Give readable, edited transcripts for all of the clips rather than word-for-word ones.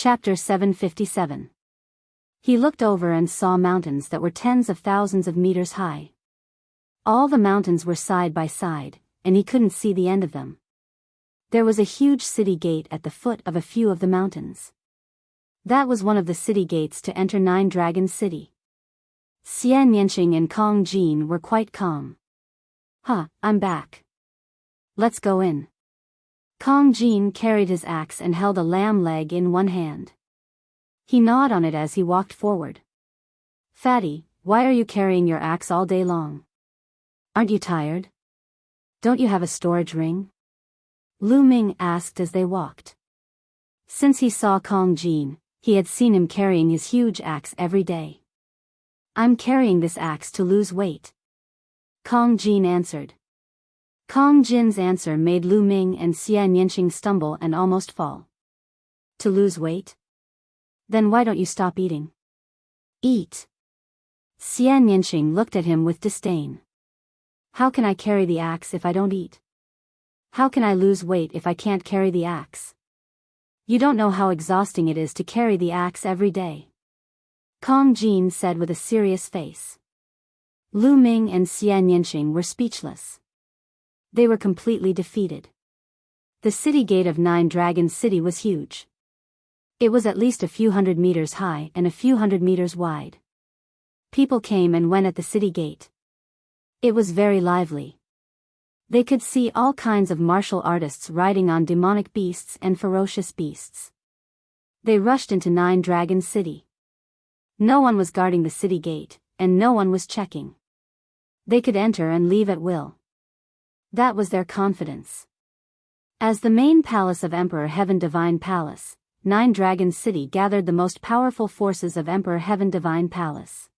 Chapter 757. He looked over and saw mountains that were tens of thousands of meters high. All the mountains were side by side, and he couldn't see the end of them. There was a huge city gate at the foot of a few of the mountains. That was one of the city gates to enter Nine Dragons City. Xian Yanqing and Kong Jin were quite calm. I'm back. Let's go in. Kong Jin carried his axe and held a lamb leg in one hand. He gnawed on it as he walked forward. Fatty, why are you carrying your axe all day long? Aren't you tired? Don't you have a storage ring? Lu Ming asked as they walked. Since he saw Kong Jin, he had seen him carrying his huge axe every day. I'm carrying this axe to lose weight. Kong Jin answered. Kong Jin's answer made Lu Ming and Xian Yanqing stumble and almost fall. To lose weight? Then why don't you stop eating? Eat. Xian Yanqing looked at him with disdain. How can I carry the axe if I don't eat? How can I lose weight if I can't carry the axe? You don't know how exhausting it is to carry the axe every day. Kong Jin said with a serious face. Lu Ming and Xian Yanqing were speechless. They were completely defeated. The city gate of Nine Dragons City was huge. It was at least a few hundred meters high and a few hundred meters wide. People came and went at the city gate. It was very lively. They could see all kinds of martial artists riding on demonic beasts and ferocious beasts. They rushed into Nine Dragons City. No one was guarding the city gate, and no one was checking. They could enter and leave at will. That was their confidence. As the main palace of Emperor Heaven Divine Palace, Nine Dragons City gathered the most powerful forces of Emperor Heaven Divine Palace.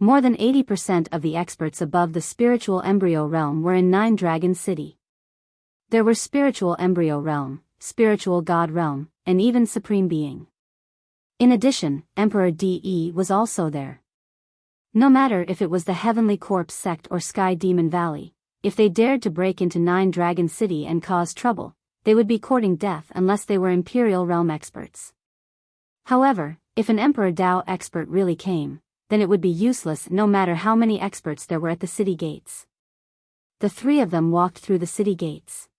More than 80% of the experts above the spiritual embryo realm were in Nine Dragons City. There were spiritual embryo realm, spiritual god realm, and even supreme being. In addition, Emperor De was also there. No matter if it was the Heavenly Corpse sect or Sky Demon Valley, if they dared to break into Nine Dragons City and cause trouble, they would be courting death unless they were Imperial Realm experts. However, if an Emperor Dao expert really came, then it would be useless no matter how many experts there were at the city gates. The three of them walked through the city gates.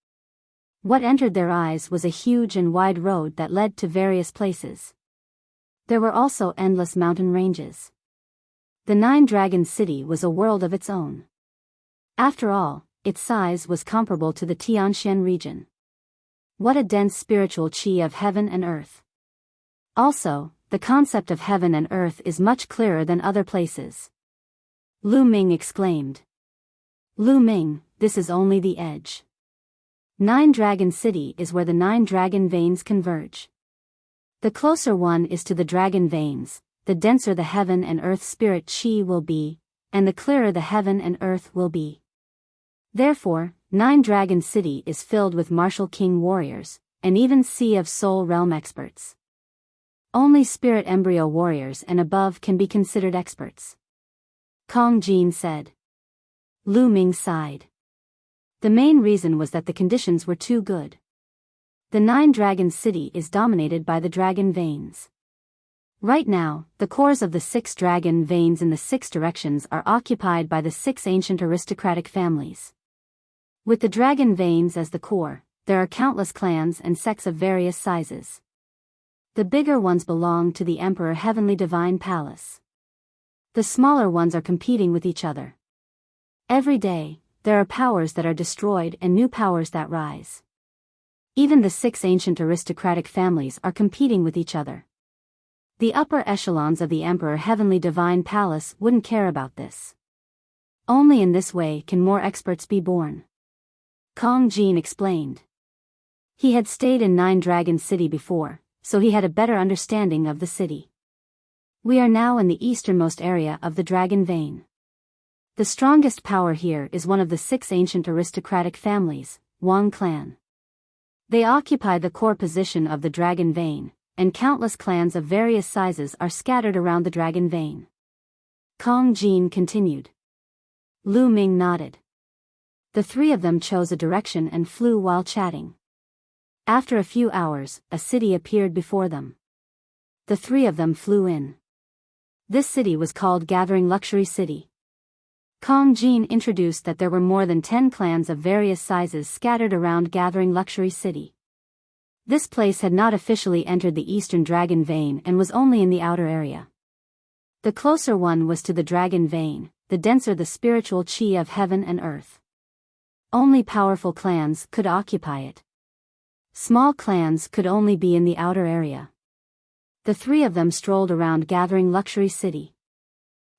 What entered their eyes was a huge and wide road that led to various places. There were also endless mountain ranges. The Nine Dragons City was a world of its own. After all, its size was comparable to the Tianxian region. What a dense spiritual qi of heaven and earth. Also, the concept of heaven and earth is much clearer than other places. Lu Ming exclaimed. Lu Ming, this is only the edge. Nine Dragon City is where the nine dragon veins converge. The closer one is to the dragon veins, the denser the heaven and earth spirit qi will be, and the clearer the heaven and earth will be. Therefore, Nine Dragons City is filled with martial king warriors, and even Sea of Soul realm experts. Only spirit embryo warriors and above can be considered experts. Kong Jin said. Lu Ming sighed. The main reason was that the conditions were too good. The Nine Dragons City is dominated by the dragon veins. Right now, the cores of the 6 dragon veins in the 6 directions are occupied by the 6 ancient aristocratic families. With the dragon veins as the core, there are countless clans and sects of various sizes. The bigger ones belong to the Emperor Heavenly Divine Palace. The smaller ones are competing with each other. Every day, there are powers that are destroyed and new powers that rise. Even the 6 ancient aristocratic families are competing with each other. The upper echelons of the Emperor Heavenly Divine Palace wouldn't care about this. Only in this way can more experts be born. Kong Jin explained. He had stayed in Nine Dragons City before, so he had a better understanding of the city. We are now in the easternmost area of the Dragon Vein. The strongest power here is one of the 6 ancient aristocratic families, Wang clan. They occupy the core position of the Dragon Vein, and countless clans of various sizes are scattered around the Dragon Vein. Kong Jin continued. Lu Ming nodded. The three of them chose a direction and flew while chatting. After a few hours, a city appeared before them. the three of them flew in. This city was called Gathering Luxury City. Kong Jin introduced that there were more than 10 clans of various sizes scattered around Gathering Luxury City. This place had not officially entered the Eastern Dragon Vein and was only in the outer area. The closer one was to the Dragon Vein, the denser the spiritual chi of heaven and earth. Only powerful clans could occupy it. Small clans could only be in the outer area. The three of them strolled around Gathering Luxury City.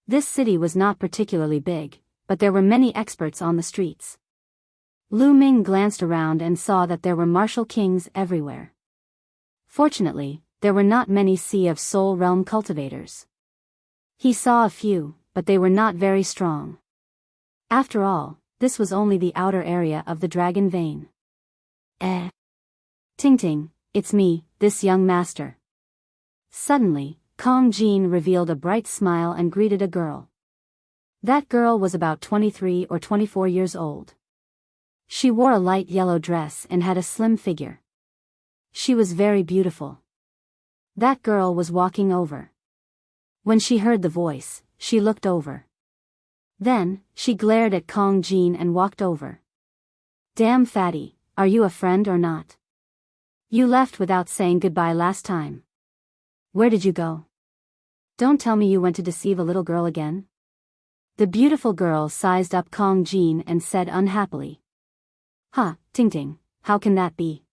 This city was not particularly big, but there were many experts on the streets. Lu Ming glanced around and saw that there were martial kings everywhere. Fortunately, there were not many Sea of Soul Realm cultivators. He saw a few, but they were not very strong. After all, this was only the outer area of the Dragon Vein. Ting Ting, it's me, this young master. Suddenly, Kong Jin revealed a bright smile and greeted a girl. That girl was about 23 or 24 years old. She wore a light yellow dress and had a slim figure. She was very beautiful. That girl was walking over. When she heard the voice, she looked over. Then, she glared at Kong Jin and walked over. Damn fatty, are you a friend or not? You left without saying goodbye last time. Where did you go? Don't tell me you went to deceive a little girl again? The beautiful girl sized up Kong Jin and said unhappily. Ting Ting, how can that be?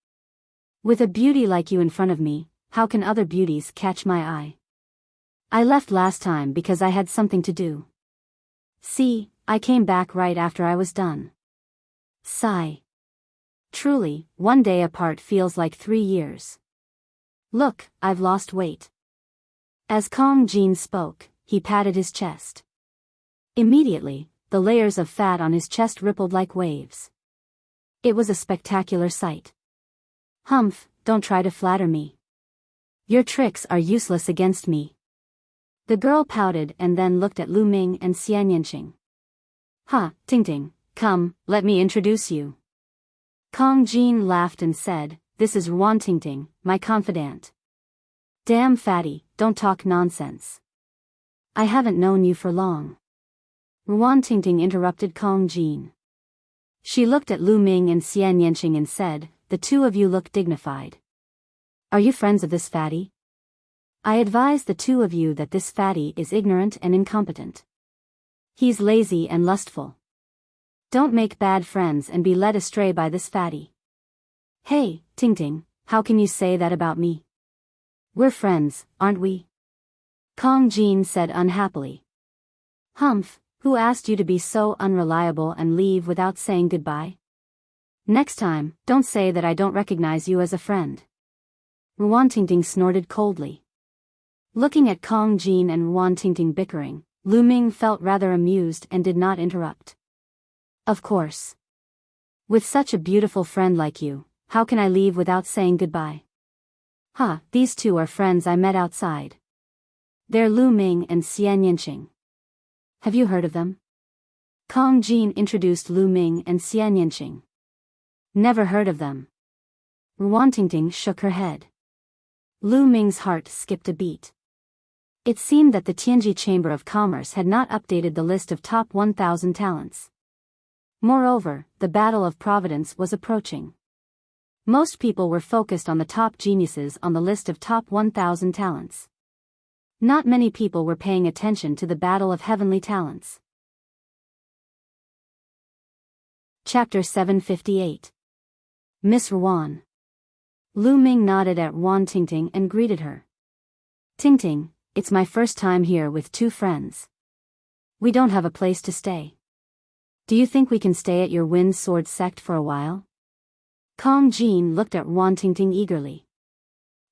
With a beauty like you in front of me, how can other beauties catch my eye? I left last time because I had something to do. See, I came back right after I was done. Sigh. Truly, one day apart feels like 3 years. Look, I've lost weight. As Kong Jin spoke, he patted his chest. Immediately, the layers of fat on his chest rippled like waves. It was a spectacular sight. Humph, don't try to flatter me. Your tricks are useless against me. The girl pouted and then looked at Lu Ming and Xian Yanqing. Ting Ting, come, let me introduce you. Kong Jin laughed and said, this is Ruan Ting Ting, my confidant. Damn fatty, don't talk nonsense. I haven't known you for long. Ruan Ting Ting interrupted Kong Jin. She looked at Lu Ming and Xian Yanqing and said, the two of you look dignified. Are you friends of this fatty? I advise the two of you that this fatty is ignorant and incompetent. He's lazy and lustful. Don't make bad friends and be led astray by this fatty. Hey, Ting Ting, how can you say that about me? We're friends, aren't we? Kong Jin said unhappily. Humph, who asked you to be so unreliable and leave without saying goodbye? Next time, don't say that I don't recognize you as a friend. Ruan Ting Ting snorted coldly. Looking at Kong Jin and Ruan Ting Ting bickering, Lu Ming felt rather amused and did not interrupt. Of course. With such a beautiful friend like you, how can I leave without saying goodbye? These two are friends I met outside. They're Lu Ming and Xian Yanqing. Have you heard of them? Kong Jin introduced Lu Ming and Xian Yanqing. Never heard of them. Ruan Ting Ting shook her head. Lu Ming's heart skipped a beat. It seemed that the Tianji Chamber of Commerce had not updated the list of top 1,000 talents. Moreover, the Battle of Providence was approaching. Most people were focused on the top geniuses on the list of top 1,000 talents. Not many people were paying attention to the Battle of Heavenly Talents. Chapter 758. Miss Ruan. Lu Ming nodded at Ruan Ting Ting and greeted her. Ting Ting, it's my first time here with two friends. We don't have a place to stay. Do you think we can stay at your Wind Sword sect for a while? Kong Jin looked at Ruan Ting Ting eagerly.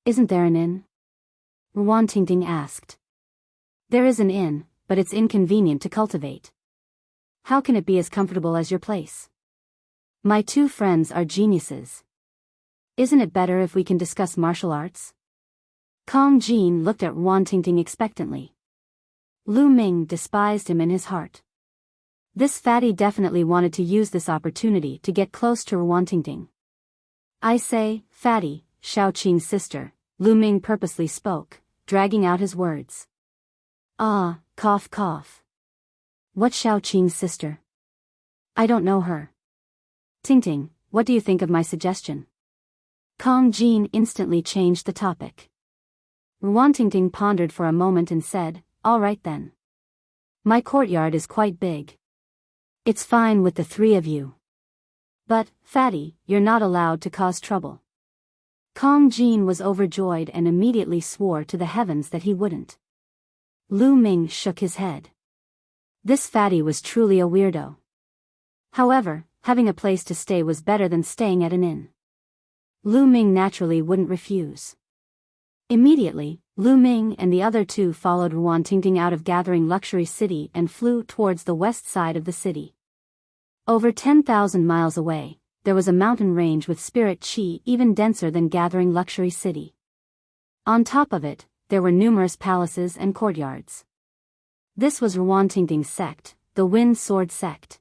Isn't there an inn? Ruan Ting Ting asked. There is an inn, but it's inconvenient to cultivate. How can it be as comfortable as your place? My two friends are geniuses. Isn't it better if we can discuss martial arts? Kong Jin looked at Ruan Ting Ting expectantly. Lu Ming despised him in his heart. This fatty definitely wanted to use this opportunity to get close to Ruan Ting Ting. I say, fatty, Shao Qing's sister, Lu Ming purposely spoke, dragging out his words. Ah, cough cough. What's Xiao Qing's sister? I don't know her. Tingting, what do you think of my suggestion? Kong Jin instantly changed the topic. Ruan Tingting pondered for a moment and said, all right then. My courtyard is quite big. It's fine with the three of you. But, Fatty, you're not allowed to cause trouble. Kong Jin was overjoyed and immediately swore to the heavens that he wouldn't. Lu Ming shook his head. This Fatty was truly a weirdo. However, having a place to stay was better than staying at an inn. Lu Ming naturally wouldn't refuse. Immediately, Lu Ming and the other two followed Ruan Tingting out of Gathering Luxury City and flew towards the west side of the city. Over 10,000 miles away, there was a mountain range with spirit qi even denser than Gathering Luxury City. On top of it, there were numerous palaces and courtyards. This was Ruan Tingting's sect, the Wind Sword Sect.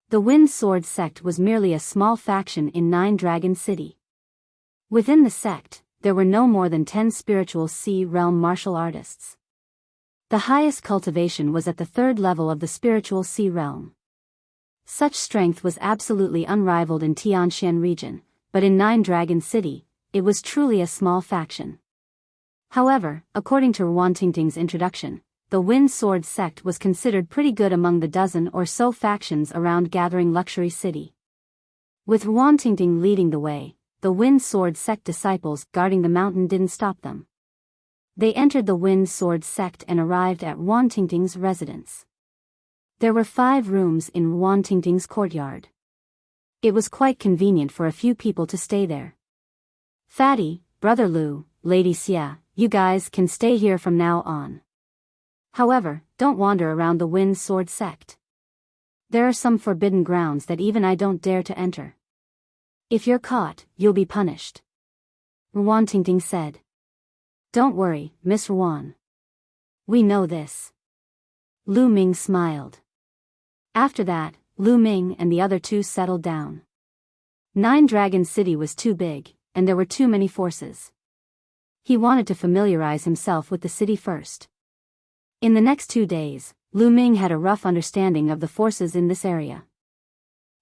The Wind Sword Sect was merely a small faction in Nine Dragon City. Within the sect, there were no more than 10 spiritual Sea Realm martial artists. The highest cultivation was at the 3rd level of the spiritual Sea Realm. Such strength was absolutely unrivaled in Tianxian region, but in Nine Dragon City, it was truly a small faction. However, according to Ruan Tingting's introduction, the Wind Sword Sect was considered pretty good among the dozen or so factions around Gathering Luxury City. With Ruan Tingting leading the way, the Wind Sword Sect disciples guarding the mountain didn't stop them. They entered the Wind Sword Sect and arrived at Ruan Tingting's residence. There were 5 rooms in Ruan Tingting's courtyard. It was quite convenient for a few people to stay there. Fatty, Brother Lu, Lady Xia, you guys can stay here from now on. However, don't wander around the Wind Sword Sect. There are some forbidden grounds that even I don't dare to enter. If you're caught, you'll be punished. Ruan Tingting said. Don't worry, Miss Ruan. We know this. Lu Ming smiled. After that, Lu Ming and the other two settled down. Nine Dragon City was too big, and there were too many forces. He wanted to familiarize himself with the city first. In the next 2 days, Lu Ming had a rough understanding of the forces in this area.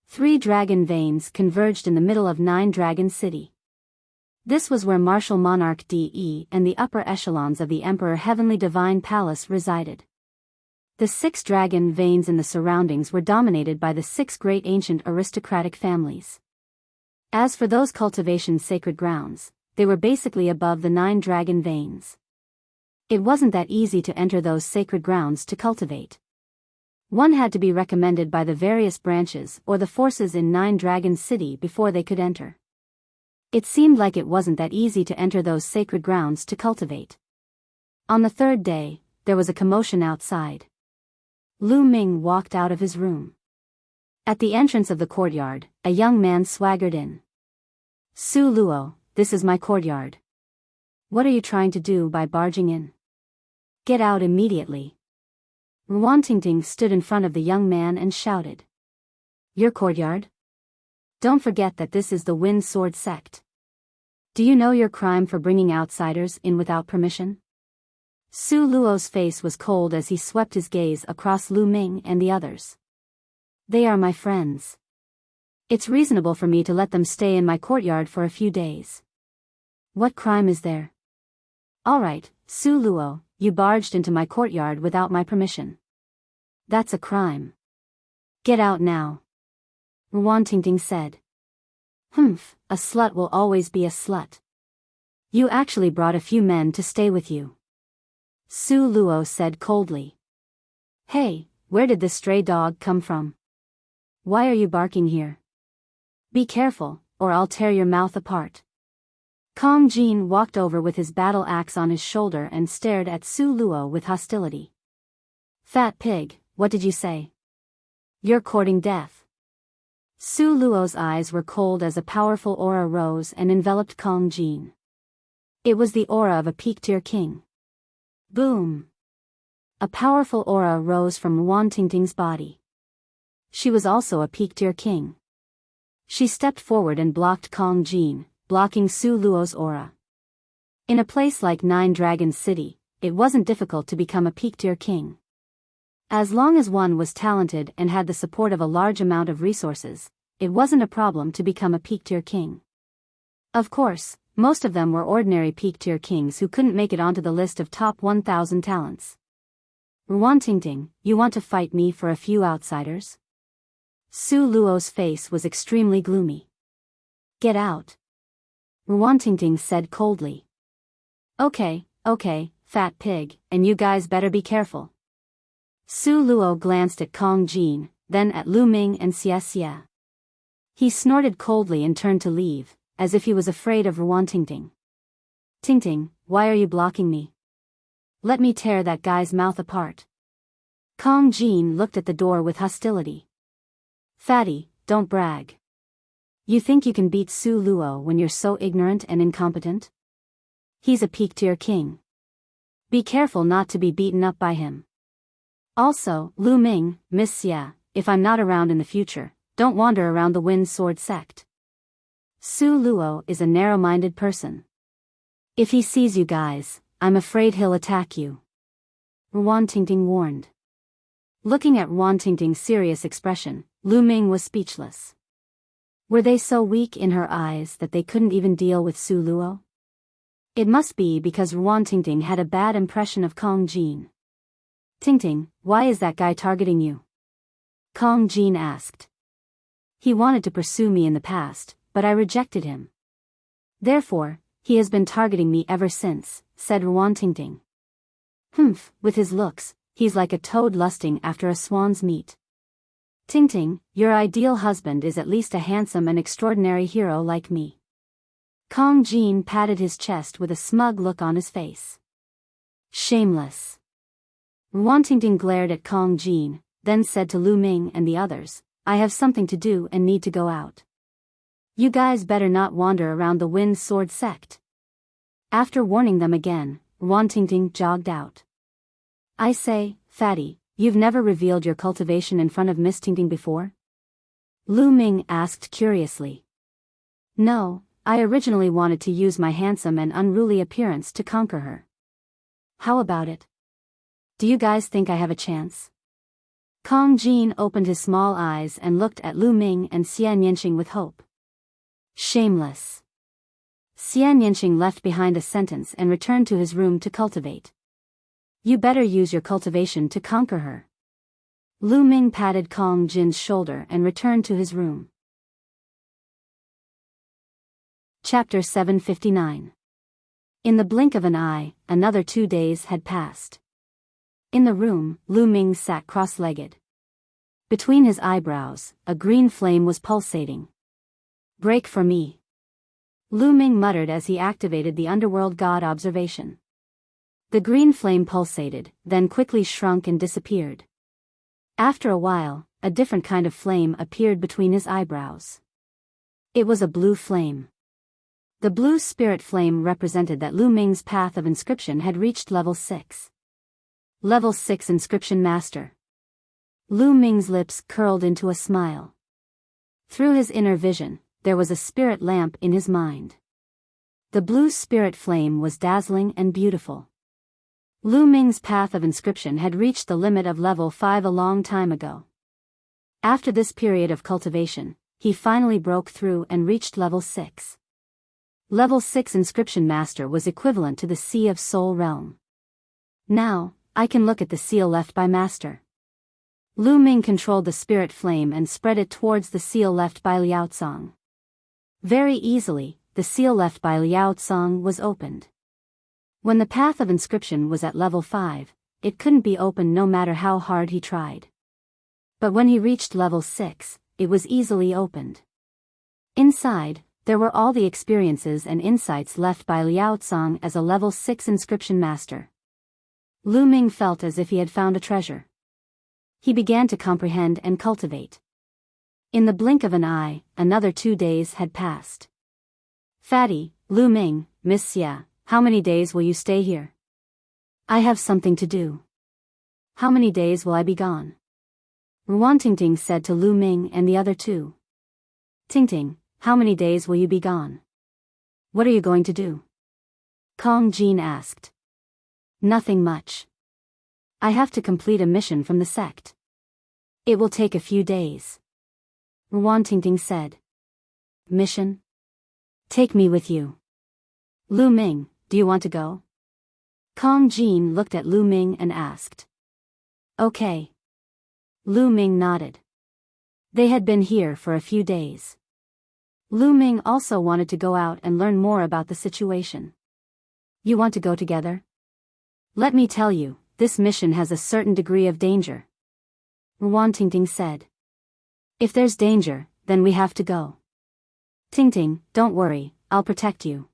3 dragon veins converged in the middle of Nine Dragon City. This was where Martial Monarch DE and the upper echelons of the Emperor Heavenly Divine Palace resided. The 6 dragon veins in the surroundings were dominated by the 6 great ancient aristocratic families. As for those cultivation sacred grounds, they were basically above the 9 dragon veins. It wasn't that easy to enter those sacred grounds to cultivate. One had to be recommended by the various branches or the forces in Nine Dragon City before they could enter. It seemed like it wasn't that easy to enter those sacred grounds to cultivate. On the 3rd day, there was a commotion outside. Lu Ming walked out of his room. At the entrance of the courtyard, a young man swaggered in. Su Luo, this is my courtyard. What are you trying to do by barging in? Get out immediately. Ruan Tingting stood in front of the young man and shouted. Your courtyard? Don't forget that this is the Wind Sword Sect. Do you know your crime for bringing outsiders in without permission? Su Luo's face was cold as he swept his gaze across Lu Ming and the others. They are my friends. It's reasonable for me to let them stay in my courtyard for a few days. What crime is there? All right, Su Luo, you barged into my courtyard without my permission. That's a crime. Get out now. Ruan Tingting said. Humph, a slut will always be a slut. You actually brought a few men to stay with you. Su Luo said coldly. Hey, where did this stray dog come from? Why are you barking here? Be careful, or I'll tear your mouth apart. Kong Jin walked over with his battle axe on his shoulder and stared at Su Luo with hostility. Fat pig, what did you say? You're courting death. Su Luo's eyes were cold as a powerful aura rose and enveloped Kong Jin. It was the aura of a peak-tier king. Boom! A powerful aura rose from Ruan Tingting's body. She was also a peak-tier king. She stepped forward and blocked Kong Jin, blocking Su Luo's aura. In a place like Nine Dragons City, it wasn't difficult to become a peak-tier king. As long as one was talented and had the support of a large amount of resources, it wasn't a problem to become a peak-tier king. Of course, most of them were ordinary peak-tier kings who couldn't make it onto the list of top 1,000 talents. Ruantingting, you want to fight me for a few outsiders? Su Luo's face was extremely gloomy. Get out. Ruantingting said coldly. Okay, fat pig, and you guys better be careful. Su Luo glanced at Kong Jin, then at Lu Ming and Xie Xie. He snorted coldly and turned to leave, as if he was afraid of Ruantingting. Tingting, why are you blocking me? Let me tear that guy's mouth apart. Kong Jin looked at the door with hostility. Fatty, don't brag. You think you can beat Su Luo when you're so ignorant and incompetent? He's a peak-tier king. Be careful not to be beaten up by him. Also, Lu Ming, Miss Xie, if I'm not around in the future, don't wander around the Wind Sword sect. Su Luo is a narrow-minded person. If he sees you guys, I'm afraid he'll attack you. Ruantingting warned. Looking at Ruantingting's serious expression, Lu Ming was speechless. Were they so weak in her eyes that they couldn't even deal with Su Luo? It must be because Ruantingting had a bad impression of Kong Jin. Tingting, why is that guy targeting you? Kong Jin asked. He wanted to pursue me in the past, but I rejected him. Therefore, he has been targeting me ever since, said Ruantingting. With his looks, he's like a toad lusting after a swan's meat. Tingting, your ideal husband is at least a handsome and extraordinary hero like me. Kong Jin patted his chest with a smug look on his face. Shameless. Ruantingting glared at Kong Jin, then said to Lu Ming and the others, I have something to do and need to go out. You guys better not wander around the Wind Sword sect. After warning them again, Ruantingting jogged out. I say, Fatty, you've never revealed your cultivation in front of Miss Tingting before? Lu Ming asked curiously. No, I originally wanted to use my handsome and unruly appearance to conquer her. How about it? Do you guys think I have a chance? Kong Jin opened his small eyes and looked at Lu Ming and Xian Yanqing with hope. Shameless. Xian Yanqing left behind a sentence and returned to his room to cultivate. You better use your cultivation to conquer her. Lu Ming patted Kong Jin's shoulder and returned to his room. Chapter 759. In the blink of an eye, another 2 days had passed. In the room, Lu Ming sat cross-legged. Between his eyebrows, a green flame was pulsating. Break for me. Lu Ming muttered as he activated the underworld god observation. The green flame pulsated, then quickly shrunk and disappeared. After a while, a different kind of flame appeared between his eyebrows. It was a blue flame. The blue spirit flame represented that Lu Ming's path of inscription had reached level 6. Level 6 Inscription Master. Lu Ming's lips curled into a smile. Through his inner vision, there was a spirit lamp in his mind. The blue spirit flame was dazzling and beautiful. Lu Ming's path of inscription had reached the limit of level 5 a long time ago. After this period of cultivation, he finally broke through and reached level 6. Level 6 Inscription Master was equivalent to the Sea of Soul Realm. Now, I can look at the seal left by Master. Lu Ming controlled the spirit flame and spread it towards the seal left by Liao Tsang. Very easily, the seal left by Liao Tsang was opened. When the path of inscription was at level 5, it couldn't be opened no matter how hard he tried. But when he reached level 6, it was easily opened. Inside, there were all the experiences and insights left by Liao Tsang as a level 6 inscription master. Lu Ming felt as if he had found a treasure. He began to comprehend and cultivate. In the blink of an eye, another 2 days had passed. Fatty, Lu Ming, Miss Xie, how many days will you stay here? I have something to do. How many days will I be gone? Ruantingting said to Lu Ming and the other two. Tingting, how many days will you be gone? What are you going to do? Kong Jin asked. Nothing much. I have to complete a mission from the sect. It will take a few days. Ruantingting said. Mission? Take me with you. Lu Ming, do you want to go? Kong Jin looked at Lu Ming and asked. Okay. Lu Ming nodded. They had been here for a few days. Lu Ming also wanted to go out and learn more about the situation. You want to go together? Let me tell you, this mission has a certain degree of danger. Ruantingting said. If there's danger, then we have to go. Tingting, don't worry, I'll protect you.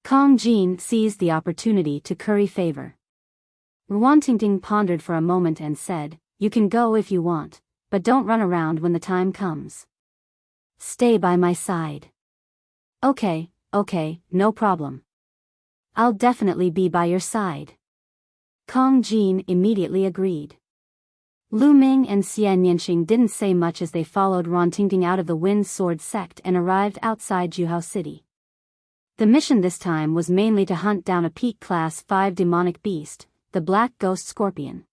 Kong Jin seized the opportunity to curry favor. Ruantingting pondered for a moment and said, you can go if you want, but don't run around when the time comes. Stay by my side. Okay, no problem. I'll definitely be by your side. Kong Jin immediately agreed. Lu Ming and Xian Yanqing didn't say much as they followed Ruantingting out of the Wind Sword sect and arrived outside Juhao City. The mission this time was mainly to hunt down a peak class 5 demonic beast, the Black Ghost Scorpion.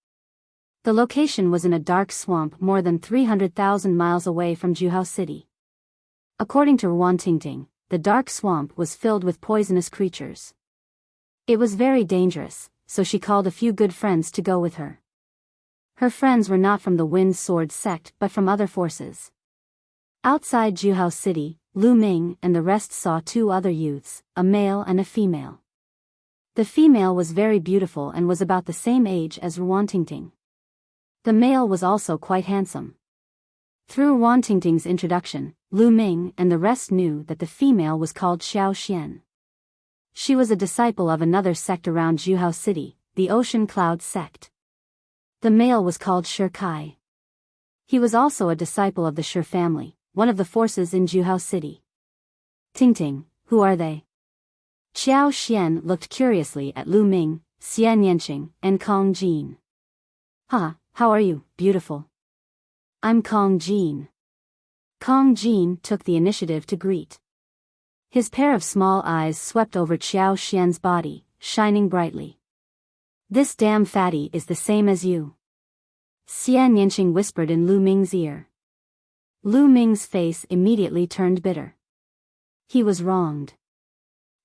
The location was in a dark swamp more than 300,000 miles away from Juhao City. According to Ruantingting, the dark swamp was filled with poisonous creatures. It was very dangerous, so she called a few good friends to go with her. Her friends were not from the Wind Sword sect but from other forces. Outside Juhao City, Lu Ming and the rest saw 2 other youths, a male and a female. The female was very beautiful and was about the same age as Ruantingting. The male was also quite handsome. Through Ruantingting's introduction, Lu Ming and the rest knew that the female was called Xiao Xian. She was a disciple of another sect around Juhao City, the Ocean Cloud sect. The male was called Shi Kai. He was also a disciple of the Shi family, one of the forces in Juhao City. Tingting, who are they? Xiao Xian looked curiously at Lu Ming, Xian Yanqing, and Kong Jin. How are you, beautiful? I'm Kong Jin. Kong Jin took the initiative to greet. His pair of small eyes swept over Xiao Xian's body, shining brightly. This damn fatty is the same as you. Xian Yanqing whispered in Lu Ming's ear. Lu Ming's face immediately turned bitter. He was wronged.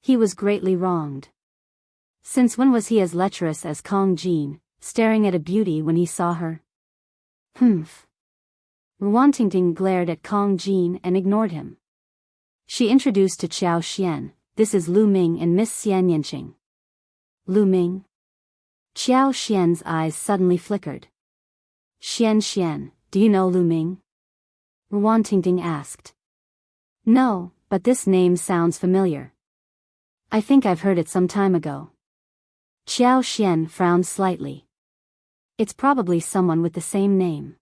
He was greatly wronged. Since when was he as lecherous as Kong Jin, staring at a beauty when he saw her? Humph. Ruantingting glared at Kong Jin and ignored him. She introduced to Xiao Xian, this is Lu Ming and Miss Xian Yanqing. Lu Ming? Xiao Xian's eyes suddenly flickered. Xian, do you know Lu Ming? Ruantingting asked. No, but this name sounds familiar. I think I've heard it some time ago. Xiao Xian frowned slightly. It's probably someone with the same name.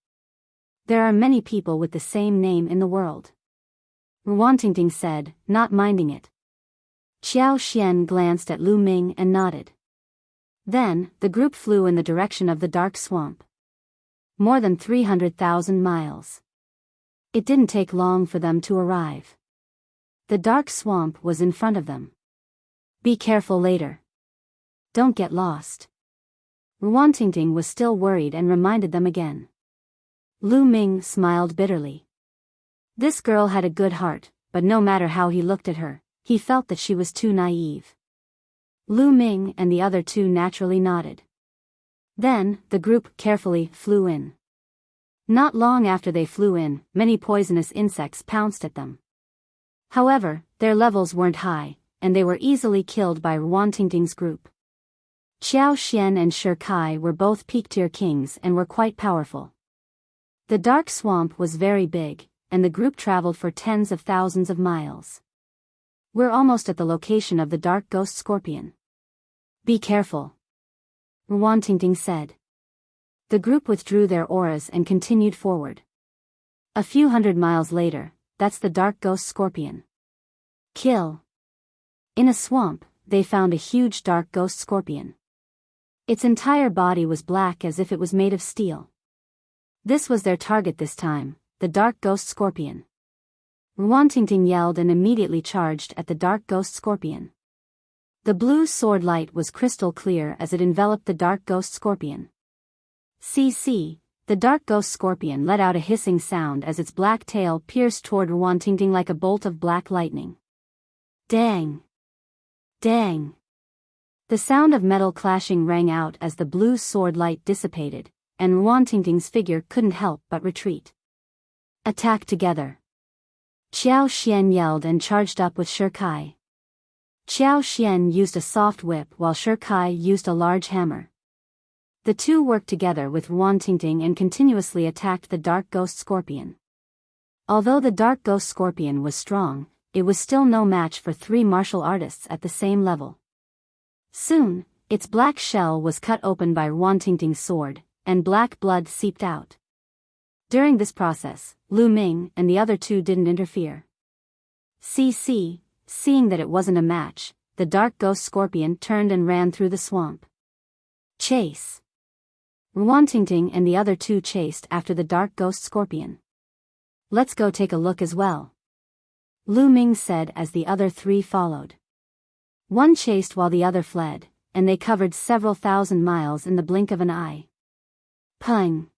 There are many people with the same name in the world. Ruantingting said, not minding it. Xiao Xian glanced at Lu Ming and nodded. Then, the group flew in the direction of the dark swamp. More than 300,000 miles. It didn't take long for them to arrive. The dark swamp was in front of them. Be careful later. Don't get lost. Ruantingting was still worried and reminded them again. Lu Ming smiled bitterly. This girl had a good heart, but no matter how he looked at her, he felt that she was too naive. Lu Ming and the other 2 naturally nodded. Then, the group carefully flew in. Not long after they flew in, many poisonous insects pounced at them. However, their levels weren't high, and they were easily killed by Ruantingting's group. Xiao Xian and Shi Kai were both peak-tier kings and were quite powerful. The dark swamp was very big, and the group traveled for tens of thousands of miles. We're almost at the location of the Dark Ghost Scorpion. Be careful. Ruantingting said. The group withdrew their auras and continued forward. A few hundred miles later, that's the Dark Ghost Scorpion. Kill. In a swamp, they found a huge Dark Ghost Scorpion. Its entire body was black as if it was made of steel. This was their target this time, the Dark Ghost Scorpion. Ruantingting yelled and immediately charged at the Dark Ghost Scorpion. The blue sword light was crystal clear as it enveloped the dark ghost scorpion. CC, the dark ghost scorpion let out a hissing sound as its black tail pierced toward Ruantingting like a bolt of black lightning. Dang! Dang! The sound of metal clashing rang out as the blue sword light dissipated, and Ruantingting's figure couldn't help but retreat. Attack together! Qiao Xian yelled and charged up with Shikai. Qiao Xian used a soft whip while Shikai used a large hammer. The two worked together with Ruantingting and continuously attacked the dark ghost scorpion. Although the dark ghost scorpion was strong, it was still no match for three martial artists at the same level. Soon, its black shell was cut open by Ruantingting's sword, and black blood seeped out. During this process, Lu Ming and the other two didn't interfere. CC, seeing that it wasn't a match, the dark ghost scorpion turned and ran through the swamp. Chase! Ruantingting and the other two chased after the dark ghost scorpion. Let's go take a look as well, Lu Ming said as the other three followed. One chased while the other fled, and they covered several thousand miles in the blink of an eye. Pung!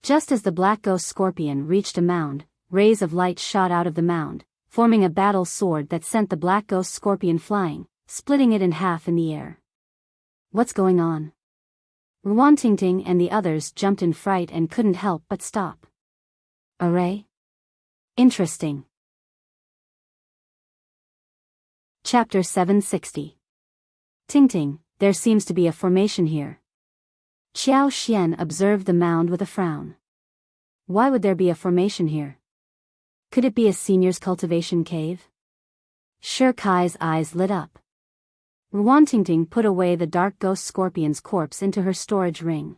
Just as the black ghost scorpion reached a mound, rays of light shot out of the mound, forming a battle sword that sent the black ghost scorpion flying, splitting it in half in the air. What's going on? Ruantingting and the others jumped in fright and couldn't help but stop. Array? Interesting. Chapter 760. Ting, there seems to be a formation here. Qiao Xian observed the mound with a frown. Why would there be a formation here? Could it be a senior's cultivation cave? Shikai's eyes lit up. Ruantingting put away the dark ghost scorpion's corpse into her storage ring.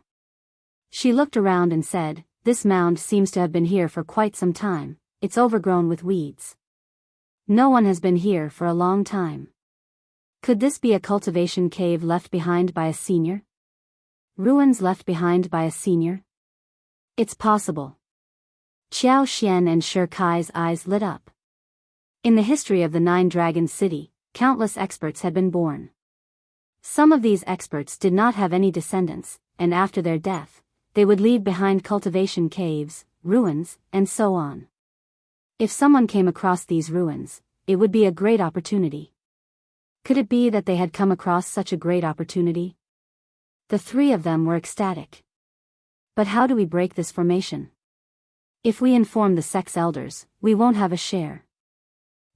She looked around and said, "This mound seems to have been here for quite some time. It's overgrown with weeds. No one has been here for a long time. Could this be a cultivation cave left behind by a senior? Ruins left behind by a senior? It's possible." Qiao Xian and Shikai's eyes lit up. In the history of the Nine Dragons City, countless experts had been born. Some of these experts did not have any descendants, and after their death, they would leave behind cultivation caves, ruins, and so on. If someone came across these ruins, it would be a great opportunity. Could it be that they had come across such a great opportunity? The three of them were ecstatic. But how do we break this formation? If we inform the sex elders, we won't have a share.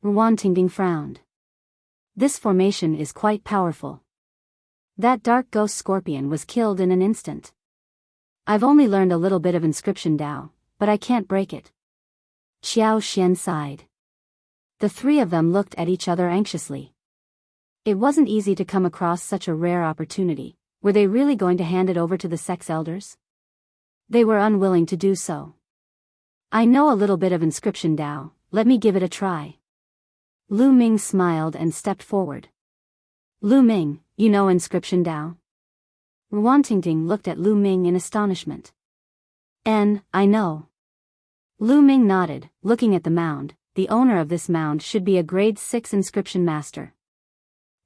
Ruantingting frowned. This formation is quite powerful. That dark ghost scorpion was killed in an instant. I've only learned a little bit of inscription Dao, but I can't break it. Qiao Xian sighed. The three of them looked at each other anxiously. It wasn't easy to come across such a rare opportunity. Were they really going to hand it over to the sex elders? They were unwilling to do so. I know a little bit of inscription Dao, let me give it a try. Lu Ming smiled and stepped forward. Lu Ming, you know inscription Dao? Ruantingting looked at Lu Ming in astonishment. I know. Lu Ming nodded, looking at the mound. The owner of this mound should be a grade 6 inscription master.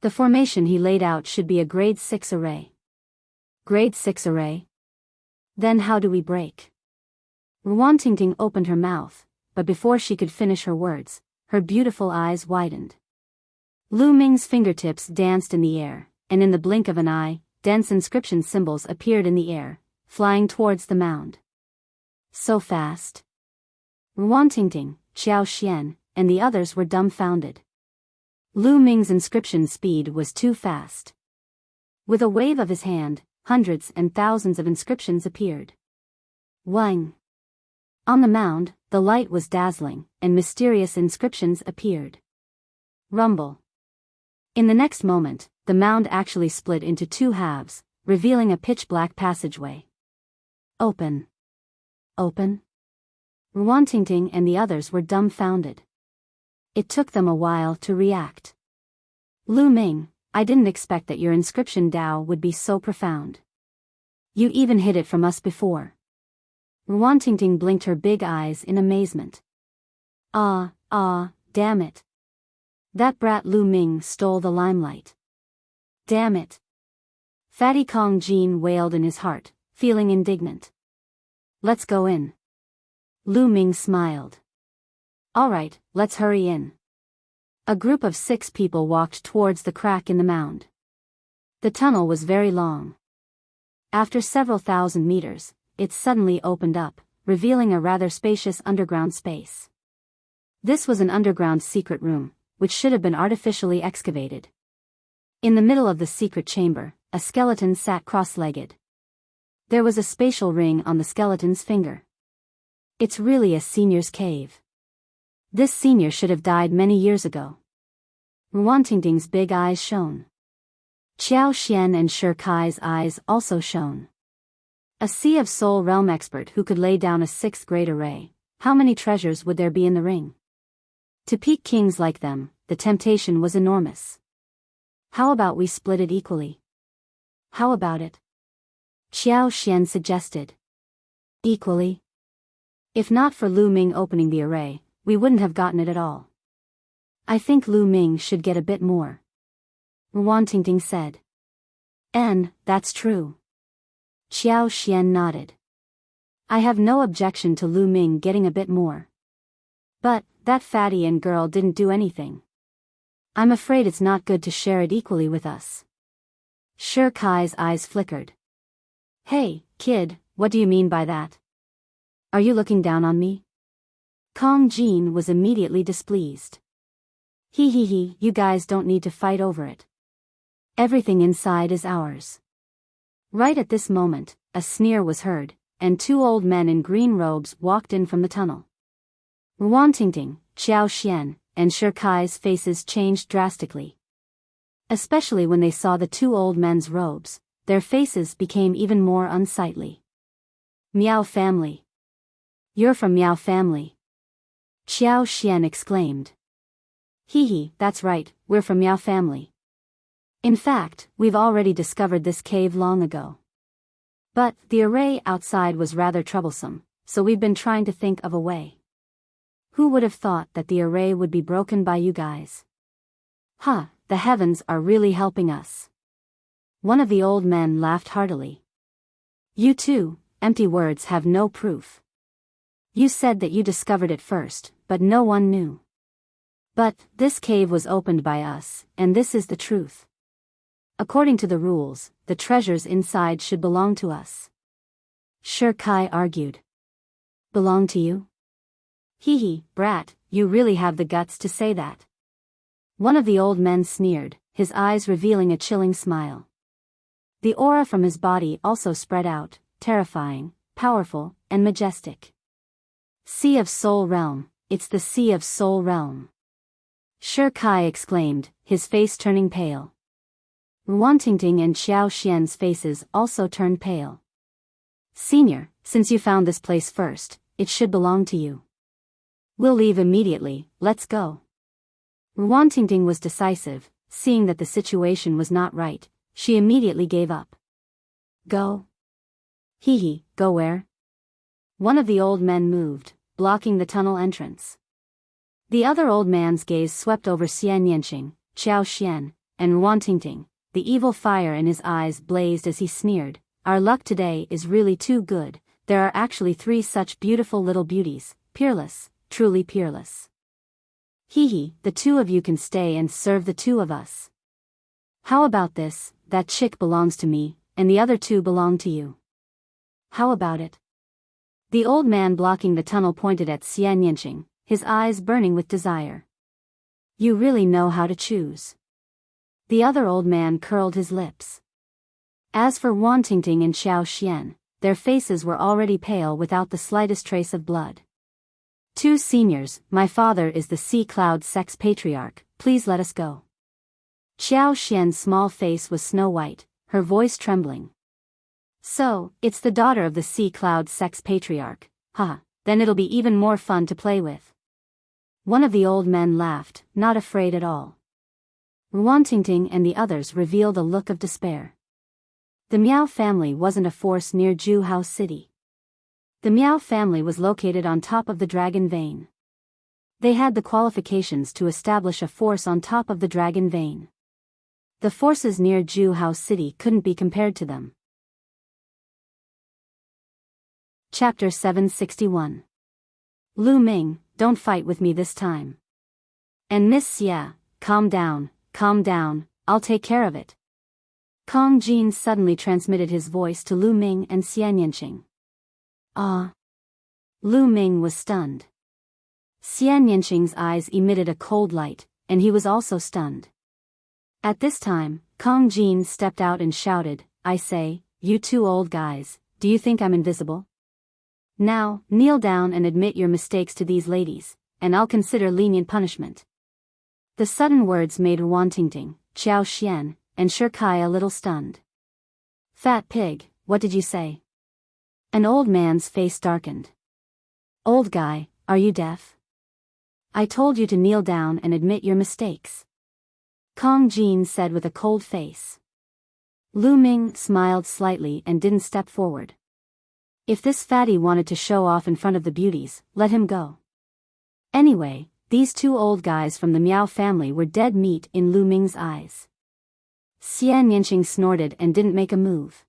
The formation he laid out should be a grade 6 array. Grade 6 array? Then how do we break? Ruantingting opened her mouth, but before she could finish her words, her beautiful eyes widened. Lu Ming's fingertips danced in the air, and in the blink of an eye, dense inscription symbols appeared in the air, flying towards the mound. So fast. Ruantingting, Qiao Xian, and the others were dumbfounded. Lu Ming's inscription speed was too fast. With a wave of his hand, hundreds and thousands of inscriptions appeared. Wang! On the mound, the light was dazzling, and mysterious inscriptions appeared. Rumble! In the next moment, the mound actually split into two halves, revealing a pitch-black passageway. Open! Open! Ruantingting and the others were dumbfounded. It took them a while to react. Lu Ming, I didn't expect that your inscription Dao would be so profound. You even hid it from us before. Ruantingting blinked her big eyes in amazement. Damn it. That brat Lu Ming stole the limelight. Damn it. Fatty Kong Jean wailed in his heart, feeling indignant. Let's go in. Lu Ming smiled. All right, let's hurry in. A group of 6 people walked towards the crack in the mound. The tunnel was very long. After several thousand meters, it suddenly opened up, revealing a rather spacious underground space. This was an underground secret room, which should have been artificially excavated. In the middle of the secret chamber, a skeleton sat cross-legged. There was a spatial ring on the skeleton's finger. It's really a senior's cave. This senior should have died many years ago. Ruantingting's big eyes shone. Qiao Xian and Shi Kai's eyes also shone. A Sea of Soul realm expert who could lay down a 6th-grade array. How many treasures would there be in the ring? To peak kings like them, the temptation was enormous. How about we split it equally? How about it? Qiao Xian suggested. Equally? If not for Lu Ming opening the array, we wouldn't have gotten it at all. I think Lu Ming should get a bit more. Ruantingting said. That's true. Qiao Xian nodded. I have no objection to Lu Ming getting a bit more. But, that fatty and girl didn't do anything. I'm afraid it's not good to share it equally with us. Shi Kai's eyes flickered. Hey, kid, what do you mean by that? Are you looking down on me? Kong Jean was immediately displeased. He, you guys don't need to fight over it. Everything inside is ours. Right at this moment, a sneer was heard, and 2 old men in green robes walked in from the tunnel. Ruantingting, Qiao Xian, and Shi Kai's faces changed drastically. Especially when they saw the 2 old men's robes, their faces became even more unsightly. Miao family. You're from Miao family. Qiao Xian exclaimed. That's right, we're from Miao family. In fact, we've already discovered this cave long ago. But, the array outside was rather troublesome, so we've been trying to think of a way. Who would have thought that the array would be broken by you guys? The heavens are really helping us. One of the old men laughed heartily. You too, empty words have no proof. You said that you discovered it first, but no one knew. But, this cave was opened by us, and this is the truth. According to the rules, the treasures inside should belong to us. Shi Kai argued. Belong to you? Brat, you really have the guts to say that. One of the old men sneered, his eyes revealing a chilling smile. The aura from his body also spread out, terrifying, powerful, and majestic. Sea of Soul Realm, it's the Sea of Soul Realm. Shi Kai exclaimed, his face turning pale. Ruantingting and Qiao Xian's faces also turned pale. Senior, since you found this place first, it should belong to you. We'll leave immediately, let's go. Ruantingting was decisive, seeing that the situation was not right, she immediately gave up. Go? Go where? One of the old men moved, blocking the tunnel entrance. The other old man's gaze swept over Xian Yanqing, Qiao Xian, and Ruantingting. The evil fire in his eyes blazed as he sneered. Our luck today is really too good, there are actually 3 such beautiful little beauties, peerless, truly peerless. The 2 of you can stay and serve the 2 of us. How about this, that chick belongs to me, and the other 2 belong to you. How about it? The old man blocking the tunnel pointed at Xian Yanqing, his eyes burning with desire. You really know how to choose. The other old man curled his lips. As for Ruantingting and Qiao Xian, their faces were already pale without the slightest trace of blood. 2 seniors, my father is the Sea Cloud Sex Patriarch, please let us go. Qiao Xian's small face was snow white, her voice trembling. So, it's the daughter of the Sea Cloud Sex Patriarch, then it'll be even more fun to play with. One of the old men laughed, not afraid at all. Ruantingting and the others revealed a look of despair. The Miao family wasn't a force near Ju House City. The Miao family was located on top of the Dragon Vein. They had the qualifications to establish a force on top of the Dragon Vein. The forces near Juhao City couldn't be compared to them. Chapter 761. Lu Ming, don't fight with me this time. And Miss Xia, calm down, I'll take care of it. Kong Jin suddenly transmitted his voice to Lu Ming and Xian Yanqing. Ah! Lu Ming was stunned. Xian Yanqing's eyes emitted a cold light, and he was also stunned. At this time, Kong Jin stepped out and shouted, I say, you two old guys, do you think I'm invisible? Now, kneel down and admit your mistakes to these ladies, and I'll consider lenient punishment. The sudden words made Wan Tingting, Xiao Xian, and Shi Kai a little stunned. Fat pig, what did you say? An old man's face darkened. Old guy, are you deaf? I told you to kneel down and admit your mistakes. Kong Jin said with a cold face. Lu Ming smiled slightly and didn't step forward. If this fatty wanted to show off in front of the beauties, let him go. Anyway, these two old guys from the Miao family were dead meat in Lu Ming's eyes. Xian Yanqing snorted and didn't make a move.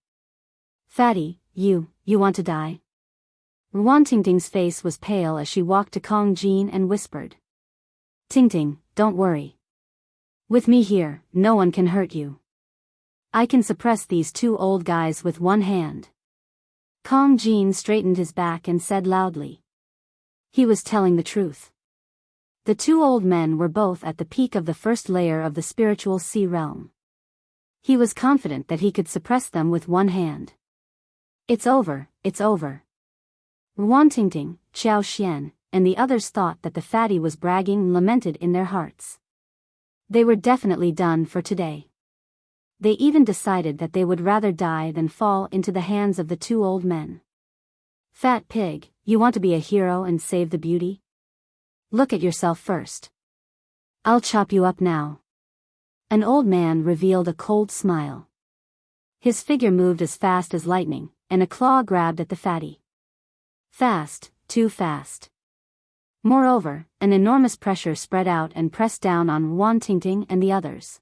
Fatty, you want to die? Wan Tingting's face was pale as she walked to Kong Jin and whispered. Tingting, don't worry. With me here, no one can hurt you. I can suppress these two old guys with one hand. Kong Jin straightened his back and said loudly. He was telling the truth. The two old men were both at the peak of the first layer of the spiritual sea realm. He was confident that he could suppress them with one hand. It's over. Wan Tingting, Xiao Xian, and the others thought that the fatty was bragging and lamented in their hearts. They were definitely done for today. They even decided that they would rather die than fall into the hands of the two old men. Fat pig, you want to be a hero and save the beauty? Look at yourself first. I'll chop you up now. An old man revealed a cold smile. His figure moved as fast as lightning, and a claw grabbed at the fatty. Fast, too fast. Moreover, an enormous pressure spread out and pressed down on Wan Tingting and the others.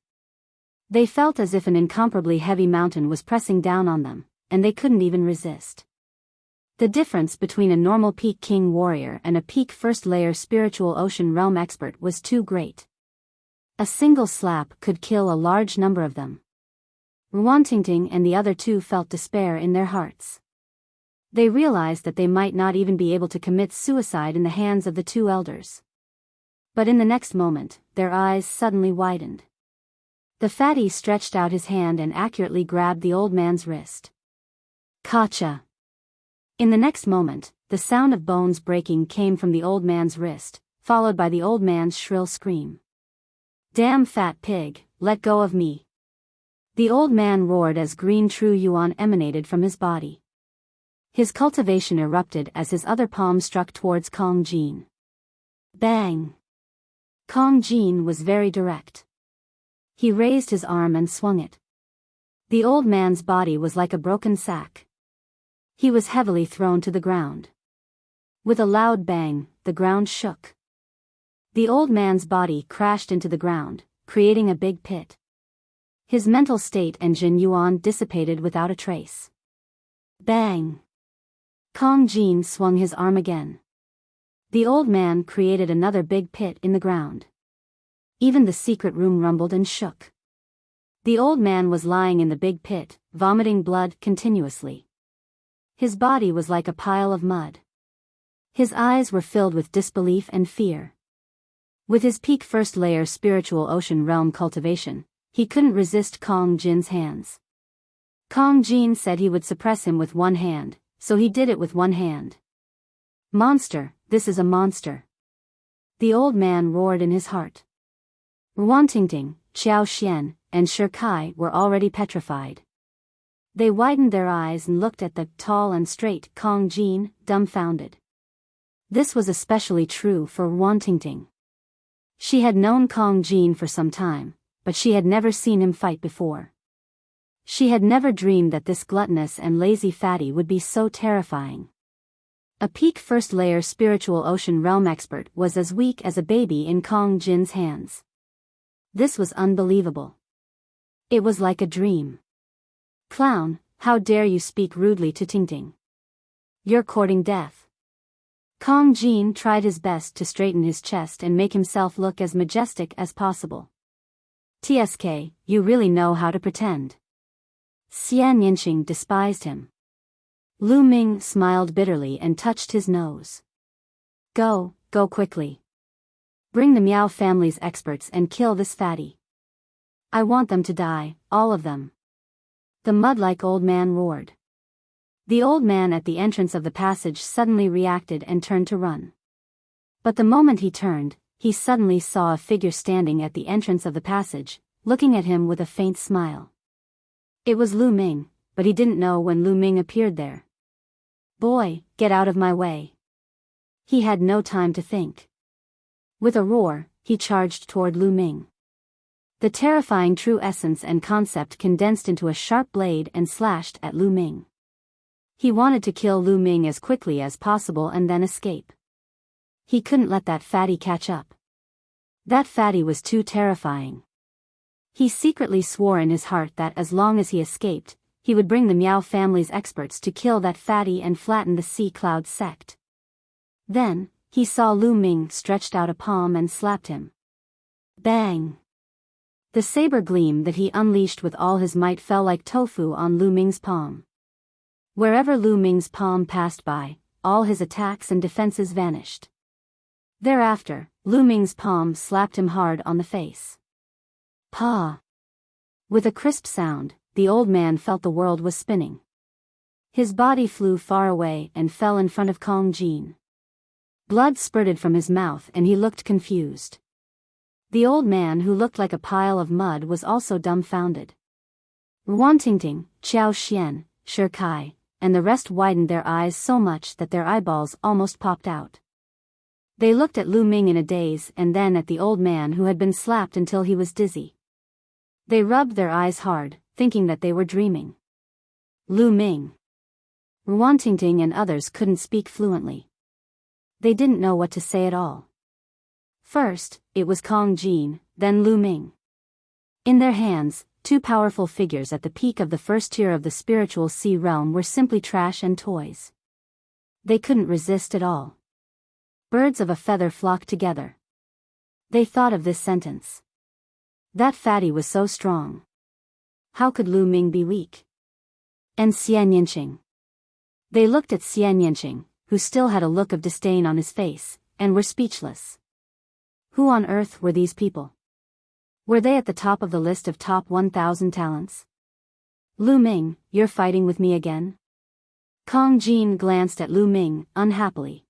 They felt as if an incomparably heavy mountain was pressing down on them, and they couldn't even resist. The difference between a normal peak king warrior and a peak first layer spiritual ocean realm expert was too great. A single slap could kill a large number of them. Wan Tingting and the other two felt despair in their hearts. They realized that they might not even be able to commit suicide in the hands of the two elders. But in the next moment, their eyes suddenly widened. The fatty stretched out his hand and accurately grabbed the old man's wrist. Kacha! In the next moment, the sound of bones breaking came from the old man's wrist, followed by the old man's shrill scream. Damn fat pig, let go of me! The old man roared as green true yuan emanated from his body. His cultivation erupted as his other palm struck towards Kong Jin. Bang! Kong Jin was very direct. He raised his arm and swung it. The old man's body was like a broken sack. He was heavily thrown to the ground. With a loud bang, the ground shook. The old man's body crashed into the ground, creating a big pit. His mental state and Jin Yuan dissipated without a trace. Bang! Kong Jin swung his arm again. The old man created another big pit in the ground. Even the secret room rumbled and shook. The old man was lying in the big pit, vomiting blood continuously. His body was like a pile of mud. His eyes were filled with disbelief and fear. With his peak first layer spiritual ocean realm cultivation, he couldn't resist Kong Jin's hands. Kong Jin said he would suppress him with one hand, so he did it with one hand. Monster, this is a monster. The old man roared in his heart. Wan Tingting, Xiao Xian, and Shi Kai were already petrified. They widened their eyes and looked at the tall and straight Kong Jin, dumbfounded. This was especially true for Wan Tingting. She had known Kong Jin for some time, but she had never seen him fight before. She had never dreamed that this gluttonous and lazy fatty would be so terrifying. A peak first layer spiritual ocean realm expert was as weak as a baby in Kong Jin's hands. This was unbelievable. It was like a dream. Clown, how dare you speak rudely to Tingting? You're courting death. Kong Jin tried his best to straighten his chest and make himself look as majestic as possible. TSK, you really know how to pretend. Xian Yinqing despised him. Lu Ming smiled bitterly and touched his nose. Go quickly. Bring the Miao family's experts and kill this fatty. I want them to die, all of them. The mud-like old man roared. The old man at the entrance of the passage suddenly reacted and turned to run. But the moment he turned, he suddenly saw a figure standing at the entrance of the passage, looking at him with a faint smile. It was Lu Ming, but he didn't know when Lu Ming appeared there. Boy, get out of my way. He had no time to think. With a roar, he charged toward Lu Ming. The terrifying true essence and concept condensed into a sharp blade and slashed at Lu Ming. He wanted to kill Lu Ming as quickly as possible and then escape. He couldn't let that fatty catch up. That fatty was too terrifying. He secretly swore in his heart that as long as he escaped, he would bring the Miao family's experts to kill that fatty and flatten the Sea Cloud sect. Then, he saw Lu Ming stretched out a palm and slapped him. Bang! The saber gleam that he unleashed with all his might fell like tofu on Lu Ming's palm. Wherever Lu Ming's palm passed by, all his attacks and defenses vanished. Thereafter, Lu Ming's palm slapped him hard on the face. Pa! With a crisp sound, the old man felt the world was spinning. His body flew far away and fell in front of Kong Jin. Blood spurted from his mouth and he looked confused. The old man, who looked like a pile of mud, was also dumbfounded. Ruan Tingting, Qiao Xian, Shi Kai, and the rest widened their eyes so much that their eyeballs almost popped out. They looked at Lu Ming in a daze and then at the old man who had been slapped until he was dizzy. They rubbed their eyes hard, thinking that they were dreaming. Lu Ming, Ruan Tingting and others couldn't speak fluently. They didn't know what to say at all. First, it was Kong Jin, then Lu Ming. In their hands, two powerful figures at the peak of the first tier of the spiritual sea realm were simply trash and toys. They couldn't resist at all. Birds of a feather flocked together. They thought of this sentence. That fatty was so strong. How could Lu Ming be weak? And Xian Yinqing. They looked at Xian Yinqing, who still had a look of disdain on his face, and were speechless. Who on earth were these people? Were they at the top of the list of top 1,000 talents? Lu Ming, you're fighting with me again? Kong Jin glanced at Lu Ming, unhappily.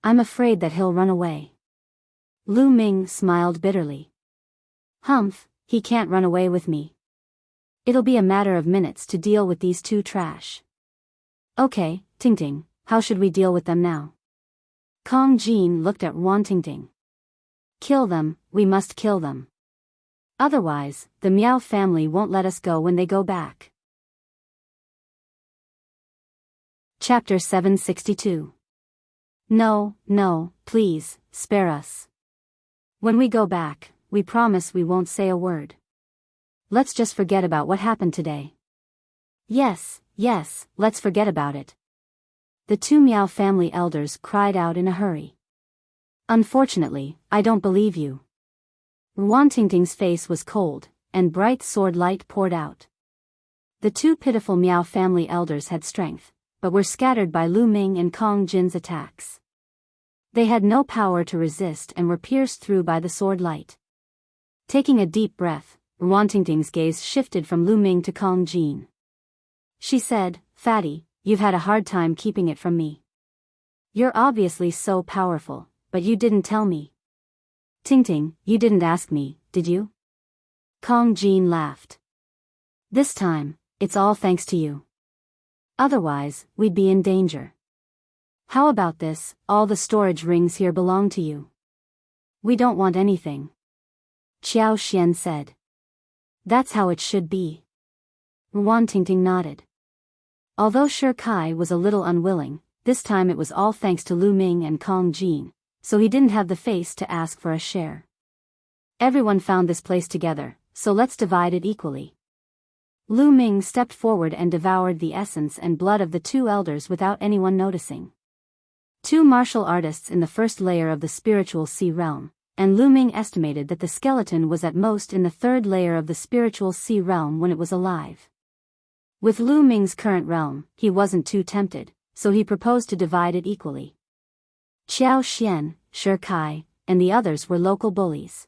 I'm afraid that he'll run away. Lu Ming smiled bitterly. Humph, he can't run away with me. It'll be a matter of minutes to deal with these two trash. Okay, Tingting, how should we deal with them now? Kong Jin looked at Ruan Tingting. Kill them, we must kill them. Otherwise, the Miao family won't let us go when they go back. Chapter 762. No, please, spare us. When we go back, we promise we won't say a word. Let's just forget about what happened today. Yes, let's forget about it. The two Miao family elders cried out in a hurry. Unfortunately, I don't believe you. Ruan Tingting's face was cold, and bright sword light poured out. The two pitiful Miao family elders had strength, but were scattered by Lu Ming and Kong Jin's attacks. They had no power to resist and were pierced through by the sword light. Taking a deep breath, Ruan Tingting's gaze shifted from Lu Ming to Kong Jin. She said, Fatty, you've had a hard time keeping it from me. You're obviously so powerful, but you didn't tell me. Tingting, you didn't ask me, did you? Kong Jin laughed. This time, it's all thanks to you. Otherwise, we'd be in danger. How about this, all the storage rings here belong to you. We don't want anything. Qiao Xian said. That's how it should be. Ruan Tingting nodded. Although Shi Kai was a little unwilling, this time it was all thanks to Lu Ming and Kong Jin, so he didn't have the face to ask for a share. Everyone found this place together, so let's divide it equally. Lu Ming stepped forward and devoured the essence and blood of the two elders without anyone noticing. Two martial artists in the first layer of the spiritual sea realm, and Lu Ming estimated that the skeleton was at most in the third layer of the spiritual sea realm when it was alive. With Lu Ming's current realm, he wasn't too tempted, so he proposed to divide it equally. Qiao Xian, Shi Kai, and the others were local bullies.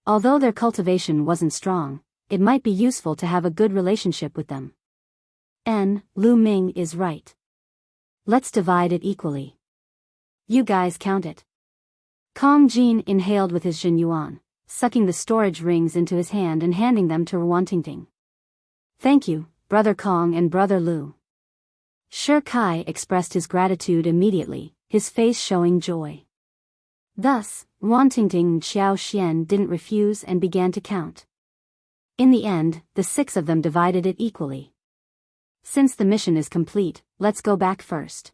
Although their cultivation wasn't strong, it might be useful to have a good relationship with them. Lu Ming is right. Let's divide it equally. You guys count it. Kong Jin inhaled with his Jinyuan, sucking the storage rings into his hand and handing them to Ruantingting. Thank you, Brother Kong and Brother Lu. Shi Kai expressed his gratitude immediately, his face showing joy. Thus, Ruantingting and Xiao Xian didn't refuse and began to count. In the end, the 6 of them divided it equally. Since the mission is complete, let's go back first.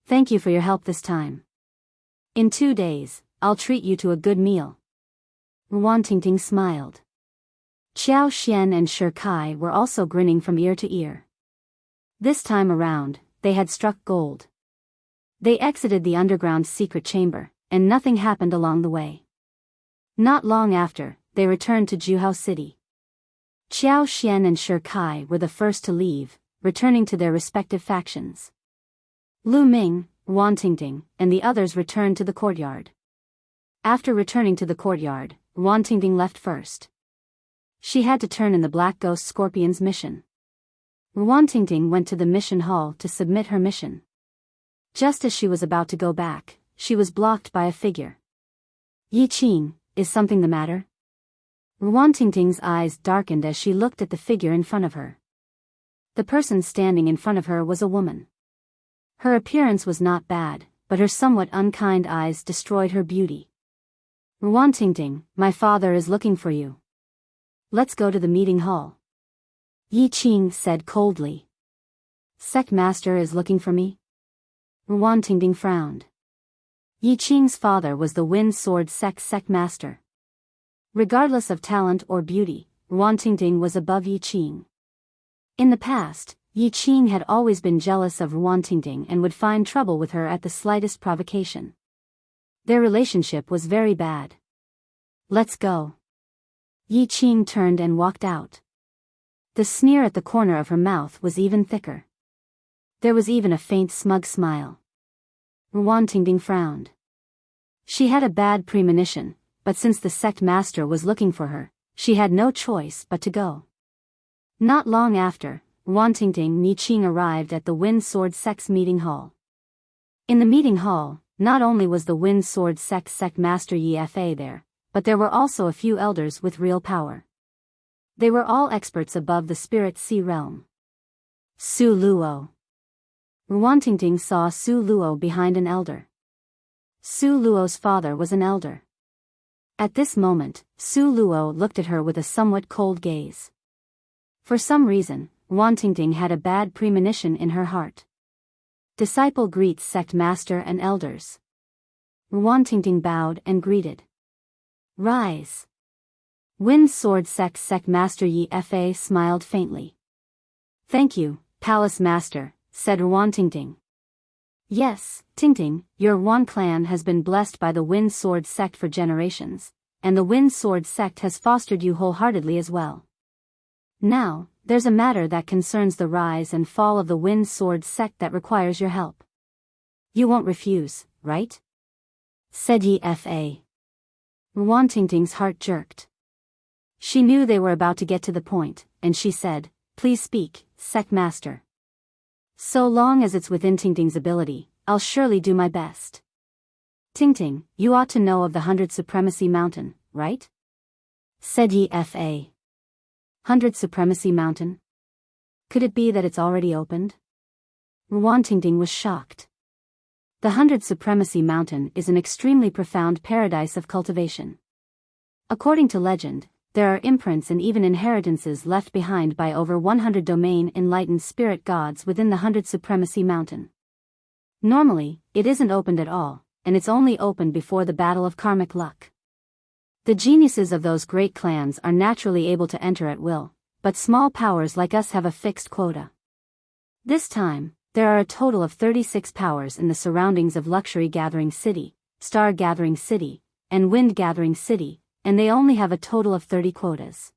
Thank you for your help this time. In 2 days, I'll treat you to a good meal. Ruantingting smiled. Qiao Xian and Shi Kai were also grinning from ear to ear. This time around, they had struck gold. They exited the underground secret chamber, and nothing happened along the way. Not long after, they returned to Juhao City. Qiao Xian and Shi Kai were the first to leave, returning to their respective factions. Lu Ming, Ruantingting, and the others returned to the courtyard. After returning to the courtyard, Ruantingting left first. She had to turn in the Black Ghost Scorpion's mission. Ruantingting went to the mission hall to submit her mission. Just as she was about to go back, she was blocked by a figure. Yi Qing, is something the matter? Ruantingting's eyes darkened as she looked at the figure in front of her. The person standing in front of her was a woman. Her appearance was not bad, but her somewhat unkind eyes destroyed her beauty. Ruantingting, my father is looking for you. Let's go to the meeting hall. Yi Qing said coldly. Sect Master is looking for me? Ruantingting frowned. Yi Qing's father was the Wind Sword Sect Master. Regardless of talent or beauty, Ruantingting was above Yi Qing. In the past, Yi Qing had always been jealous of Ruantingting and would find trouble with her at the slightest provocation. Their relationship was very bad. Let's go. Yi Qing turned and walked out. The sneer at the corner of her mouth was even thicker. There was even a faint smug smile. Ruantingting frowned. She had a bad premonition, but since the sect master was looking for her, she had no choice but to go. Not long after, Ruantingting and Yi Qing arrived at the Wind Sword Sect's meeting hall. In the meeting hall, not only was the Wind Sword Sect Master Yi Fa there, but there were also a few elders with real power. They were all experts above the Spirit Sea realm. Su Luo. Ruantingting saw Su Luo behind an elder. Su Luo's father was an elder. At this moment, Su Luo looked at her with a somewhat cold gaze. For some reason, Ruantingting had a bad premonition in her heart. Disciple greets sect master and elders. Ruantingting bowed and greeted. Rise. Wind Sword Sect Master Yi Fa smiled faintly. Thank you, Palace Master, said Ruantingting. Yes, Tingting, your Ruan clan has been blessed by the Wind Sword Sect for generations, and the Wind Sword Sect has fostered you wholeheartedly as well. Now, there's a matter that concerns the rise and fall of the Wind Sword Sect that requires your help. You won't refuse, right? Said Yi Fa. Ruantingting's heart jerked. She knew they were about to get to the point, and she said, Please speak, Sect Master. So long as it's within Tingting's ability, I'll surely do my best. Tingting, you ought to know of the 100 Supremacy Mountain, right? Said Yi Fa. 100 Supremacy Mountain? Could it be that it's already opened? Ruantingting was shocked. The 100 Supremacy Mountain is an extremely profound paradise of cultivation. According to legend, there are imprints and even inheritances left behind by over 100 domain enlightened spirit gods within the 100 Supremacy Mountain. Normally, it isn't opened at all, and it's only opened before the battle of karmic luck. The geniuses of those great clans are naturally able to enter at will, but small powers like us have a fixed quota. This time, there are a total of 36 powers in the surroundings of Luxury Gathering City, Star Gathering City, and Wind Gathering City, and they only have a total of 30 quotas.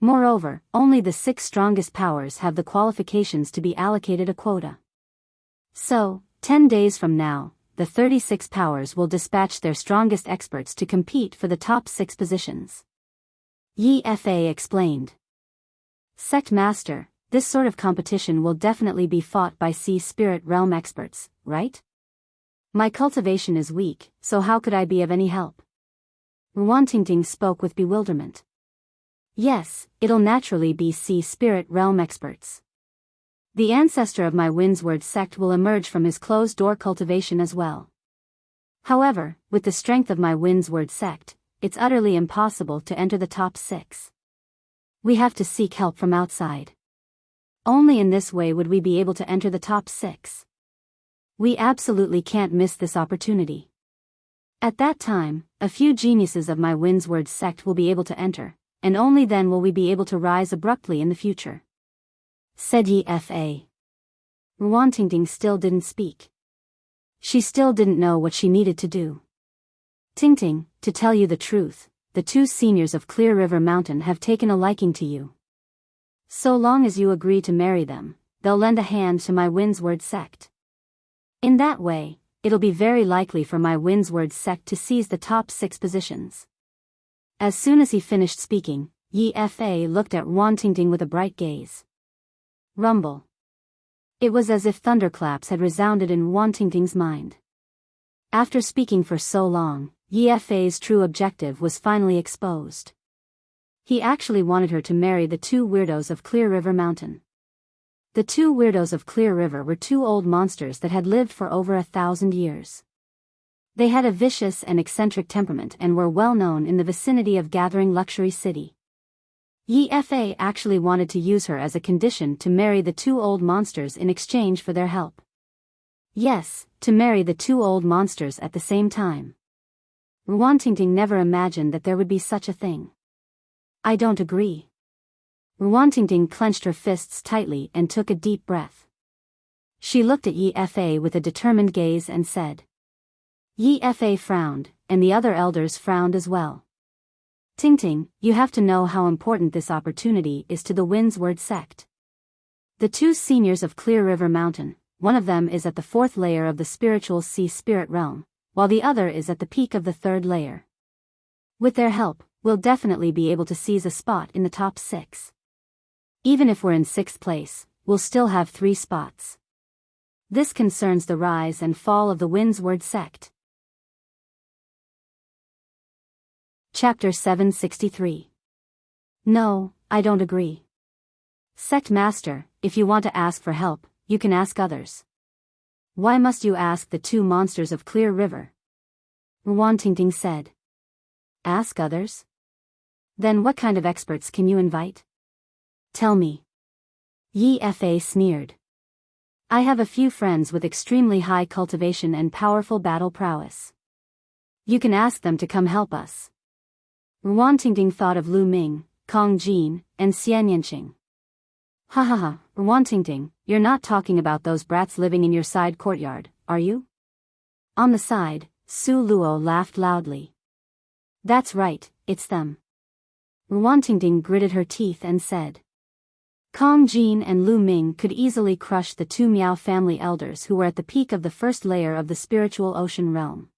Moreover, only the 6 strongest powers have the qualifications to be allocated a quota. So, 10 days from now, the 36 powers will dispatch their strongest experts to compete for the top 6 positions. Yi Fa explained. Sect Master, this sort of competition will definitely be fought by Sea Spirit Realm experts, right? My cultivation is weak, so how could I be of any help? Ruantingting spoke with bewilderment. Yes, it'll naturally be Sea Spirit Realm experts. The ancestor of my Windsward sect will emerge from his closed-door cultivation as well. However, with the strength of my Windsward sect, it's utterly impossible to enter the top 6. We have to seek help from outside. Only in this way would we be able to enter the top 6. We absolutely can't miss this opportunity. At that time, a few geniuses of my Windsward sect will be able to enter, and only then will we be able to rise abruptly in the future. Said Yi Fa. Ruantingting still didn't speak. She still didn't know what she needed to do. Tingting, to tell you the truth, the 2 seniors of Clear River Mountain have taken a liking to you. So long as you agree to marry them, they'll lend a hand to my Windsward sect. In that way, it'll be very likely for my Windsward sect to seize the top 6 positions. As soon as he finished speaking, Yi Fa looked at Ruantingting with a bright gaze. Rumble. It was as if thunderclaps had resounded in Ruantingting's mind. After speaking for so long, Yi Fa's true objective was finally exposed. He actually wanted her to marry the 2 weirdos of Clear River Mountain. The 2 weirdos of Clear River were 2 old monsters that had lived for over 1,000 years. They had a vicious and eccentric temperament and were well known in the vicinity of Gathering Luxury City. Yi Fa actually wanted to use her as a condition to marry the 2 old monsters in exchange for their help. Yes, to marry the 2 old monsters at the same time. Ruantingting never imagined that there would be such a thing. I don't agree. Ruantingting clenched her fists tightly and took a deep breath. She looked at Yi Fa with a determined gaze and said. Yi Fa frowned, and the other elders frowned as well. Tingting, you have to know how important this opportunity is to the Windsward sect. The 2 seniors of Clear River Mountain, one of them is at the 4th layer of the spiritual Sea Spirit Realm, while the other is at the peak of the 3rd layer. With their help, we'll definitely be able to seize a spot in the top 6. Even if we're in 6th place, we'll still have 3 spots. This concerns the rise and fall of the Windsward sect. Chapter 763. No, I don't agree. Sect Master, if you want to ask for help, you can ask others. Why must you ask the 2 monsters of Clear River? Ruantingting said. Ask others? Then what kind of experts can you invite? Tell me. Yi Fa sneered. I have a few friends with extremely high cultivation and powerful battle prowess. You can ask them to come help us. Ruantingting thought of Lu Ming, Kong Jin, and Xian Yanqing. Ha ha ha, Ruantingting, you're not talking about those brats living in your side courtyard, are you? On the side, Su Luo laughed loudly. That's right, it's them. Ruantingting gritted her teeth and said. Kong Jin and Lu Ming could easily crush the 2 Miao family elders who were at the peak of the 1st layer of the spiritual ocean realm.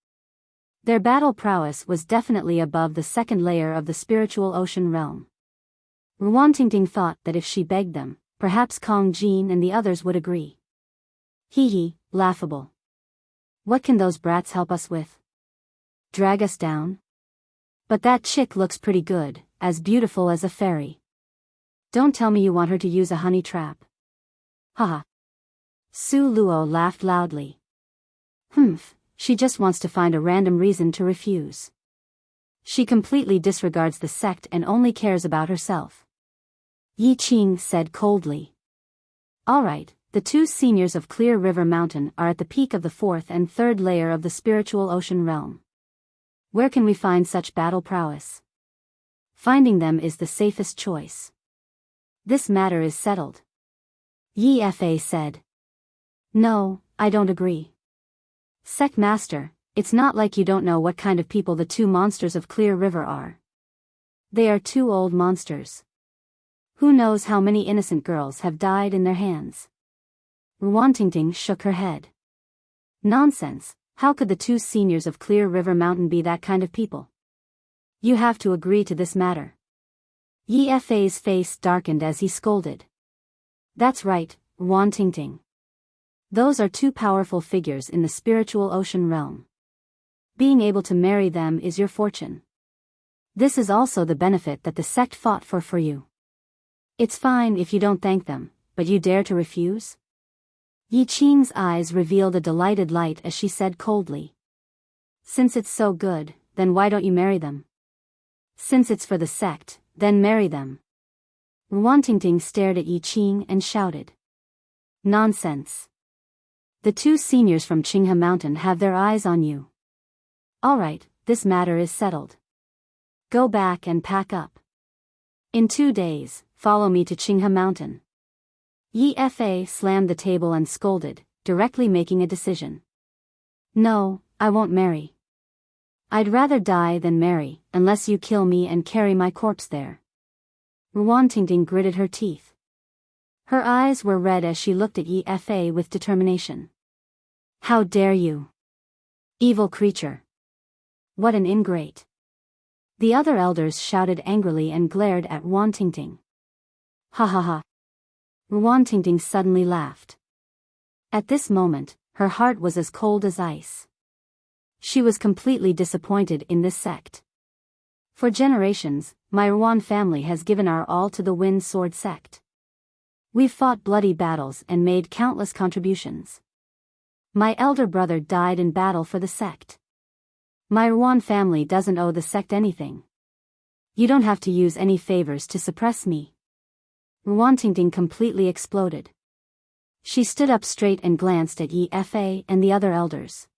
Their battle prowess was definitely above the 2nd layer of the spiritual ocean realm. Ruantingting thought that if she begged them, perhaps Kong Jin and the others would agree. Hee hee, laughable. What can those brats help us with? Drag us down? But that chick looks pretty good, as beautiful as a fairy. Don't tell me you want her to use a honey trap. Haha. Su Luo laughed loudly. Humph. She just wants to find a random reason to refuse. She completely disregards the sect and only cares about herself. Yi Qing said coldly. Alright, the 2 seniors of Clear River Mountain are at the peak of the 4th and 3rd layer of the spiritual ocean realm. Where can we find such battle prowess? Finding them is the safest choice. This matter is settled. Yi Fa said. No, I don't agree. Sect Master, it's not like you don't know what kind of people the two monsters of Clear River are. They are two old monsters. Who knows how many innocent girls have died in their hands? Ruantingting shook her head. Nonsense, how could the two seniors of Clear River Mountain be that kind of people? You have to agree to this matter. Yi Fa's face darkened as he scolded. That's right, Ruantingting. Those are two powerful figures in the spiritual ocean realm. Being able to marry them is your fortune. This is also the benefit that the sect fought for you. It's fine if you don't thank them, but you dare to refuse? Yi Qing's eyes revealed a delighted light as she said coldly. Since it's so good, then why don't you marry them? Since it's for the sect, then marry them. Ruantingting stared at Yi Qing and shouted. Nonsense. The two seniors from Qinghe Mountain have their eyes on you. All right, this matter is settled. Go back and pack up. In 2 days, follow me to Qinghe Mountain. Yi Fa slammed the table and scolded, directly making a decision. No, I won't marry. I'd rather die than marry, unless you kill me and carry my corpse there. Ruantingting gritted her teeth. Her eyes were red as she looked at Yi Fa with determination. How dare you? Evil creature. What an ingrate. The other elders shouted angrily and glared at Ruantingting. Ha ha ha. Ruantingting suddenly laughed. At this moment, her heart was as cold as ice. She was completely disappointed in this sect. For generations, my Ruan family has given our all to the Wind Sword sect. We've fought bloody battles and made countless contributions. My elder brother died in battle for the sect. My Ruan family doesn't owe the sect anything. You don't have to use any favors to suppress me. Ruantingting completely exploded. She stood up straight and glanced at Yi Fa and the other elders.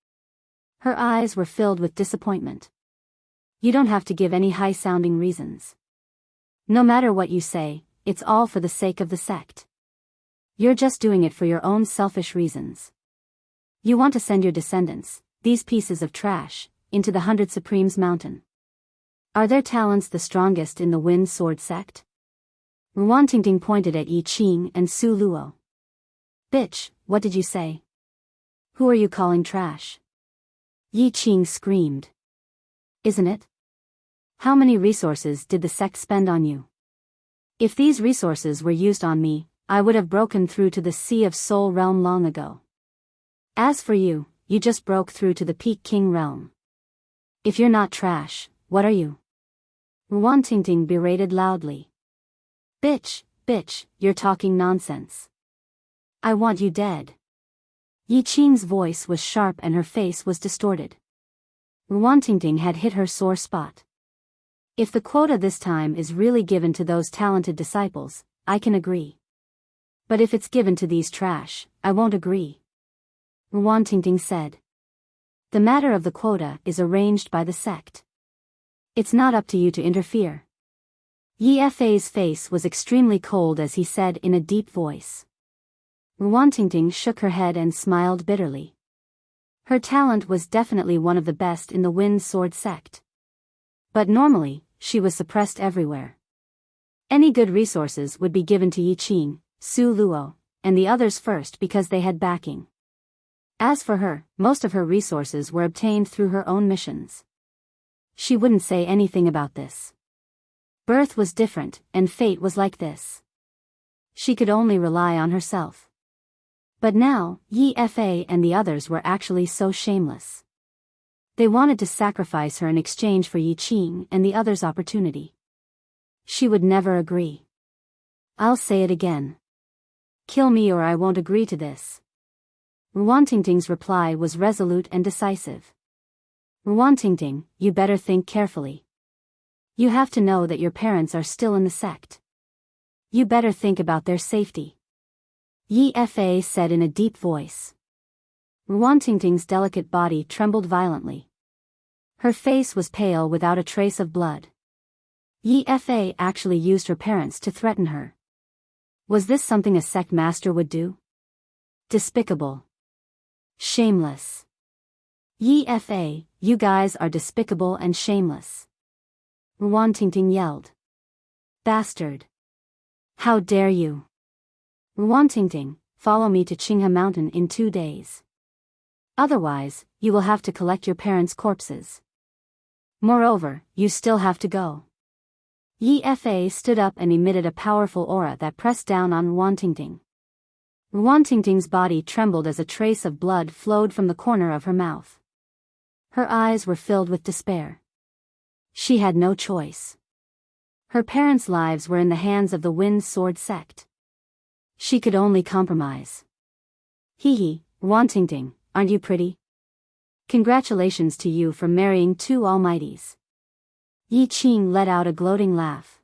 Her eyes were filled with disappointment. You don't have to give any high-sounding reasons. No matter what you say, it's all for the sake of the sect. You're just doing it for your own selfish reasons. You want to send your descendants, these pieces of trash, into the 100 Supremes Mountain. Are their talents the strongest in the Wind Sword sect? Ruantingting pointed at Yi Qing and Su Luo. Bitch, what did you say? Who are you calling trash? Yi Qing screamed. Isn't it? How many resources did the sect spend on you? If these resources were used on me, I would have broken through to the Sea of Soul realm long ago. As for you, you just broke through to the Peak King realm. If you're not trash, what are you? Ruantingting berated loudly. Bitch, you're talking nonsense. I want you dead. Yi Qing's voice was sharp and her face was distorted. Ruantingting had hit her sore spot. If the quota this time is really given to those talented disciples, I can agree. But if it's given to these trash, I won't agree. Ruantingting said. The matter of the quota is arranged by the sect. It's not up to you to interfere. Yi Fa's face was extremely cold as he said in a deep voice. Ruantingting shook her head and smiled bitterly. Her talent was definitely one of the best in the Wind Sword sect. But normally, she was suppressed everywhere. Any good resources would be given to Yi Qing, Su Luo, and the others first because they had backing. As for her, most of her resources were obtained through her own missions. She wouldn't say anything about this. Birth was different, and fate was like this. She could only rely on herself. But now, Yi Fa and the others were actually so shameless. They wanted to sacrifice her in exchange for Yi Qing and the others' opportunity. She would never agree. I'll say it again. Kill me or I won't agree to this. Ruantingting's reply was resolute and decisive. Ruantingting, you better think carefully. You have to know that your parents are still in the sect. You better think about their safety. Yi Fa said in a deep voice. Ruantingting's delicate body trembled violently. Her face was pale without a trace of blood. Yi Fa actually used her parents to threaten her. Was this something a sect master would do? Despicable. Shameless. Yi Fa, you guys are despicable and shameless. Ruan Tingting yelled. Bastard. How dare you? Ruan Tingting, follow me to Qinghe Mountain in 2 days. Otherwise, you will have to collect your parents' corpses. Moreover, you still have to go. Yi Fa stood up and emitted a powerful aura that pressed down on Ruan Tingting. Ruan Tingting's body trembled as a trace of blood flowed from the corner of her mouth. Her eyes were filled with despair. She had no choice. Her parents' lives were in the hands of the Wind Sword sect. She could only compromise. Hee, Ruan Tingting, aren't you pretty? Congratulations to you for marrying 2 almighties. Yi Qing let out a gloating laugh.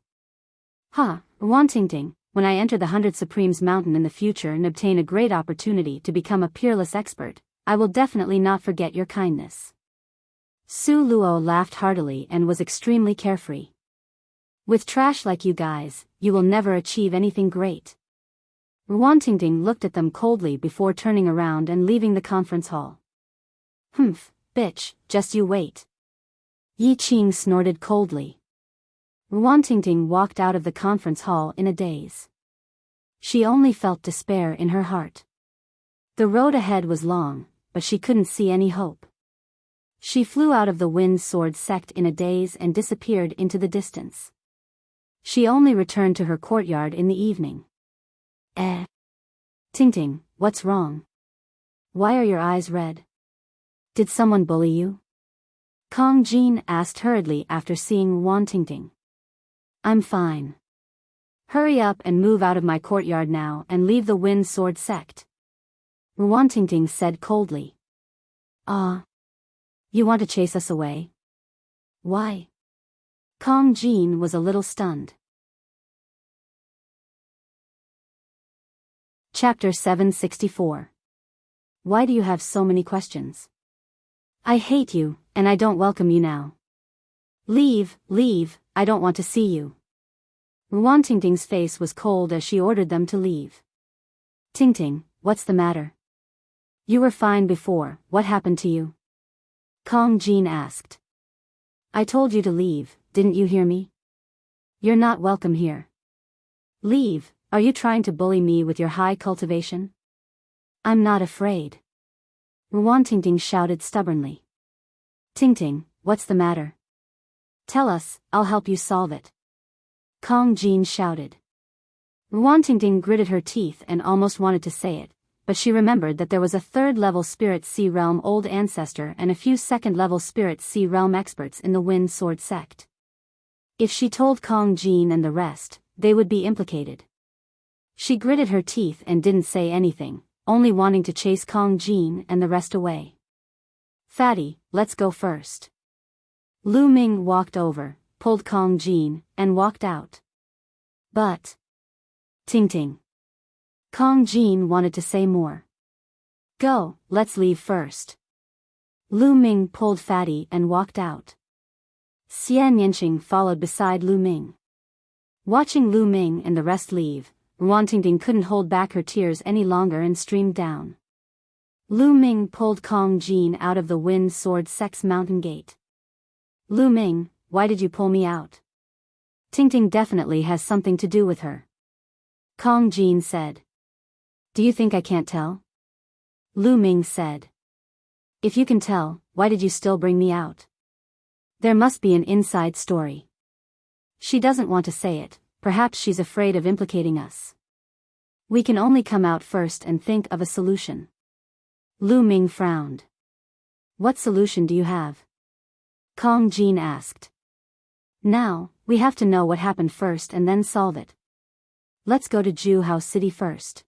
Ha, Ruan Tingting, when I enter the 100 Supremes Mountain in the future and obtain a great opportunity to become a peerless expert, I will definitely not forget your kindness. Su Luo laughed heartily and was extremely carefree. With trash like you guys, you will never achieve anything great. Ruan Tingting looked at them coldly before turning around and leaving the conference hall. Humph, bitch, just you wait. Yi Qing snorted coldly. Ruan Tingting walked out of the conference hall in a daze. She only felt despair in her heart. The road ahead was long, but she couldn't see any hope. She flew out of the Wind Sword sect in a daze and disappeared into the distance. She only returned to her courtyard in the evening. Tingting, what's wrong? Why are your eyes red? Did someone bully you? Kong Jin asked hurriedly after seeing Ruan Tingting. I'm fine. Hurry up and move out of my courtyard now and leave the Wind Sword sect. Ruan Tingting said coldly. You want to chase us away? Why? Kong Jin was a little stunned. Chapter 764. Why do you have so many questions? I hate you, and I don't welcome you now. Leave, I don't want to see you. Ruan Tingting's face was cold as she ordered them to leave. Tingting, what's the matter? You were fine before, what happened to you? Kong Jin asked. I told you to leave, didn't you hear me? You're not welcome here. Leave, are you trying to bully me with your high cultivation? I'm not afraid. Ruan Tingting shouted stubbornly. Tingting, what's the matter? Tell us, I'll help you solve it. Kong Jin shouted. Ruan Tingting gritted her teeth and almost wanted to say it, but she remembered that there was a 3rd-level Spirit Sea Realm Old Ancestor and a few 2nd-level Spirit Sea Realm experts in the Wind Sword sect. If she told Kong Jin and the rest, they would be implicated. She gritted her teeth and didn't say anything, only wanting to chase Kong Jin and the rest away. Fatty, let's go first. Lu Ming walked over, pulled Kong Jin, and walked out. But... Tingting. Kong Jin wanted to say more. Go, let's leave first. Lu Ming pulled Fatty and walked out. Xian Yanqing followed beside Lu Ming. Watching Lu Ming and the rest leave, Ruan Tingting couldn't hold back her tears any longer and streamed down. Lu Ming pulled Kong Jin out of the Wind Sword sect's mountain gate. Lu Ming, why did you pull me out? Tingting definitely has something to do with her. Kong Jin said. Do you think I can't tell? Lu Ming said. If you can tell, why did you still bring me out? There must be an inside story. She doesn't want to say it, perhaps she's afraid of implicating us. We can only come out first and think of a solution. Lu Ming frowned. What solution do you have? Kong Jin asked. Now, we have to know what happened first and then solve it. Let's go to Juhao City first.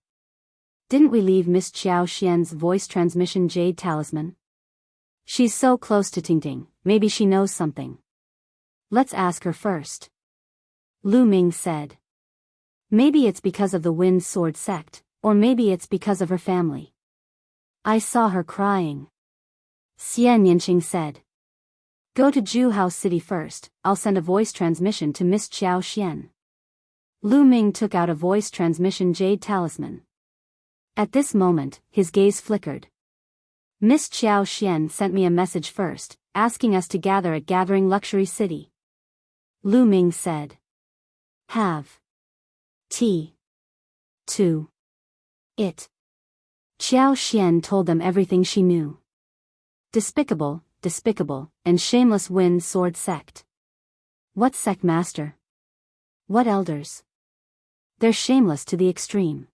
Didn't we leave Miss Qiao Xian's voice transmission jade talisman? She's so close to Tingting, maybe she knows something. Let's ask her first. Lu Ming said. Maybe it's because of the Wind Sword sect, or maybe it's because of her family. I saw her crying. Xian Yanqing said. Go to Zhuhao City first, I'll send a voice transmission to Miss Xiao Xian. Lu Ming took out a voice transmission jade talisman. At this moment, his gaze flickered. Miss Xiao Xian sent me a message first, asking us to gather at Gathering Luxury City. Lu Ming said. Have. T. To. It. Xiao Xian told them everything she knew. Despicable, and shameless wind sword sect. What sect master? What elders? They're shameless to the extreme.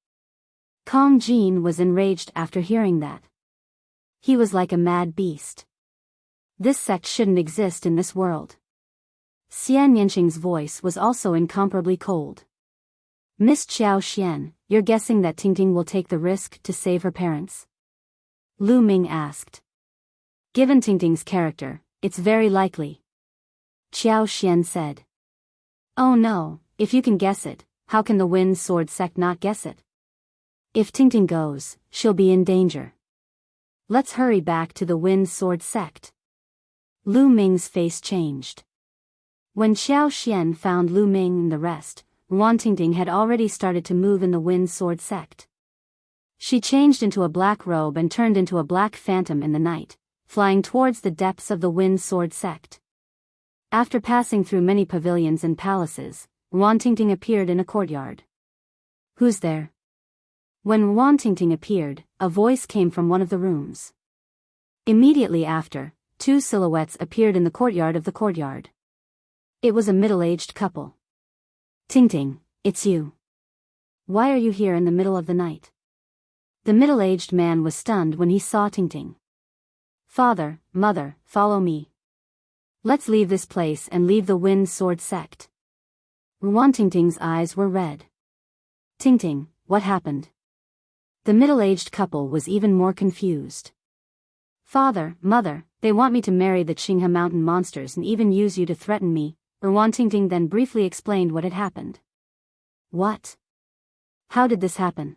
Kong Jin was enraged after hearing that. He was like a mad beast. This sect shouldn't exist in this world. Xian Yanqing's voice was also incomparably cold. Miss Xiao Xian, you're guessing that Tingting will take the risk to save her parents? Lu Ming asked. Given Tingting's character, it's very likely. Xiao Xian said. Oh no, if you can guess it, how can the Wind Sword sect not guess it? If Tingting goes, she'll be in danger. Let's hurry back to the Wind Sword sect. Lu Ming's face changed. When Xiao Xian found Lu Ming and the rest, Ruan Tingting had already started to move in the Wind Sword sect. She changed into a black robe and turned into a black phantom in the night, flying towards the depths of the Wind Sword sect. After passing through many pavilions and palaces, Ruan Tingting appeared in a courtyard. Who's there? When Ruan Tingting appeared, a voice came from one of the rooms. Immediately after, two silhouettes appeared in the courtyard of the courtyard. It was a middle-aged couple. Tingting, it's you. Why are you here in the middle of the night? The middle-aged man was stunned when he saw Tingting. Father, mother, follow me. Let's leave this place and leave the Wind Sword sect. Ruan Tingting's eyes were red. Tingting, what happened? The middle-aged couple was even more confused. Father, mother, they want me to marry the Qinghe mountain monsters and even use you to threaten me. Ruan Tingting then briefly explained what had happened. What? How did this happen?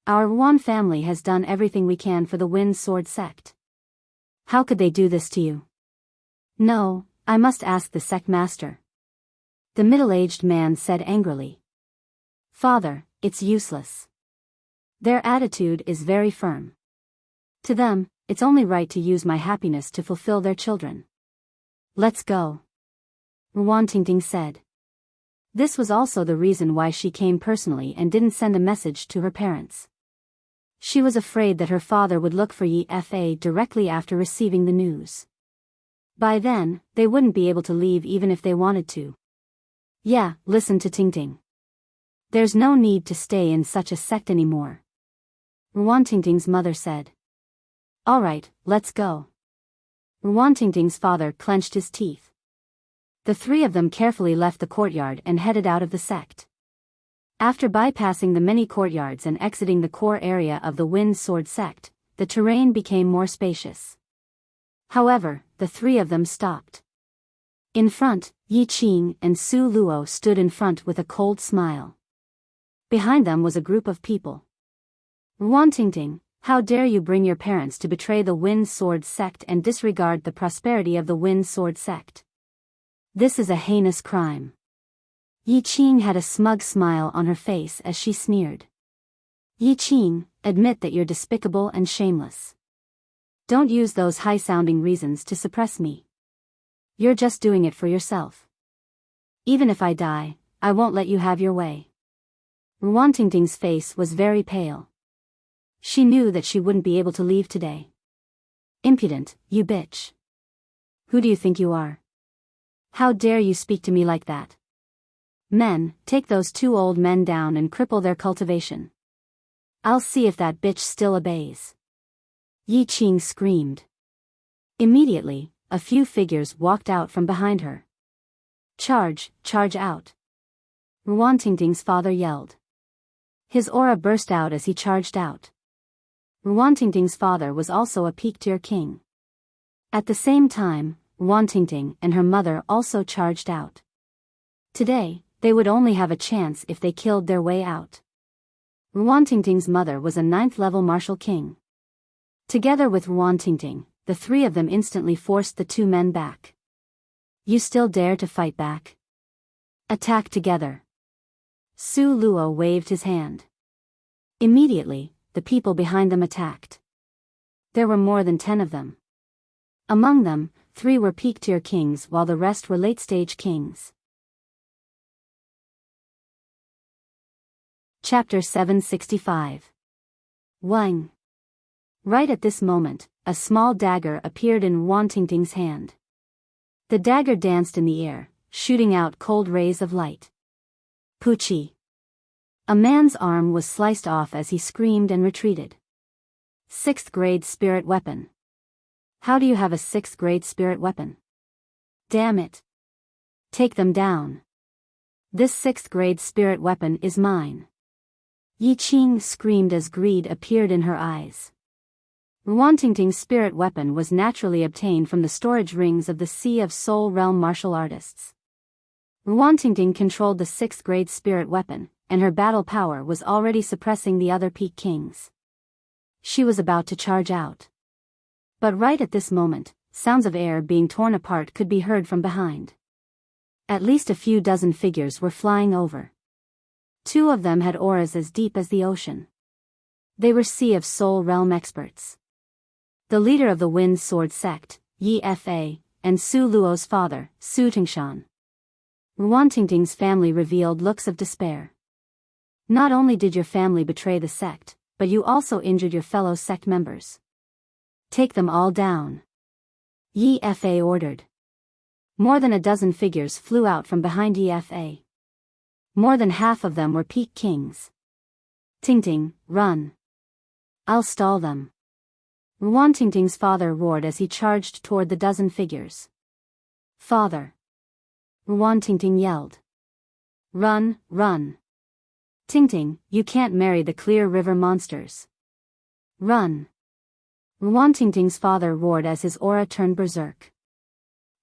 Our Ruan family has done everything we can for the Wind Sword sect. How could they do this to you? No, I must ask the sect master. The middle-aged man said angrily. Father, it's useless. Their attitude is very firm. To them, it's only right to use my happiness to fulfill their children. Let's go. Ruan Tingting said. This was also the reason why she came personally and didn't send a message to her parents. She was afraid that her father would look for Yi Fa directly after receiving the news. By then, they wouldn't be able to leave even if they wanted to. Yeah, listen to Tingting. There's no need to stay in such a sect anymore. Ruan Tingting's mother said. Alright, let's go. Ruan Tingting's father clenched his teeth. The three of them carefully left the courtyard and headed out of the sect. After bypassing the many courtyards and exiting the core area of the Wind Sword sect, the terrain became more spacious. However, the three of them stopped. In front, Yi Qing and Su Luo stood in front with a cold smile. Behind them was a group of people. Ruan Tingting, how dare you bring your parents to betray the Wind Sword sect and disregard the prosperity of the Wind Sword sect? This is a heinous crime. Yi Qing had a smug smile on her face as she sneered. Yi Qing, admit that you're despicable and shameless. Don't use those high-sounding reasons to suppress me. You're just doing it for yourself. Even if I die, I won't let you have your way. Ruan Tingting's face was very pale. She knew that she wouldn't be able to leave today. Impudent, you bitch. Who do you think you are? How dare you speak to me like that? Men, take those two old men down and cripple their cultivation. I'll see if that bitch still obeys. Yi Qing screamed. Immediately, a few figures walked out from behind her. Charge out. Ruan Tingting's father yelled. His aura burst out as he charged out. Ruan Tingting's father was also a peak-tier king. At the same time, Ruan Tingting and her mother also charged out. Today, they would only have a chance if they killed their way out. Ruan Tingting's mother was a 9th-level martial king. Together with Ruan Tingting, the three of them instantly forced the two men back. You still dare to fight back? Attack together. Su Luo waved his hand. Immediately, the people behind them attacked. There were more than 10 of them. Among them, 3 were peak-tier kings while the rest were late-stage kings. Chapter 765. Wang. Right at this moment, a small dagger appeared in Wan Tingting's hand. The dagger danced in the air, shooting out cold rays of light. Puchi. A man's arm was sliced off as he screamed and retreated. 6th grade spirit weapon. How do you have a 6th grade spirit weapon? Damn it. Take them down. This 6th grade spirit weapon is mine. Yi Qing screamed as greed appeared in her eyes. Ruan Tingting's spirit weapon was naturally obtained from the storage rings of the Sea of Soul Realm martial artists. Ruan Tingting controlled the 6th grade spirit weapon, and her battle power was already suppressing the other peak kings. She was about to charge out. But right at this moment, sounds of air being torn apart could be heard from behind. At least a few dozen figures were flying over. 2 of them had auras as deep as the ocean. They were Sea of Soul Realm experts. The leader of the Wind Sword sect, Yi Fa, and Su Luo's father, Su Tingshan. Ruan Tingting's family revealed looks of despair. Not only did your family betray the sect, but you also injured your fellow sect members. Take them all down. Yi Fa ordered. More than a dozen figures flew out from behind Yi Fa. More than half of them were peak kings. Tingting, run. I'll stall them. Ruan Tingting's father roared as he charged toward the dozen figures. Father. Ruan Tingting yelled. Run, run. Tingting, you can't marry the Clear River monsters. Run. Ruan Tingting's father roared as his aura turned berserk.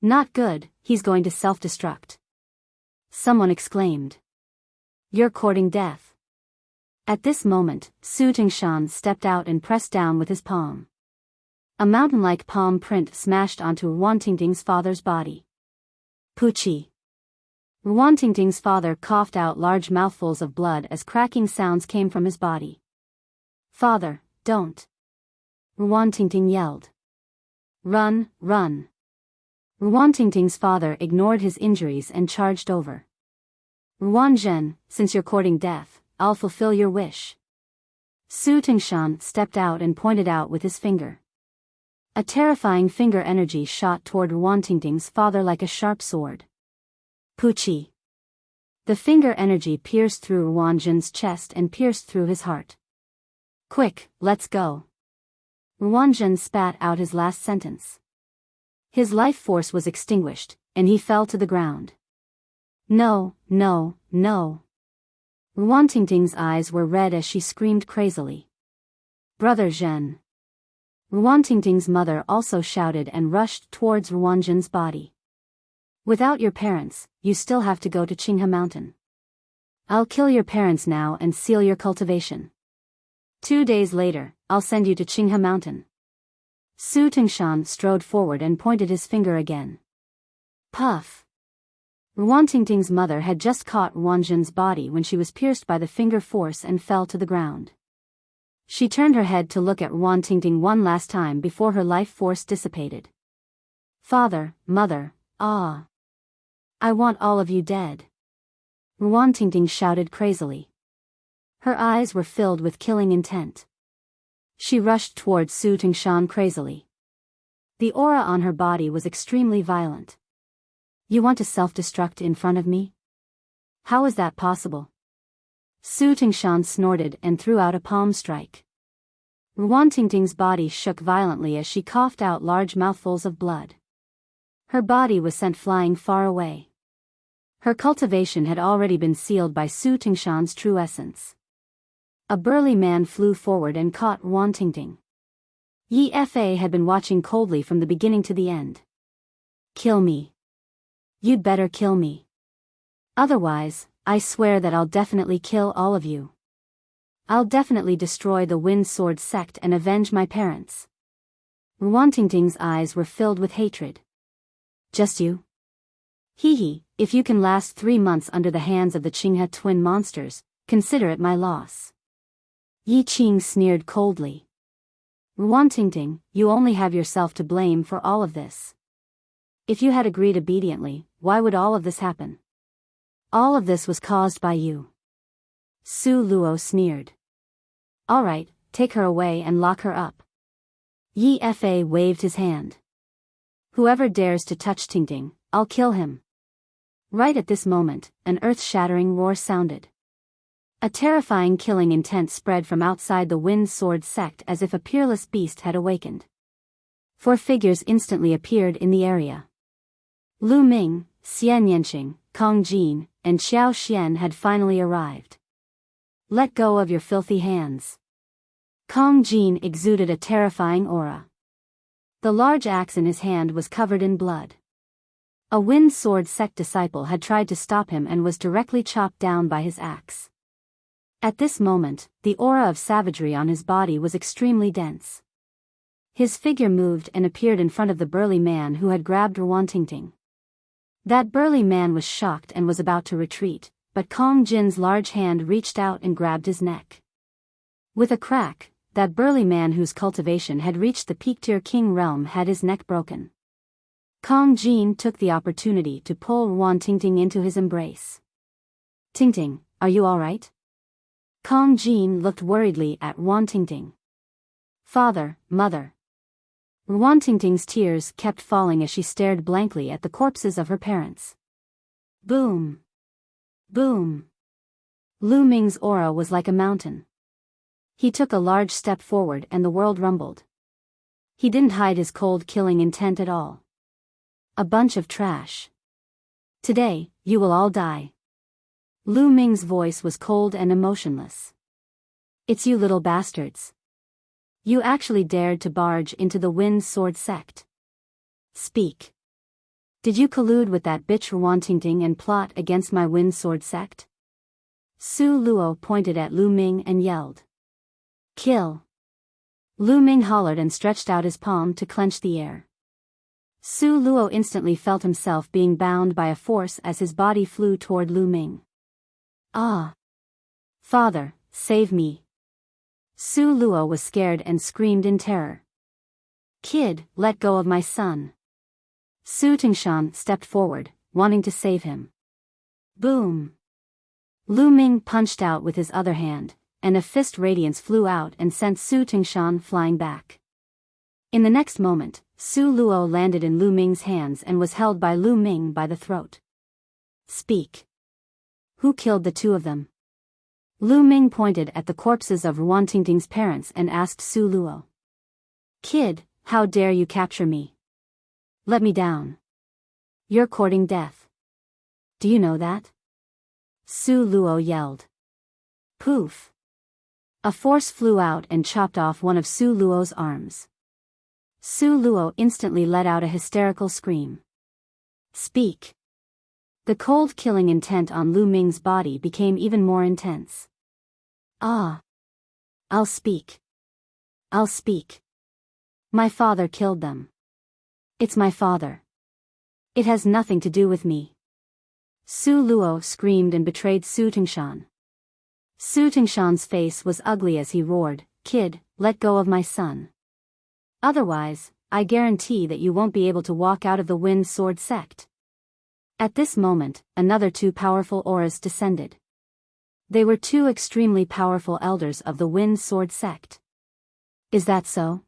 Not good, he's going to self-destruct. Someone exclaimed. You're courting death. At this moment, Su Tingshan stepped out and pressed down with his palm. A mountain-like palm print smashed onto Ruan Tingting's father's body. Puchi. Ruan Tingting's father coughed out large mouthfuls of blood as cracking sounds came from his body. Father, don't. Ruan Tingting yelled. Run, run. Ruan Tingting's father ignored his injuries and charged over. Ruan Zhen, since you're courting death, I'll fulfill your wish. Su Tingshan stepped out and pointed out with his finger. A terrifying finger energy shot toward Ruan Tingting's father like a sharp sword. Puchi. The finger energy pierced through Ruan Zhen's chest and pierced through his heart. Quick, let's go. Ruan Zhen spat out his last sentence. His life force was extinguished, and he fell to the ground. No, no, no. Ruan Tingting's eyes were red as she screamed crazily. Brother Zhen. Ruan Tingting's mother also shouted and rushed towards Ruan Zhen's body. Without your parents, you still have to go to Qinghe Mountain. I'll kill your parents now and seal your cultivation. 2 days later, I'll send you to Qinghe Mountain. Su Tingshan strode forward and pointed his finger again. Puff. Ruan Tingting's mother had just caught Ruan Zhen's body when she was pierced by the finger force and fell to the ground. She turned her head to look at Ruan Tingting one last time before her life force dissipated. Father, mother, ah. I want all of you dead. Ruan Tingting shouted crazily. Her eyes were filled with killing intent. She rushed towards Su Tingshan crazily. The aura on her body was extremely violent. You want to self-destruct in front of me? How is that possible? Su Tingshan snorted and threw out a palm strike. Ruan Tingting's body shook violently as she coughed out large mouthfuls of blood. Her body was sent flying far away. Her cultivation had already been sealed by Su Tingshan's true essence. A burly man flew forward and caught Ruan Tingting. Yi Fa had been watching coldly from the beginning to the end. Kill me. You'd better kill me. Otherwise, I swear that I'll definitely kill all of you. I'll definitely destroy the Wind Sword sect and avenge my parents. Ruantingting's eyes were filled with hatred. Just you? Hee, if you can last 3 months under the hands of the Qinghe twin monsters, consider it my loss. Yi Qing sneered coldly. Ruantingting, you only have yourself to blame for all of this. If you had agreed obediently, why would all of this happen? All of this was caused by you. Su Luo sneered. All right, take her away and lock her up. Yi Fa waved his hand. Whoever dares to touch Tingting, I'll kill him. Right at this moment, an earth-shattering roar sounded. A terrifying killing intent spread from outside the Wind Sword sect as if a peerless beast had awakened. 4 figures instantly appeared in the area. Lu Ming, Xian Yanqing, Kong Jin, and Xiao Xian had finally arrived. Let go of your filthy hands. Kong Jin exuded a terrifying aura. The large axe in his hand was covered in blood. A Wind Sword sect disciple had tried to stop him and was directly chopped down by his axe. At this moment, the aura of savagery on his body was extremely dense. His figure moved and appeared in front of the burly man who had grabbed Ruantingting. That burly man was shocked and was about to retreat, but Kong Jin's large hand reached out and grabbed his neck. With a crack, that burly man whose cultivation had reached the peak-tier king realm had his neck broken. Kong Jin took the opportunity to pull Ruantingting into his embrace. Tingting, are you all right? Kong Jin looked worriedly at Ruantingting. Father, mother. Ruantingting's tears kept falling as she stared blankly at the corpses of her parents. Boom. Boom. Lu Ming's aura was like a mountain. He took a large step forward and the world rumbled. He didn't hide his cold killing intent at all. A bunch of trash. Today, you will all die. Lu Ming's voice was cold and emotionless. It's you little bastards. You actually dared to barge into the Wind Sword sect. Speak. Did you collude with that bitch Ruantingting and plot against my Wind Sword sect? Su Luo pointed at Lu Ming and yelled. Kill. Lu Ming hollered and stretched out his palm to clench the air. Su Luo instantly felt himself being bound by a force as his body flew toward Lu Ming. Ah! Father, save me. Su Luo was scared and screamed in terror. Kid, let go of my son. Su Tingshan stepped forward, wanting to save him. Boom! Lu Ming punched out with his other hand, and a fist radiance flew out and sent Su Tingshan flying back. In the next moment, Su Luo landed in Lu Ming's hands and was held by Lu Ming by the throat. Speak. Who killed the 2 of them? Lu Ming pointed at the corpses of Ruantingting's parents and asked Su Luo. Kid, how dare you capture me? Let me down. You're courting death. Do you know that? Su Luo yelled. Poof. A force flew out and chopped off one of Su Luo's arms. Su Luo instantly let out a hysterical scream. Speak. The cold killing intent on Lu Ming's body became even more intense. Ah. I'll speak. I'll speak. My father killed them. It's my father. It has nothing to do with me. Su Luo screamed and betrayed Su Tingshan. Su Tingshan's face was ugly as he roared, Kid, let go of my son. Otherwise, I guarantee that you won't be able to walk out of the Wind Sword sect. At this moment, another 2 powerful auras descended. They were 2 extremely powerful elders of the Wind Sword sect. Is that so?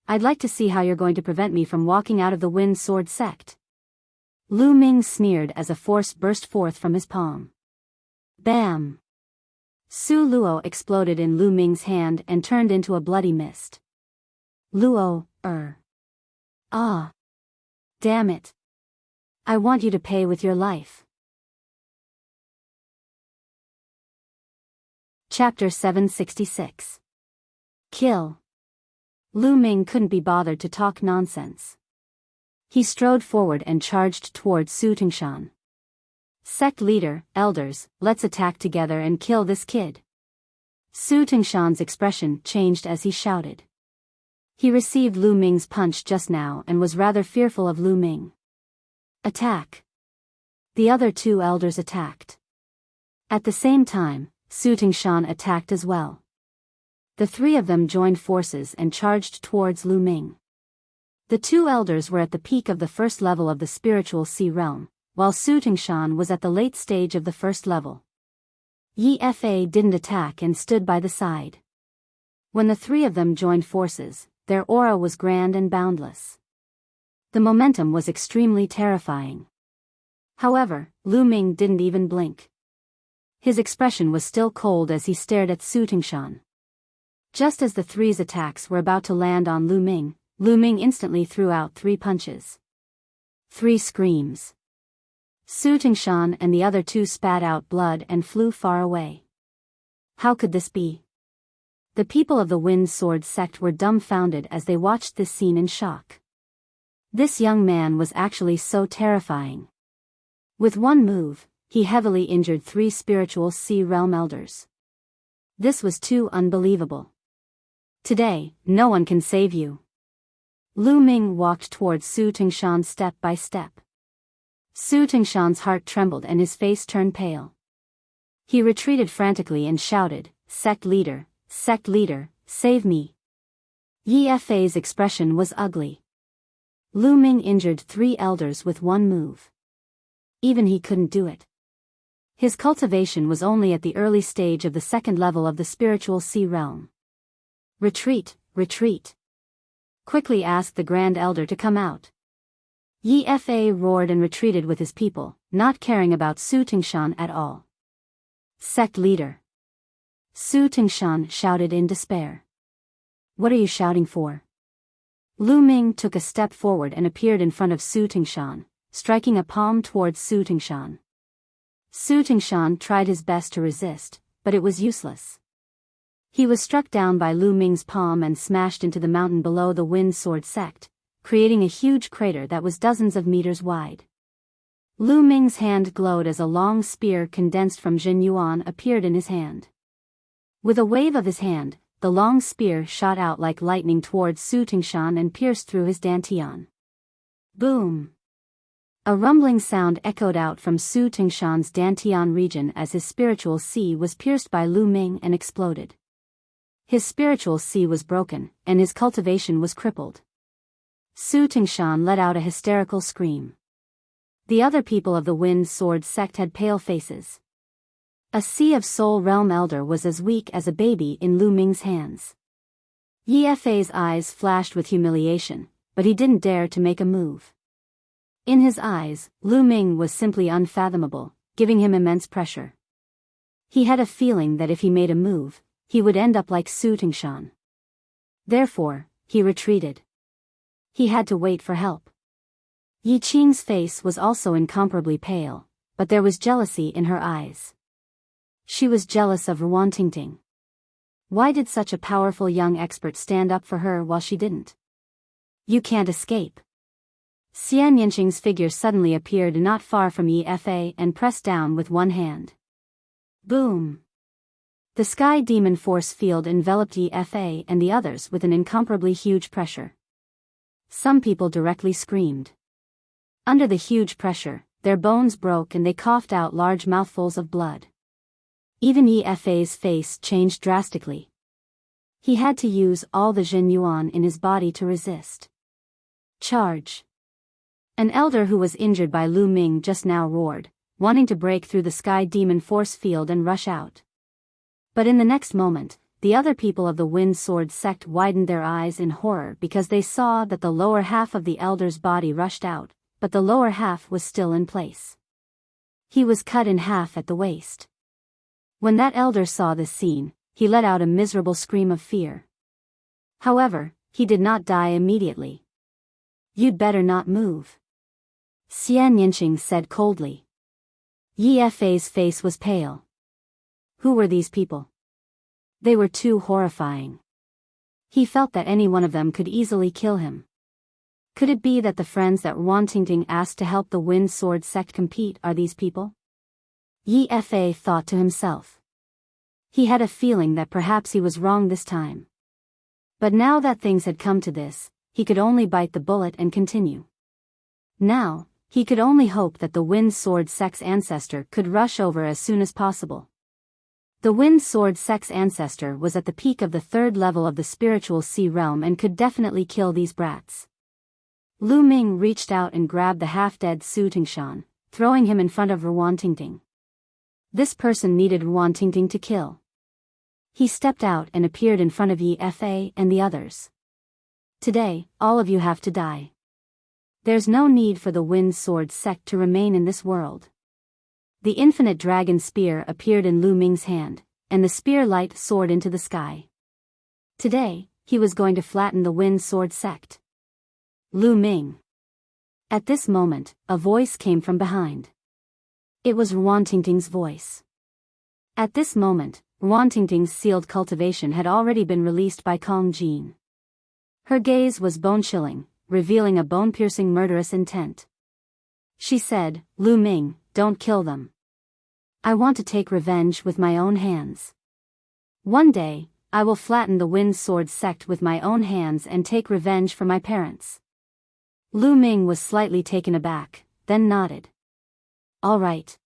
I'd like to see how you're going to prevent me from walking out of the Wind Sword sect. Lu Ming sneered as a force burst forth from his palm. Bam! Su Luo exploded in Lu Ming's hand and turned into a bloody mist. Luo, Ah! Damn it! I want you to pay with your life. Chapter 766. Kill. Lu Ming couldn't be bothered to talk nonsense. He strode forward and charged towards Su Tingshan. Sect leader, elders, let's attack together and kill this kid. Su Tingshan's expression changed as he shouted. He received Lu Ming's punch just now and was rather fearful of Lu Ming. Attack! The other two elders attacked. At the same time, Su Tingshan attacked as well. The three of them joined forces and charged towards Lu Ming. The two elders were at the peak of the first level of the spiritual sea realm, while Su Tingshan was at the late stage of the first level. Yi Fa didn't attack and stood by the side. When the three of them joined forces, their aura was grand and boundless. The momentum was extremely terrifying. However, Lu Ming didn't even blink. His expression was still cold as he stared at Su Tingshan. Just as the three's attacks were about to land on Lu Ming instantly threw out 3 punches. 3 screams. Su Tingshan and the other two spat out blood and flew far away. How could this be? The people of the Wind Sword sect were dumbfounded as they watched this scene in shock. This young man was actually so terrifying. With one move, he heavily injured 3 spiritual sea realm elders. This was too unbelievable. Today, no one can save you. Lu Ming walked towards Su Tingshan step by step. Su Tingshan's heart trembled and his face turned pale. He retreated frantically and shouted, Sect leader, save me. Yi Fa's expression was ugly. Lu Ming injured 3 elders with one move. Even he couldn't do it. His cultivation was only at the early stage of the second level of the spiritual sea realm. Retreat, retreat. Quickly ask the Grand Elder to come out. Yi Fa roared and retreated with his people, not caring about Su Tingshan at all. Sect leader. Su Tingshan shouted in despair. What are you shouting for? Lu Ming took a step forward and appeared in front of Su Tingshan, striking a palm towards Su Tingshan. Su Tingshan tried his best to resist, but it was useless. He was struck down by Lu Ming's palm and smashed into the mountain below the Wind Sword sect, creating a huge crater that was dozens of meters wide. Lu Ming's hand glowed as a long spear condensed from Jin Yuan appeared in his hand. With a wave of his hand, the long spear shot out like lightning towards Su Tingshan and pierced through his dantian. Boom! A rumbling sound echoed out from Su Tingshan's dantian region as his spiritual sea was pierced by Lu Ming and exploded. His spiritual sea was broken, and his cultivation was crippled. Su Tingshan let out a hysterical scream. The other people of the Wind Sword sect had pale faces. A Sea of Soul Realm Elder was as weak as a baby in Lu Ming's hands. Yi Fa's eyes flashed with humiliation, but he didn't dare to make a move. In his eyes, Lu Ming was simply unfathomable, giving him immense pressure. He had a feeling that if he made a move, he would end up like Su Tingshan. Therefore, he retreated. He had to wait for help. Yi Qing's face was also incomparably pale, but there was jealousy in her eyes. She was jealous of Ruan Tingting. Why did such a powerful young expert stand up for her while she didn't? You can't escape. Xian Yanqing's figure suddenly appeared not far from Yi Fa and pressed down with one hand. Boom! The sky demon force field enveloped Yi Fa and the others with an incomparably huge pressure. Some people directly screamed. Under the huge pressure, their bones broke and they coughed out large mouthfuls of blood. Even Yi Fa's face changed drastically. He had to use all the Jin Yuan in his body to resist. Charge! An elder who was injured by Lu Ming just now roared, wanting to break through the sky demon force field and rush out. But in the next moment, the other people of the Wind Sword sect widened their eyes in horror because they saw that the lower half of the elder's body rushed out, but the lower half was still in place. He was cut in half at the waist. When that elder saw this scene, he let out a miserable scream of fear. However, he did not die immediately. You'd better not move. Xian Yanqing said coldly. Yi Fa's face was pale. Who were these people? They were too horrifying. He felt that any one of them could easily kill him. Could it be that the friends that Ruan Tingting asked to help the Wind Sword sect compete are these people? Yi Fa thought to himself. He had a feeling that perhaps he was wrong this time. But now that things had come to this, he could only bite the bullet and continue. Now, he could only hope that the Wind Sword Sect's ancestor could rush over as soon as possible. The Wind Sword Sect's ancestor was at the peak of the 3rd level of the spiritual sea realm and could definitely kill these brats. Lu Ming reached out and grabbed the half-dead Su Tingshan, throwing him in front of Ruan Tingting. This person needed Ruan Tingting to kill. He stepped out and appeared in front of Yi Fa and the others. Today, all of you have to die. There's no need for the Wind Sword Sect to remain in this world. The infinite dragon spear appeared in Lu Ming's hand, and the spear light soared into the sky. Today, he was going to flatten the Wind Sword Sect. Lu Ming. At this moment, a voice came from behind. It was Ruan Tingting's voice. At this moment, Ruan Tingting's sealed cultivation had already been released by Kong Jin. Her gaze was bone-chilling, revealing a bone-piercing murderous intent. She said, Lu Ming, don't kill them. I want to take revenge with my own hands. One day, I will flatten the Wind Sword Sect with my own hands and take revenge for my parents. Lu Ming was slightly taken aback, then nodded. All right.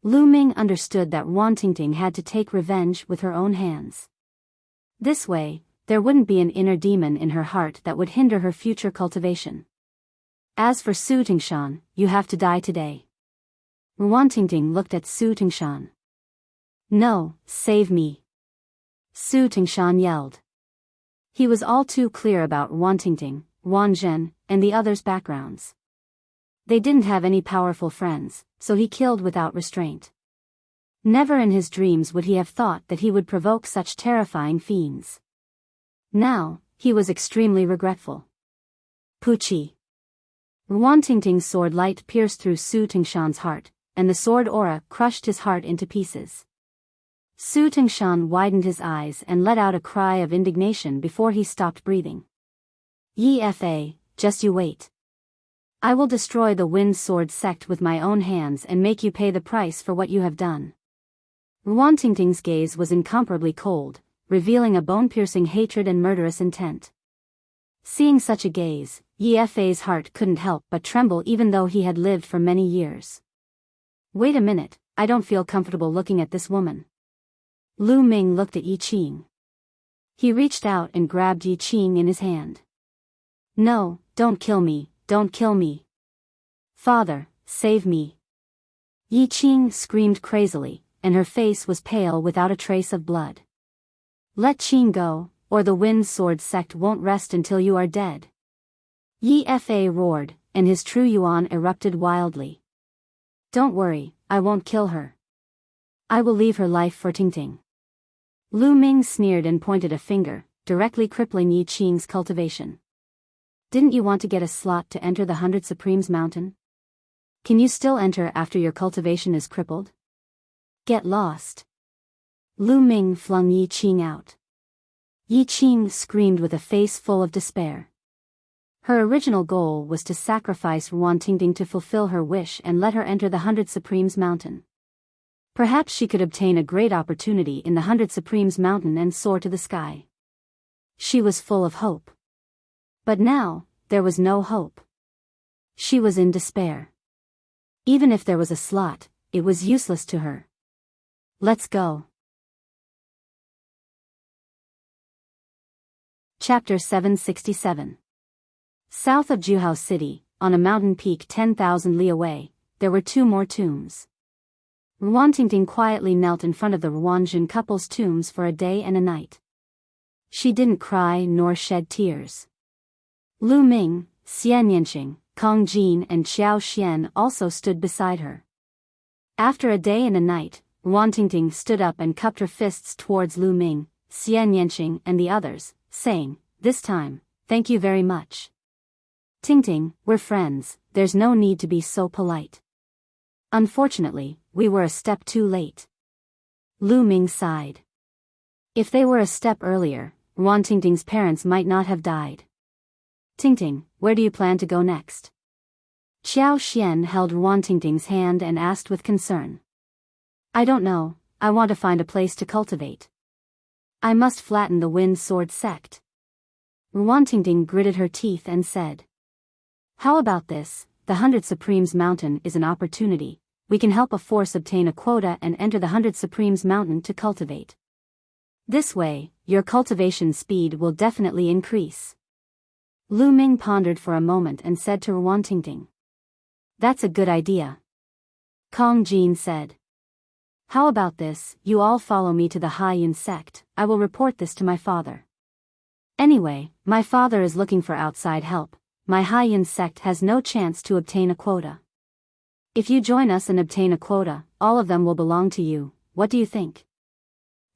Lu Ming understood that Ruan Tingting had to take revenge with her own hands. This way, there wouldn't be an inner demon in her heart that would hinder her future cultivation. As for Su Tingshan, you have to die today. Ruan Tingting looked at Su Tingshan. No, save me. Su Tingshan yelled. He was all too clear about Ruan Tingting, Ruan Zhen, and the others' backgrounds. They didn't have any powerful friends, so he killed without restraint. Never in his dreams would he have thought that he would provoke such terrifying fiends. Now, he was extremely regretful. Puchi. Ruan Tingting's sword light pierced through Su Tingshan's heart, and the sword aura crushed his heart into pieces. Su Tingshan widened his eyes and let out a cry of indignation before he stopped breathing. Yi Fa, just you wait. I will destroy the Wind Sword Sect with my own hands and make you pay the price for what you have done. Ruan Tingting's gaze was incomparably cold, revealing a bone-piercing hatred and murderous intent. Seeing such a gaze, Yi Fa's heart couldn't help but tremble even though he had lived for many years. Wait a minute, I don't feel comfortable looking at this woman. Lu Ming looked at Yi Qing. He reached out and grabbed Yi Qing in his hand. No, don't kill me, don't kill me. Father, save me. Yi Qing screamed crazily, and her face was pale without a trace of blood. Let Qing go, or the Wind Sword Sect won't rest until you are dead. Yi Fa roared, and his true yuan erupted wildly. Don't worry, I won't kill her. I will leave her life for Tingting. Lu Ming sneered and pointed a finger, directly crippling Yi Qing's cultivation. Didn't you want to get a slot to enter the 100 Supremes Mountain? Can you still enter after your cultivation is crippled? Get lost. Lu Ming flung Yi Qing out. Yi Qing screamed with a face full of despair. Her original goal was to sacrifice Ruan Tingting to fulfill her wish and let her enter the 100 Supremes Mountain. Perhaps she could obtain a great opportunity in the 100 Supremes Mountain and soar to the sky. She was full of hope. But now, there was no hope. She was in despair. Even if there was a slot, it was useless to her. Let's go. Chapter 767. South of Juhao City, on a mountain peak 10,000 li away, there were 2 more tombs. Ruan Tingting quietly knelt in front of the Ruanjin couple's tombs for a day and a night. She didn't cry nor shed tears. Lu Ming, Xian Yanqing, Kong Jin and Xiao Xian also stood beside her. After a day and a night, Ruan Tingting stood up and cupped her fists towards Lu Ming, Xian Yanqing and the others, saying, "This time, thank you very much. Tingting, we're friends, there's no need to be so polite. Unfortunately, we were a step too late." Lu Ming sighed. If they were a step earlier, Ruan Tingting's parents might not have died. Tingting, where do you plan to go next? Xiao Xian held Ruan Tingting's hand and asked with concern. I don't know, I want to find a place to cultivate. I must flatten the Wind Sword Sect. Ruantingding gritted her teeth and said. How about this? The 100 Supremes Mountain is an opportunity. We can help a force obtain a quota and enter the 100 Supremes Mountain to cultivate. This way, your cultivation speed will definitely increase. Lu Ming pondered for a moment and said to Ruantingding. That's a good idea. Kong Jin said. How about this? You all follow me to the Haiyan sect. I will report this to my father. Anyway, my father is looking for outside help. My Haiyan sect has no chance to obtain a quota. If you join us and obtain a quota, all of them will belong to you. What do you think?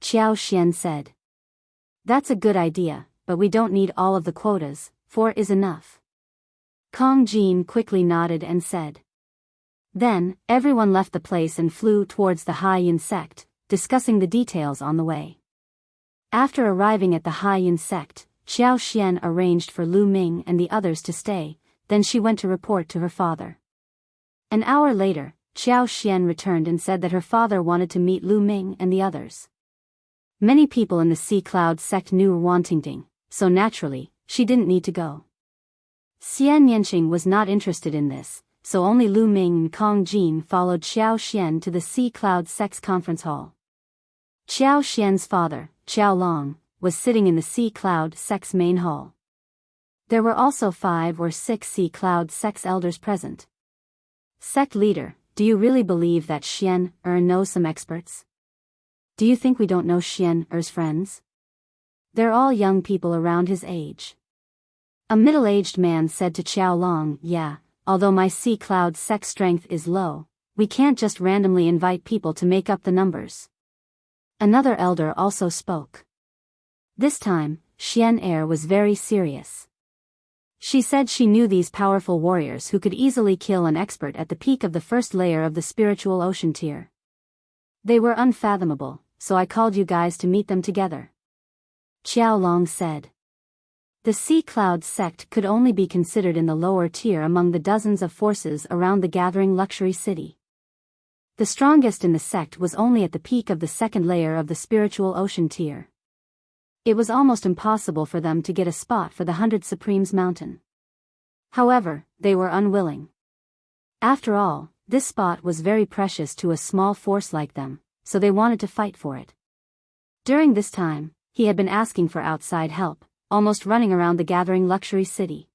Qiao Xian said. That's a good idea, but we don't need all of the quotas, 4 is enough. Kong Jin quickly nodded and said. Then, everyone left the place and flew towards the Haiyan sect, discussing the details on the way. After arriving at the Haiyan sect, Qiao Xian arranged for Lu Ming and the others to stay, then she went to report to her father. An hour later, Qiao Xian returned and said that her father wanted to meet Lu Ming and the others. Many people in the Sea Cloud sect knew Ruantingding, so naturally, she didn't need to go. Xian Yanqing was not interested in this, so only Lu Ming and Kong Jin followed Qiao Xian to the Sea Cloud sect's conference hall. Qiao Xian's father, Qiao Long, was sitting in the Sea Cloud sect's main hall. There were also 5 or 6 Sea Cloud sect's elders present. Sect leader, do you really believe that Xian knows some experts? Do you think we don't know Xian friends? They're all young people around his age. A middle-aged man said to Qiao Long, yeah, although my Sea Cloud sect strength is low, we can't just randomly invite people to make up the numbers. Another elder also spoke. This time, Xian was very serious. She said she knew these powerful warriors who could easily kill an expert at the peak of the first layer of the spiritual ocean tier. They were unfathomable, so I called you guys to meet them together. Qiao Long said. The Sea Cloud sect could only be considered in the lower tier among the dozens of forces around the gathering luxury city. The strongest in the sect was only at the peak of the second layer of the spiritual ocean tier. It was almost impossible for them to get a spot for the 100 Supremes Mountain. However, they were unwilling. After all, this spot was very precious to a small force like them, so they wanted to fight for it. During this time, he had been asking for outside help, almost running around the gathering luxury city.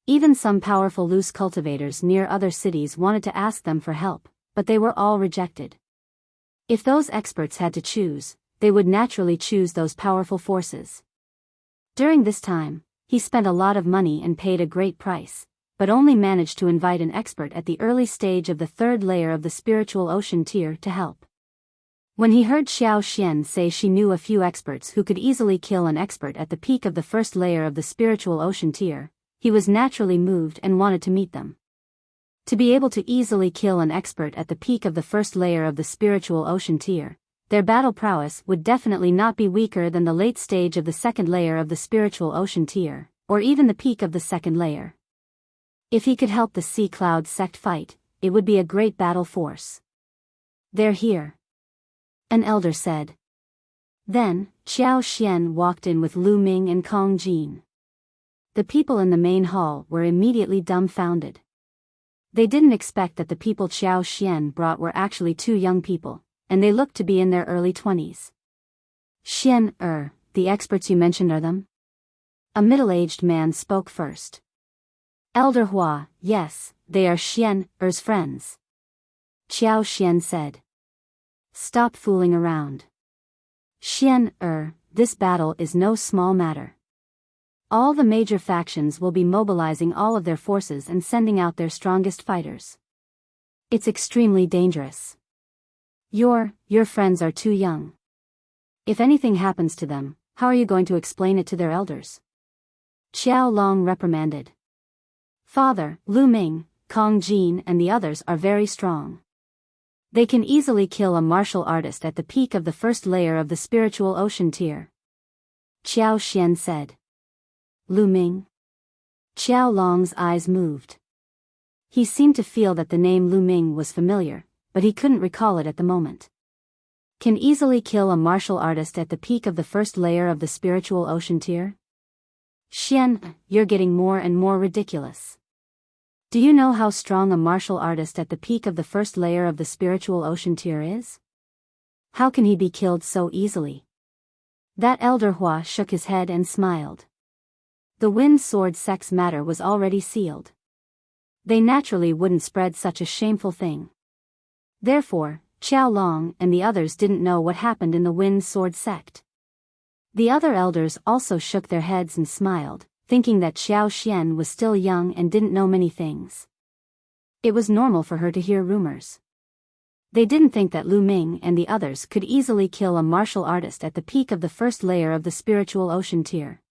Even some powerful loose cultivators near other cities wanted to ask them for help, but they were all rejected. If those experts had to choose, they would naturally choose those powerful forces. During this time, he spent a lot of money and paid a great price, but only managed to invite an expert at the early stage of the third layer of the spiritual ocean tier to help. When he heard Xiao Xian say she knew a few experts who could easily kill an expert at the peak of the first layer of the spiritual ocean tier, he was naturally moved and wanted to meet them. To be able to easily kill an expert at the peak of the first layer of the spiritual ocean tier, their battle prowess would definitely not be weaker than the late stage of the second layer of the spiritual ocean tier, or even the peak of the second layer. If he could help the Sea Cloud sect fight, it would be a great battle force. They're here. An elder said. Then, Qiao Xian walked in with Lu Ming and Kong Jin. The people in the main hall were immediately dumbfounded. They didn't expect that the people Qiao Xian brought were actually 2 young people, and they looked to be in their early 20s. Xian, the experts you mentioned are them? A middle-aged man spoke first. Elder Hua, yes, they are Xian's friends. Qiao Xian said. Stop fooling around. Xian, this battle is no small matter. All the major factions will be mobilizing all of their forces and sending out their strongest fighters. It's extremely dangerous. Your friends are too young. If anything happens to them, how are you going to explain it to their elders? Qiao Long reprimanded. Father, Lu Ming, Kong Jin and the others are very strong. They can easily kill a martial artist at the peak of the first layer of the spiritual ocean tier. Qiao Xian said. Lu Ming? Qiao Long's eyes moved. He seemed to feel that the name Lu Ming was familiar, but he couldn't recall it at the moment. Can easily kill a martial artist at the peak of the first layer of the spiritual ocean tier? Xian, you're getting more and more ridiculous. Do you know how strong a martial artist at the peak of the first layer of the spiritual ocean tier is? How can he be killed so easily? That elder Hua shook his head and smiled. The wind sword sect's matter was already sealed. They naturally wouldn't spread such a shameful thing. Therefore, Qiao Long and the others didn't know what happened in the wind sword sect. The other elders also shook their heads and smiled, thinking that Xiao Xian was still young and didn't know many things. It was normal for her to hear rumors. They didn't think that Lu Ming and the others could easily kill a martial artist at the peak of the first layer of the spiritual ocean tier.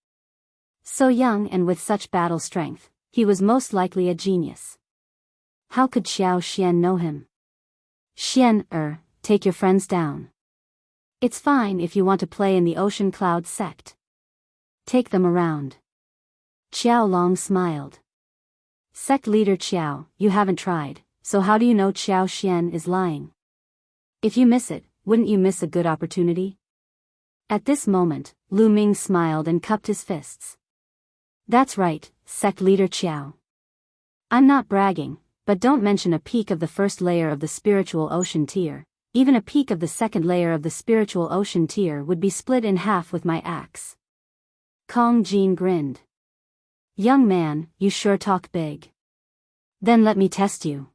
So young and with such battle strength, he was most likely a genius. How could Xiao Xian know him? Xian, take your friends down. It's fine if you want to play in the Ocean Cloud sect. Take them around. Qiao Long smiled. Sect leader Qiao, you haven't tried, so how do you know Xiao Xian is lying? If you miss it, wouldn't you miss a good opportunity? At this moment, Lu Ming smiled and cupped his fists. That's right, sect leader Qiao. I'm not bragging, but don't mention a peak of the first layer of the spiritual ocean tier. Even a peak of the second layer of the spiritual ocean tier would be split in half with my axe. Kong Jin grinned. Young man, you sure talk big. Then let me test you.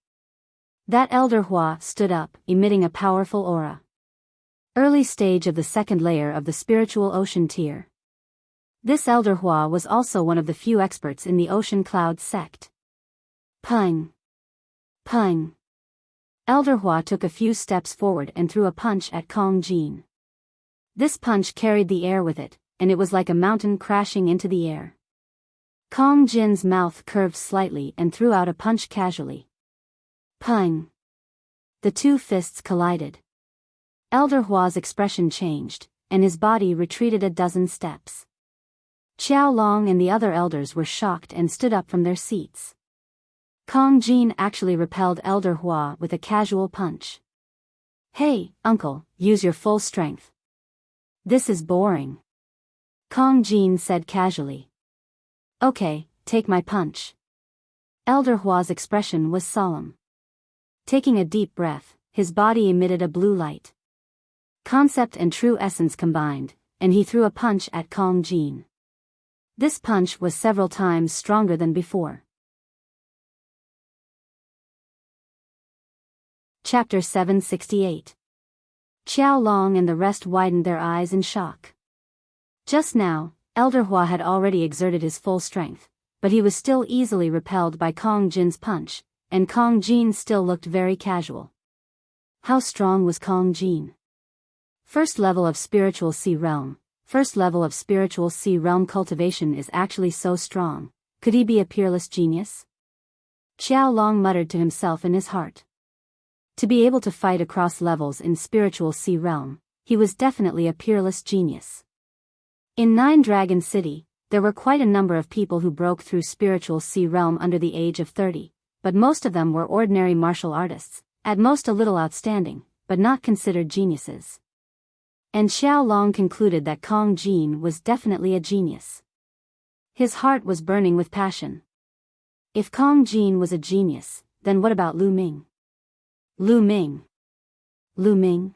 That elder Hua stood up, emitting a powerful aura. Early stage of the second layer of the spiritual ocean tier. This elder Hua was also one of the few experts in the Ocean Cloud sect. Pung. Pung. Elder Hua took a few steps forward and threw a punch at Kong Jin. This punch carried the air with it, and it was like a mountain crashing into the air. Kong Jin's mouth curved slightly and threw out a punch casually. Pung. The two fists collided. Elder Hua's expression changed, and his body retreated a dozen steps. Qiao Long and the other elders were shocked and stood up from their seats. Kong Jin actually repelled Elder Hua with a casual punch. Hey, uncle, use your full strength. This is boring. Kong Jin said casually. Okay, take my punch. Elder Hua's expression was solemn. Taking a deep breath, his body emitted a blue light. Concept and true essence combined, and he threw a punch at Kong Jin. This punch was several times stronger than before. Chapter 768. Qiao Long and the rest widened their eyes in shock. Just now, Elder Hua had already exerted his full strength, but he was still easily repelled by Kong Jin's punch, and Kong Jin still looked very casual. How strong was Kong Jin? First level of spiritual sea realm. First level of spiritual sea realm cultivation is actually so strong. Could he be a peerless genius? Qiao Long muttered to himself in his heart. To be able to fight across levels in spiritual sea realm, he was definitely a peerless genius. In Nine Dragon City, there were quite a number of people who broke through spiritual sea realm under the age of 30, but most of them were ordinary martial artists, at most a little outstanding, but not considered geniuses. And Qiao Long concluded that Kong Jin was definitely a genius. His heart was burning with passion. If Kong Jin was a genius, then what about Lu Ming? Lu Ming. Lu Ming.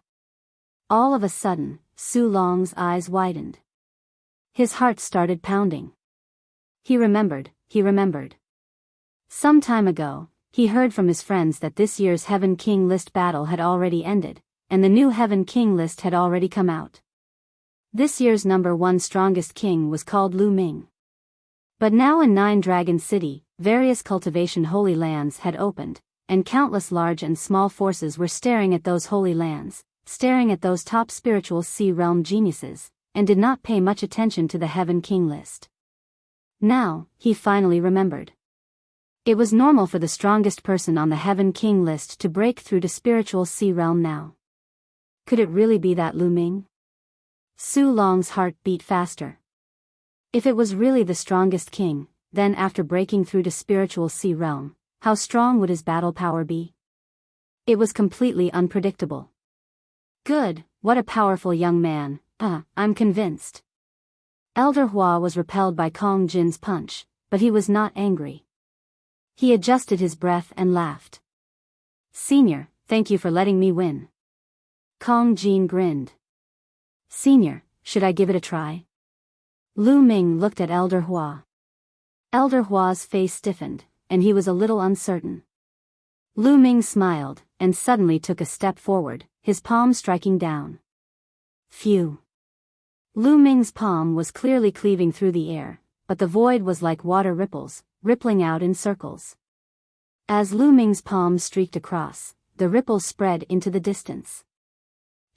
All of a sudden, Su Long's eyes widened. His heart started pounding. He remembered. Some time ago, he heard from his friends that this year's Heaven King list battle had already ended, and the new Heaven King list had already come out. This year's number 1 strongest king was called Lu Ming. But now in Nine Dragon City, various cultivation holy lands had opened, and countless large and small forces were staring at those holy lands, staring at those top spiritual sea realm geniuses, and did not pay much attention to the Heaven King list. Now, he finally remembered. It was normal for the strongest person on the Heaven King list to break through to spiritual sea realm now. Could it really be that Lu Ming? Su Long's heart beat faster. If it was really the strongest king, then after breaking through to spiritual sea realm, how strong would his battle power be? It was completely unpredictable. Good, what a powerful young man, I'm convinced. Elder Hua was repelled by Kong Jin's punch, but he was not angry. He adjusted his breath and laughed. Senior, thank you for letting me win. Kong Jin grinned. Senior, should I give it a try? Lu Ming looked at Elder Hua. Elder Hua's face stiffened, and he was a little uncertain. Lu Ming smiled, and suddenly took a step forward, his palm striking down. Phew. Lu Ming's palm was clearly cleaving through the air, but the void was like water ripples, rippling out in circles. As Lu Ming's palm streaked across, the ripples spread into the distance.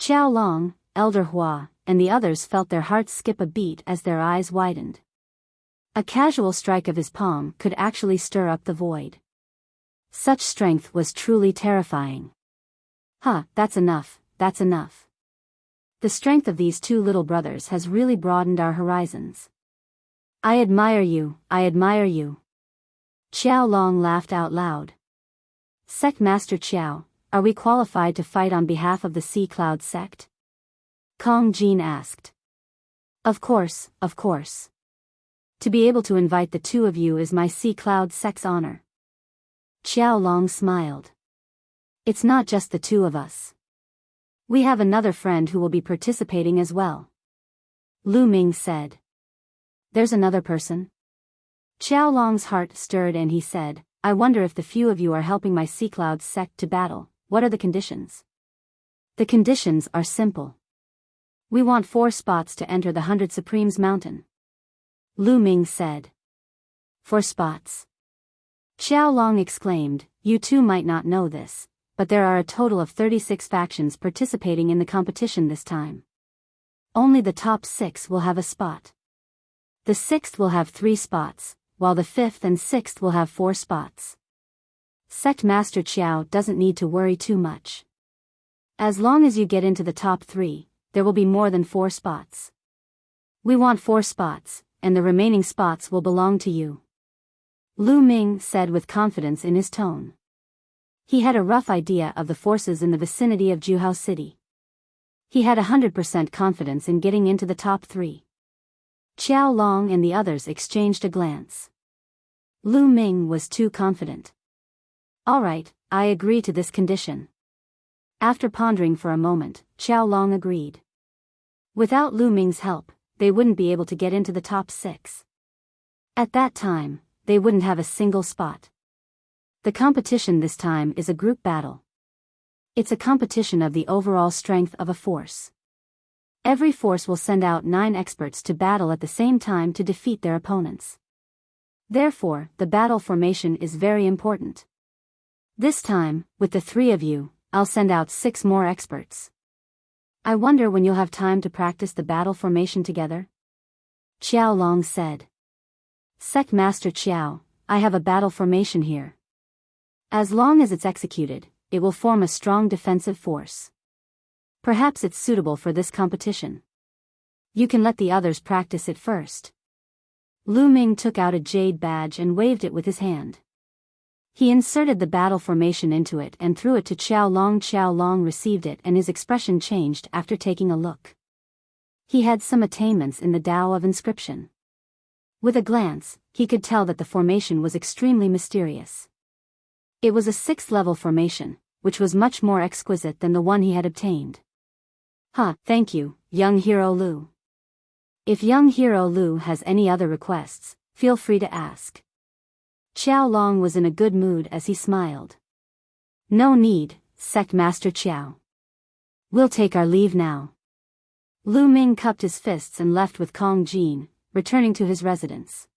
Qiao Long, Elder Hua, and the others felt their hearts skip a beat as their eyes widened. A casual strike of his palm could actually stir up the void. Such strength was truly terrifying. That's enough, that's enough. The strength of these two little brothers has really broadened our horizons. I admire you, I admire you. Qiao Long laughed out loud. Sect Master Qiao, are we qualified to fight on behalf of the Sea Cloud sect? Kong Jin asked. Of course, of course. To be able to invite the two of you is my Sea Cloud sect's honor. Qiao Long smiled. It's not just the two of us. We have another friend who will be participating as well. Lu Ming said. There's another person? Qiao Long's heart stirred and he said, I wonder if the few of you are helping my Sea Cloud sect to battle, what are the conditions? The conditions are simple. We want 4 spots to enter the 100 Supremes Mountain. Lu Ming said. 4 spots. Qiao Long exclaimed, you two might not know this, but there are a total of 36 factions participating in the competition this time. Only the top 6 will have a spot. The 6th will have 3 spots, while the 5th and 6th will have 4 spots. Sect Master Qiao doesn't need to worry too much. As long as you get into the top 3, there will be more than 4 spots. We want 4 spots, and the remaining spots will belong to you. Lu Ming said with confidence in his tone. He had a rough idea of the forces in the vicinity of Juhao City. He had 100% confidence in getting into the top 3. Qiao Long and the others exchanged a glance. Lu Ming was too confident. All right, I agree to this condition. After pondering for a moment, Qiao Long agreed. Without Lu Ming's help, they wouldn't be able to get into the top 6. At that time, they wouldn't have a single spot. The competition this time is a group battle. It's a competition of the overall strength of a force. Every force will send out 9 experts to battle at the same time to defeat their opponents. Therefore, the battle formation is very important. This time, with the 3 of you, I'll send out 6 more experts. I wonder when you'll have time to practice the battle formation together? Qiao Long said. Sect Master Qiao, I have a battle formation here. As long as it's executed, it will form a strong defensive force. Perhaps it's suitable for this competition. You can let the others practice it first. Lu Ming took out a jade badge and waved it with his hand. He inserted the battle formation into it and threw it to Qiao Long. Qiao Long received it and his expression changed after taking a look. He had some attainments in the Tao of inscription. With a glance, he could tell that the formation was extremely mysterious. It was a 6th level formation, which was much more exquisite than the one he had obtained. Thank you, young hero Lu. If young hero Lu has any other requests, feel free to ask. Qiao Long was in a good mood as he smiled. No need, Sect Master Qiao. We'll take our leave now. Lu Ming cupped his fists and left with Kong Jin, returning to his residence.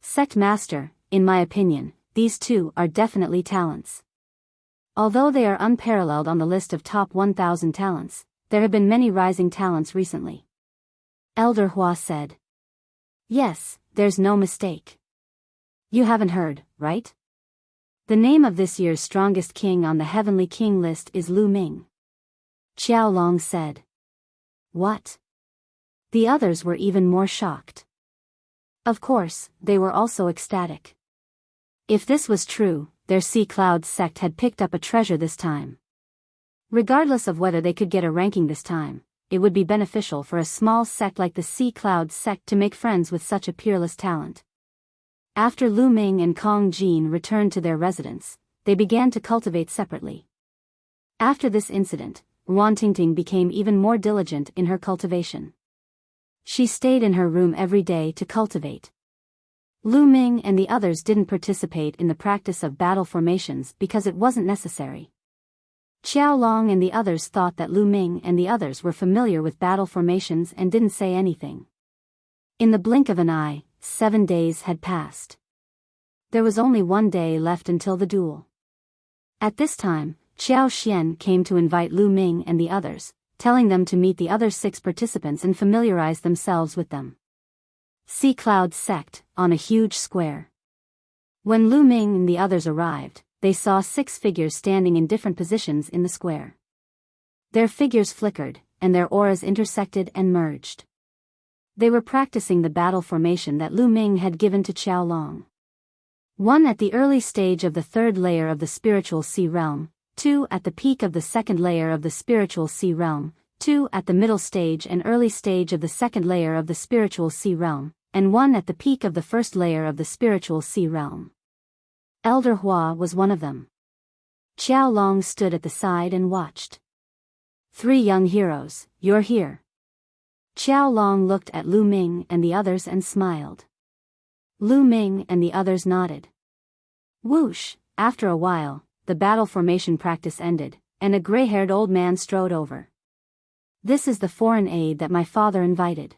Sect Master, in my opinion, these two are definitely talents. Although they are unparalleled on the list of top 1,000 talents, there have been many rising talents recently. Elder Hua said. Yes, there's no mistake. You haven't heard, right? The name of this year's strongest king on the Heavenly King list is Lu Ming. Qiao Long said. What? The others were even more shocked. Of course, they were also ecstatic. If this was true, their Sea Cloud sect had picked up a treasure this time. Regardless of whether they could get a ranking this time, it would be beneficial for a small sect like the Sea Cloud sect to make friends with such a peerless talent. After Lu Ming and Kong Jin returned to their residence, they began to cultivate separately. After this incident, Wan Tingting became even more diligent in her cultivation. She stayed in her room every day to cultivate. Lu Ming and the others didn't participate in the practice of battle formations because it wasn't necessary. Qiao Long and the others thought that Lu Ming and the others were familiar with battle formations and didn't say anything. In the blink of an eye, 7 days had passed. There was only 1 day left until the duel. At this time, Qiao Xian came to invite Lu Ming and the others, telling them to meet the other 6 participants and familiarize themselves with them. Sea Cloud sect, on a huge square. When Lu Ming and the others arrived, they saw 6 figures standing in different positions in the square. Their figures flickered, and their auras intersected and merged. They were practicing the battle formation that Lu Ming had given to Qiao Long. 1 at the early stage of the 3rd layer of the spiritual sea realm, 2 at the peak of the 2nd layer of the spiritual sea realm, 2 at the middle stage and early stage of the 2nd layer of the spiritual sea realm, and 1 at the peak of the 1st layer of the spiritual sea realm. Elder Hua was one of them. Qiao Long stood at the side and watched. 3 young heroes, you're here. Qiao Long looked at Lu Ming and the others and smiled. Lu Ming and the others nodded. Whoosh, after a while, the battle formation practice ended, and a gray-haired old man strode over. This is the foreign aide that my father invited.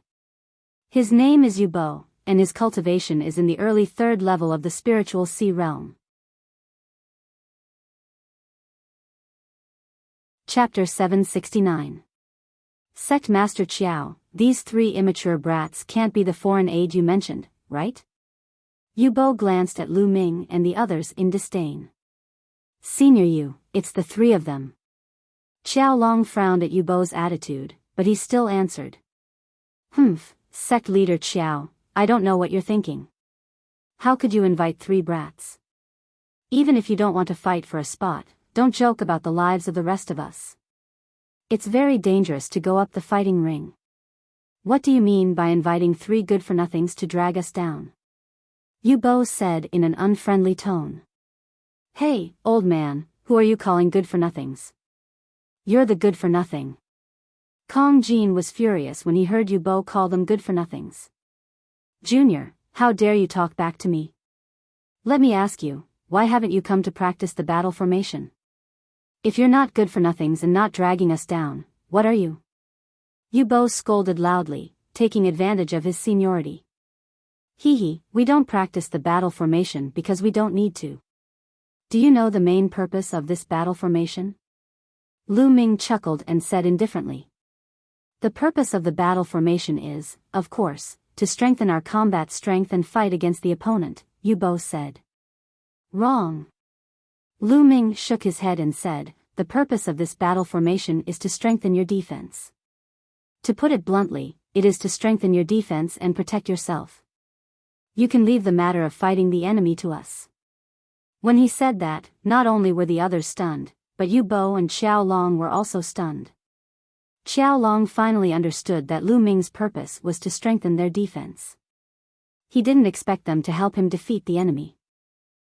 His name is Yubo, and his cultivation is in the early 3rd level of the spiritual sea realm. Chapter 769. Sect Master Qiao, these 3 immature brats can't be the foreign aide you mentioned, right? Yubo glanced at Lu Ming and the others in disdain. Senior Yu, it's the 3 of them. Qiao Long frowned at Yubo's attitude, but he still answered. Sect leader Qiao, I don't know what you're thinking. How could you invite 3 brats? Even if you don't want to fight for a spot, don't joke about the lives of the rest of us. It's very dangerous to go up the fighting ring. What do you mean by inviting 3 good-for-nothings to drag us down? Yubo said in an unfriendly tone. Hey, old man, who are you calling good-for-nothings? You're the good-for-nothing. Kong Jin was furious when he heard Yubo call them good-for-nothings. Junior, how dare you talk back to me? Let me ask you, why haven't you come to practice the battle formation? If you're not good-for-nothings and not dragging us down, what are you? Yubo scolded loudly, taking advantage of his seniority. We don't practice the battle formation because we don't need to. Do you know the main purpose of this battle formation? Lu Ming chuckled and said indifferently. The purpose of the battle formation is, of course, to strengthen our combat strength and fight against the opponent, Yubo said. Wrong. Lu Ming shook his head and said, the purpose of this battle formation is to strengthen your defense. To put it bluntly, it is to strengthen your defense and protect yourself. You can leave the matter of fighting the enemy to us. When he said that, not only were the others stunned, but Yubo and Qiao Long were also stunned. Qiao Long finally understood that Lu Ming's purpose was to strengthen their defense. He didn't expect them to help him defeat the enemy.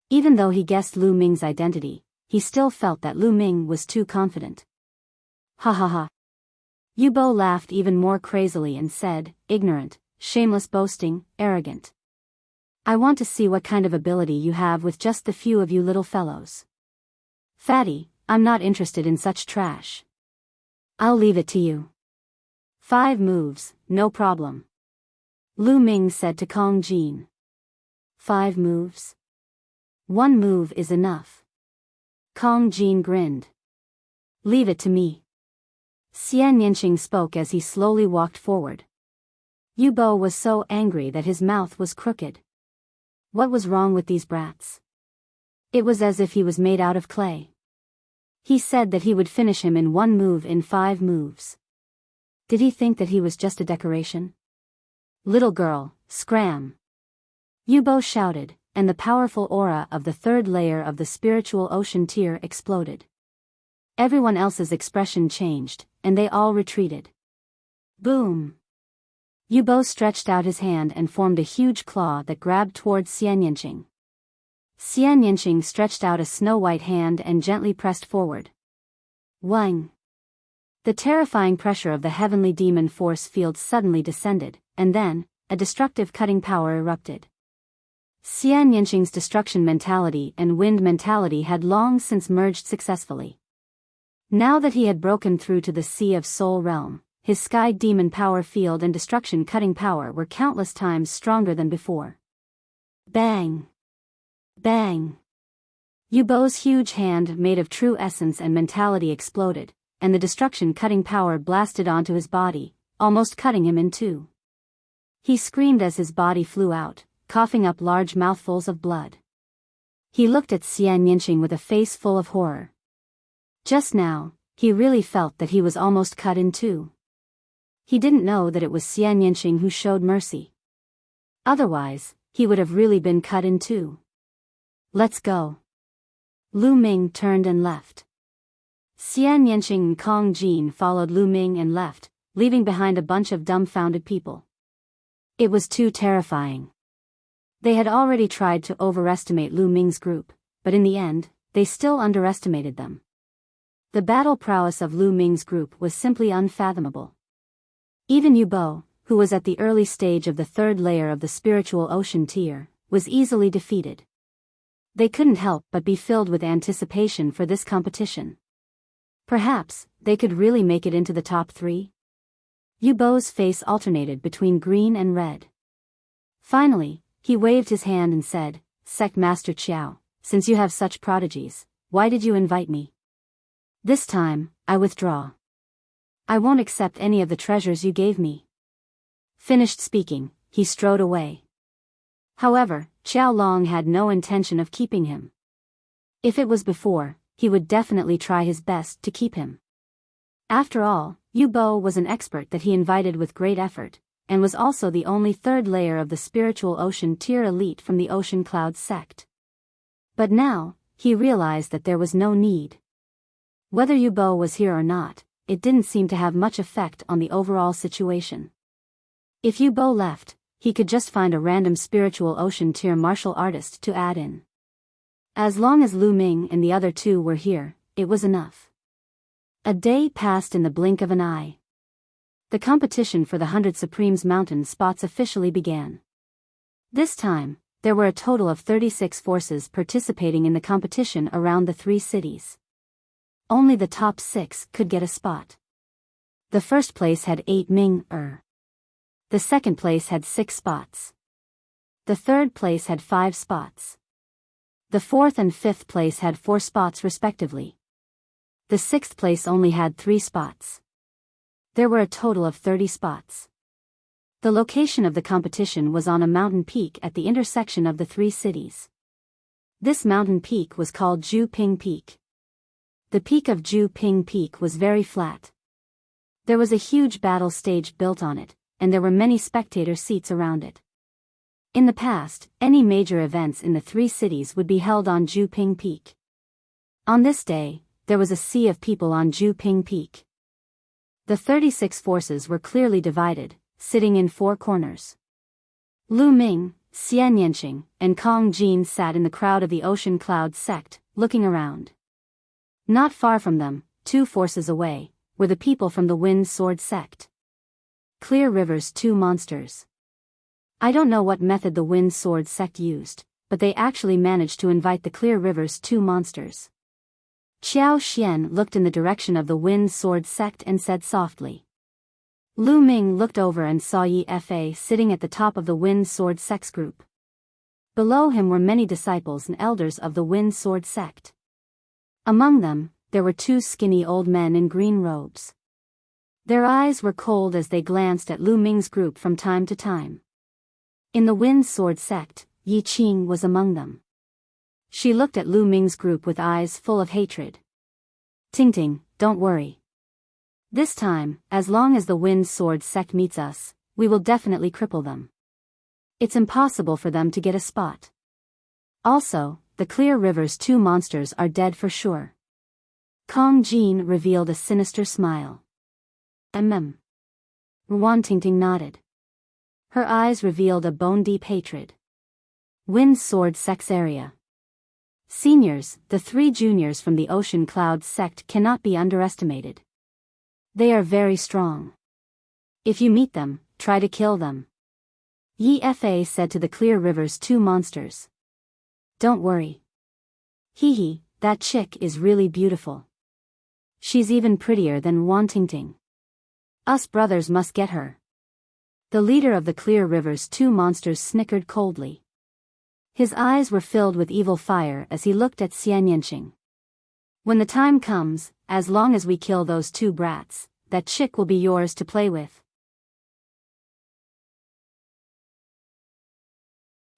Even though he guessed Lu Ming's identity, he still felt that Lu Ming was too confident. Ha ha ha. Yubo laughed even more crazily and said, ignorant, shameless boasting, arrogant. I want to see what kind of ability you have with just the few of you little fellows. Fatty, I'm not interested in such trash. I'll leave it to you. 5 moves, no problem. Lu Ming said to Kong Jin. 5 moves? 1 move is enough. Kong Jin grinned. Leave it to me. Xian Yanqing spoke as he slowly walked forward. Yubo was so angry that his mouth was crooked. What was wrong with these brats? It was as if he was made out of clay. He said that he would finish him in 1 move in 5 moves. Did he think that he was just a decoration? Little girl, scram! Yubo shouted, and the powerful aura of the 3rd layer of the spiritual ocean tier exploded. Everyone else's expression changed, and they all retreated. Boom! Yubo stretched out his hand and formed a huge claw that grabbed towards Xian Yinqing. Xian Yinqing stretched out a snow-white hand and gently pressed forward. Wang! The terrifying pressure of the heavenly demon force field suddenly descended, and then, a destructive cutting power erupted. Xian Yinqing's destruction mentality and wind mentality had long since merged successfully. Now that he had broken through to the Sea of Soul realm, his sky demon power field and destruction cutting power were countless times stronger than before. Bang! Bang! Yubo's huge hand made of true essence and mentality exploded, and the destruction cutting power blasted onto his body, almost cutting him in two. He screamed as his body flew out, coughing up large mouthfuls of blood. He looked at Xian Yinqing with a face full of horror. Just now, he really felt that he was almost cut in two. He didn't know that it was Xian Yinqing who showed mercy. Otherwise, he would have really been cut in two. Let's go. Lu Ming turned and left. Xian Yinqing and Kong Jin followed Lu Ming and left, leaving behind a bunch of dumbfounded people. It was too terrifying. They had already tried to overestimate Lu Ming's group, but in the end, they still underestimated them. The battle prowess of Lu Ming's group was simply unfathomable. Even Yubo, who was at the early stage of the third layer of the spiritual ocean tier, was easily defeated. They couldn't help but be filled with anticipation for this competition. Perhaps, they could really make it into the top three? Yubo's face alternated between green and red. Finally, he waved his hand and said, Sect Master Qiao, since you have such prodigies, why did you invite me? This time, I withdraw. I won't accept any of the treasures you gave me. Finished speaking, he strode away. However, Qiao Long had no intention of keeping him. If it was before, he would definitely try his best to keep him. After all, Yubo was an expert that he invited with great effort, and was also the only third layer of the spiritual ocean tier elite from the Ocean Cloud sect. But now, he realized that there was no need. Whether Yubo was here or not, it didn't seem to have much effect on the overall situation. If Yubo left, he could just find a random spiritual ocean tier martial artist to add in. As long as Lu Ming and the other two were here, it was enough. A day passed in the blink of an eye. The competition for the 100 Supremes mountain spots officially began. This time, there were a total of 36 forces participating in the competition around the three cities. Only the top 6 could get a spot. The first place had 8 Ming-er. The second place had 6 spots. The third place had 5 spots. The fourth and fifth place had 4 spots respectively. The sixth place only had 3 spots. There were a total of 30 spots. The location of the competition was on a mountain peak at the intersection of the 3 cities. This mountain peak was called Ju Ping Peak. The peak of Ju Ping Peak was very flat. There was a huge battle stage built on it, and there were many spectator seats around it. In the past, any major events in the 3 cities would be held on Ju Ping Peak. On this day, there was a sea of people on Ju Ping Peak. The 36 forces were clearly divided, sitting in 4 corners. Lu Ming, Xian Yinqing, and Kong Jin sat in the crowd of the Ocean Cloud sect, looking around. Not far from them, 2 forces away, were the people from the Wind Sword sect. Clear River's 2 monsters. I don't know what method the Wind Sword sect used, but they actually managed to invite the Clear River's 2 monsters. Qiao Xian looked in the direction of the Wind Sword sect and said softly. Lu Ming looked over and saw Yi Fa sitting at the top of the Wind Sword sect's group. Below him were many disciples and elders of the Wind Sword sect. Among them, there were 2 skinny old men in green robes. Their eyes were cold as they glanced at Lu Ming's group from time to time. In the Wind Sword sect, Yi Qing was among them. She looked at Lu Ming's group with eyes full of hatred. Ting, don't worry. This time, as long as the Wind Sword sect meets us, we will definitely cripple them. It's impossible for them to get a spot. Also, the Clear River's 2 monsters are dead for sure. Kong Jin revealed a sinister smile. Wantingting nodded. Her eyes revealed a bone-deep hatred. Wind Sword Sect's area. Seniors, the 3 juniors from the Ocean Cloud sect cannot be underestimated. They are very strong. If you meet them, try to kill them. Yi Fa said to the Clear River's 2 monsters. Don't worry. Hee, that chick is really beautiful. She's even prettier than Wantingting. Us brothers must get her. The leader of the Clear River's 2 monsters snickered coldly. His eyes were filled with evil fire as he looked at Xianyanqing. When the time comes, as long as we kill those 2 brats, that chick will be yours to play with.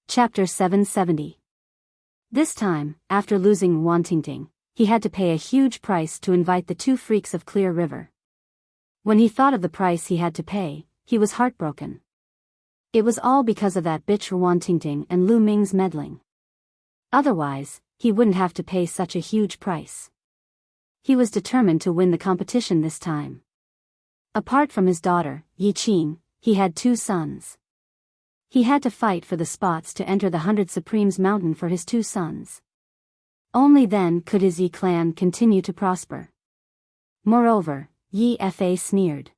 Chapter 770. This time, after losing Wantingting, he had to pay a huge price to invite the 2 freaks of Clear River. When he thought of the price he had to pay, he was heartbroken. It was all because of that bitch Wantingting and Lu Ming's meddling. Otherwise, he wouldn't have to pay such a huge price. He was determined to win the competition this time. Apart from his daughter, Yi Qing, he had 2 sons. He had to fight for the spots to enter the 100 Supremes Mountain for his 2 sons. Only then could his Yi clan continue to prosper. Moreover, Yi Fa sneered.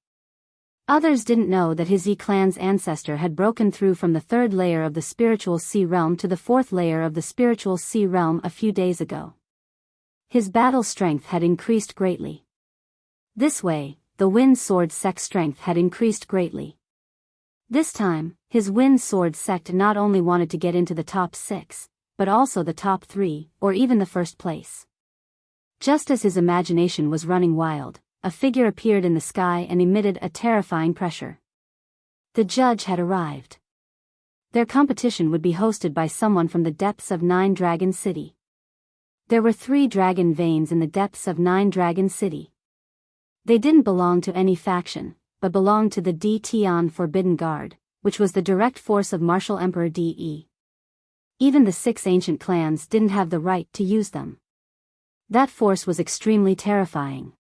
Others didn't know that his Yi clan's ancestor had broken through from the 3rd layer of the spiritual sea realm to the 4th layer of the spiritual sea realm a few days ago. His battle strength had increased greatly. This way, the Wind Sword Sect strength had increased greatly. This time, his Wind Sword Sect not only wanted to get into the top 6, but also the top 3, or even the 1st place. Just as his imagination was running wild, a figure appeared in the sky and emitted a terrifying pressure. The judge had arrived. Their competition would be hosted by someone from the depths of 9 Dragon City. There were 3 dragon veins in the depths of 9 Dragon City. They didn't belong to any faction, but belonged to the D Tian Forbidden Guard, which was the direct force of Martial Emperor De. Even the 6 ancient clans didn't have the right to use them. That force was extremely terrifying.